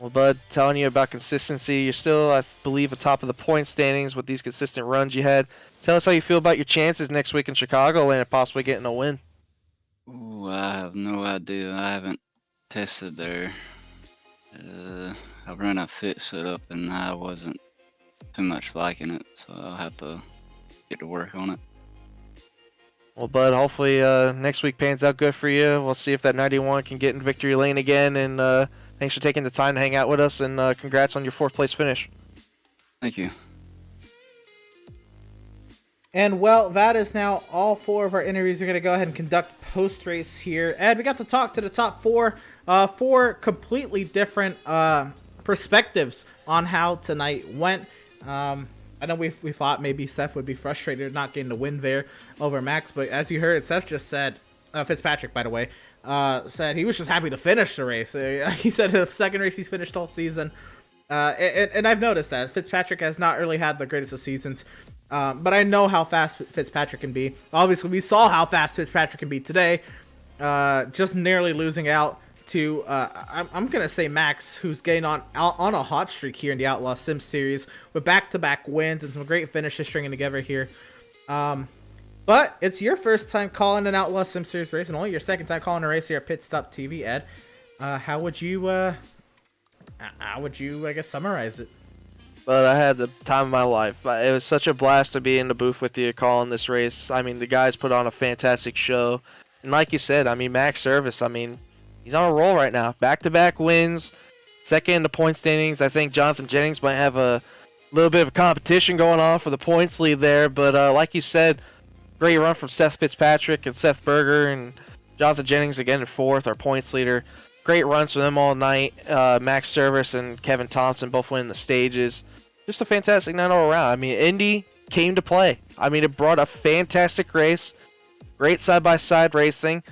Well, bud, telling you about consistency, you're still, I believe, atop of the point standings with these consistent runs you had. Tell us how you feel about your chances next week in Chicago and possibly getting a win. Ooh, I have no idea. I haven't tested there. I ran a fit setup and I wasn't too much liking it, so I'll have to get to work on it. Well, bud, hopefully next week pans out good for you. We'll see if that 91 can get in victory lane again, and thanks for taking the time to hang out with us, and congrats on your 4th place finish. Thank you. And, well, that is now all 4 of our interviews. We're going to go ahead and conduct post-race here. Ed, we got to talk to the top 4. 4 completely different perspectives on how tonight went. I know we thought maybe Seth would be frustrated not getting the win there over Max, but as you heard, Seth just said, Fitzpatrick, by the way, said he was just happy to finish the race. He said the 2nd race he's finished all season. And I've noticed that Fitzpatrick has not really had the greatest of seasons. But I know how fast Fitzpatrick can be. Obviously, we saw how fast Fitzpatrick can be today. Just narrowly losing out to, I'm going to say Max, who's getting on a hot streak here in the Outlaws Sim Series with back-to-back wins and some great finishes stringing together here. But it's your first time calling an Outlaws Sim Series race and only your 2nd time calling a race here at Pit Stop TV, Ed. How would you, I guess, summarize it? But I had the time of my life. It was such a blast to be in the booth with you calling this race. I mean, the guys put on a fantastic show. And like you said, I mean, Max Service, I mean, he's on a roll right now. Back-to-back wins, 2nd in the point standings. I think Jonathan Jennings might have a little bit of a competition going on for the points lead there. But like you said, great run from Seth Fitzpatrick and Seth Berger. And Jonathan Jennings again in 4th, our points leader. Great runs for them all night. Max Service and Kevin Thompson both winning the stages. Just a fantastic night all around. I mean, Indy came to play. I mean, it brought a fantastic race. Great side-by-side racing.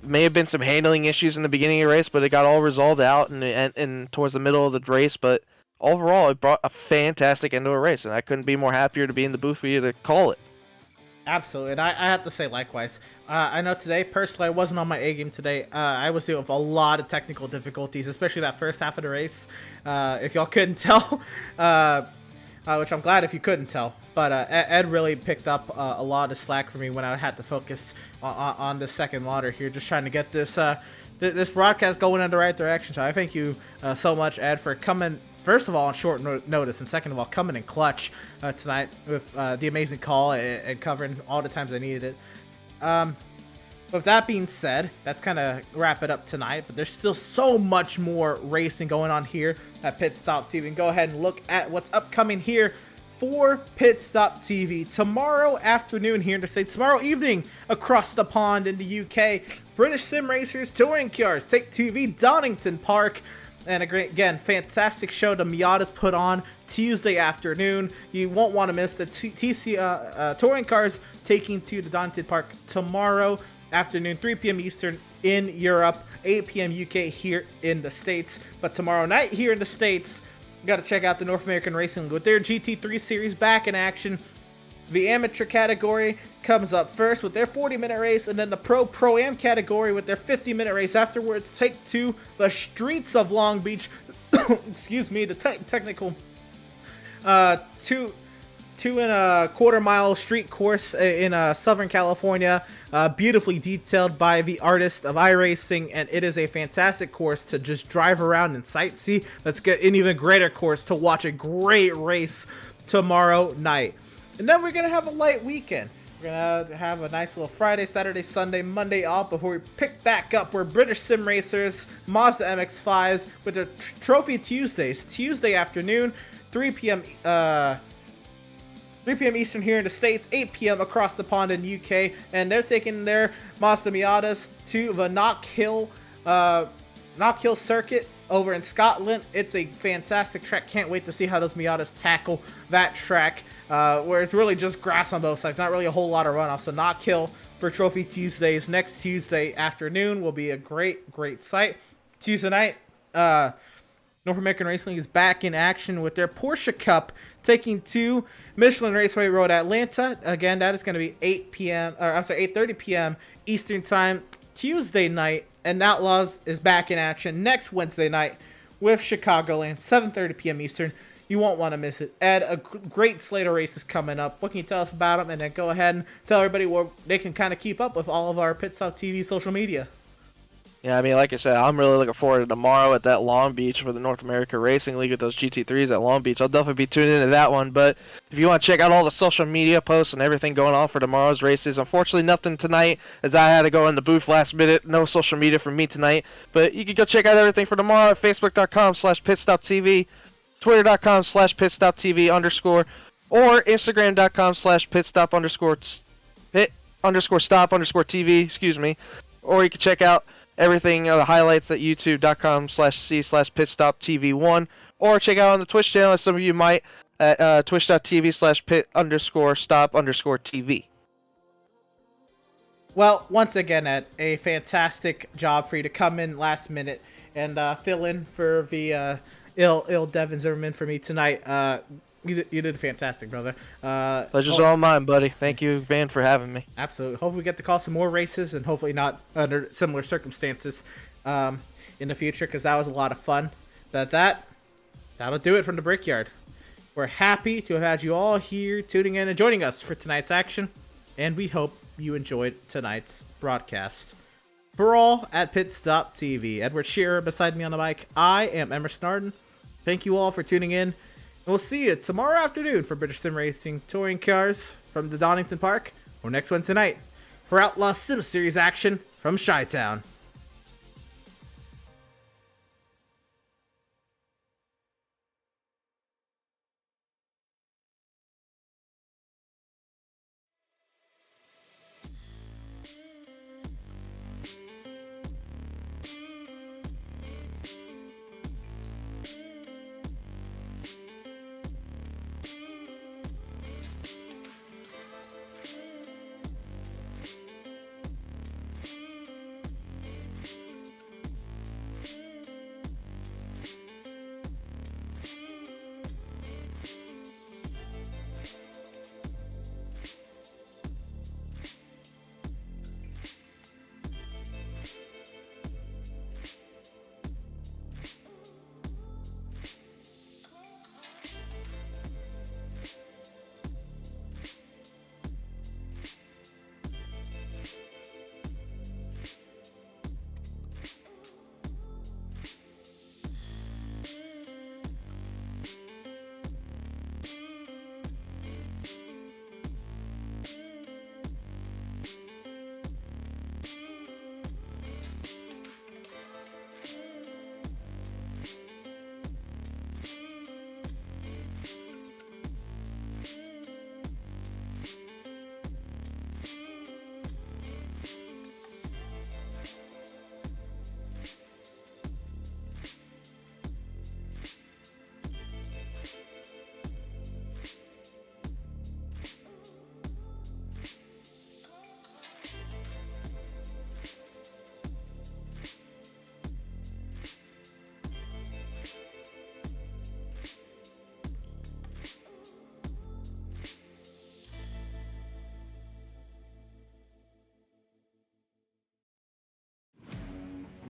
May have been some handling issues in the beginning of the race, but it got all resolved out and towards the middle of the race. But overall, it brought a fantastic end to a race, and I couldn't be more happier to be in the booth for you to call it. Absolutely, and I have to say likewise. I know today, personally, I wasn't on my A game today. I was dealing with a lot of technical difficulties, especially that first half of the race. If y'all couldn't tell, which I'm glad if you couldn't tell. But Ed really picked up a lot of slack for me when I had to focus on the second water here, just trying to get this this broadcast going in the right direction. So I thank you so much, Ed, for coming, first of all, on short notice, and second of all, coming in clutch tonight with the amazing call and covering all the times I needed it. With that being said, that's kind of wrap it up tonight, but there's still so much more racing going on here at Pit Stop TV. And go ahead and look at what's upcoming here for Pit Stop TV. Tomorrow afternoon here in the States, tomorrow evening across the pond in the UK, British Sim Racers Touring Cars take TV Donington Park. And again, fantastic show the Miatas put on Tuesday afternoon. You won't want to miss the Touring Cars taking to the Donington Park tomorrow afternoon, 3 p.m. Eastern in Europe, 8 p.m. UK here in the States. But tomorrow night here in the States, you got to check out the North American Racing League with their GT3 series back in action. The amateur category comes up first with their 40-minute race, and then the Pro-Am category with their 50-minute race afterwards take to the streets of Long Beach. Excuse me, the technical 2.25 mile street course in Southern California, beautifully detailed by the artist of iRacing, and it is a fantastic course to just drive around and sightsee. Let's get an even greater course to watch a great race tomorrow night. And then we're going to have a light weekend. We're going to have a nice little Friday, Saturday, Sunday, Monday off before we pick back up where British Sim Racers, Mazda MX-5s with their Trophy Tuesdays. Tuesday afternoon, 3 p.m. Eastern here in the States, 8 p.m. across the pond in UK. And they're taking their Mazda Miatas to the Knock Hill circuit over in Scotland. It's a fantastic track. Can't wait to see how those Miatas tackle that track, where it's really just grass on both sides, not really a whole lot of runoff. So Knock Hill for Trophy Tuesdays next Tuesday afternoon will be a great sight. Tuesday night, North American Racing is back in action with their Porsche Cup taking to Michelin Raceway Road, Atlanta. Again, that is going to be 8:30 p.m. Eastern Time Tuesday night. And Outlaws is back in action next Wednesday night with Chicagoland, 7:30 p.m. Eastern. You won't want to miss it. Ed, a great slate of races coming up. What can you tell us about them? And then go ahead and tell everybody where they can kind of keep up with all of our Pit Stop TV social media. Yeah, I mean, like I said, I'm really looking forward to tomorrow at that Long Beach for the North America Racing League with those GT3s at Long Beach. I'll definitely be tuning into that one. But if you want to check out all the social media posts and everything going on for tomorrow's races, unfortunately nothing tonight as I had to go in the booth last minute. No social media from me tonight. But you can go check out everything for tomorrow at facebook.com/pitstoptv, twitter.com/pitstoptv_ or instagram.com/pitstop_stop_TV, excuse me. Or you can check out everything, the highlights at youtube.com/c/pitstoptv1, or check out on the Twitch channel, as some of you might, at twitch.tv/pit_stop_TV. Well, once again, Ed, a fantastic job for you to come in last minute and fill in for the ill Devin Zimmerman for me tonight. You did fantastic, brother. Pleasure's all mine, buddy. Thank you, Van, for having me. Absolutely. Hopefully we get to call some more races, and hopefully not under similar circumstances in the future, because that was a lot of fun. But that'll do it from the Brickyard. We're happy to have had you all here tuning in and joining us for tonight's action, and we hope you enjoyed tonight's broadcast. For all at Pit Stop TV, Edward Shearer beside me on the mic. I am Emerson Arden. Thank you all for tuning in. We'll see you tomorrow afternoon for British Sim Racing Touring Cars from the Donington Park, or next Wednesday night for Outlaws Sim Series action from Chi-Town.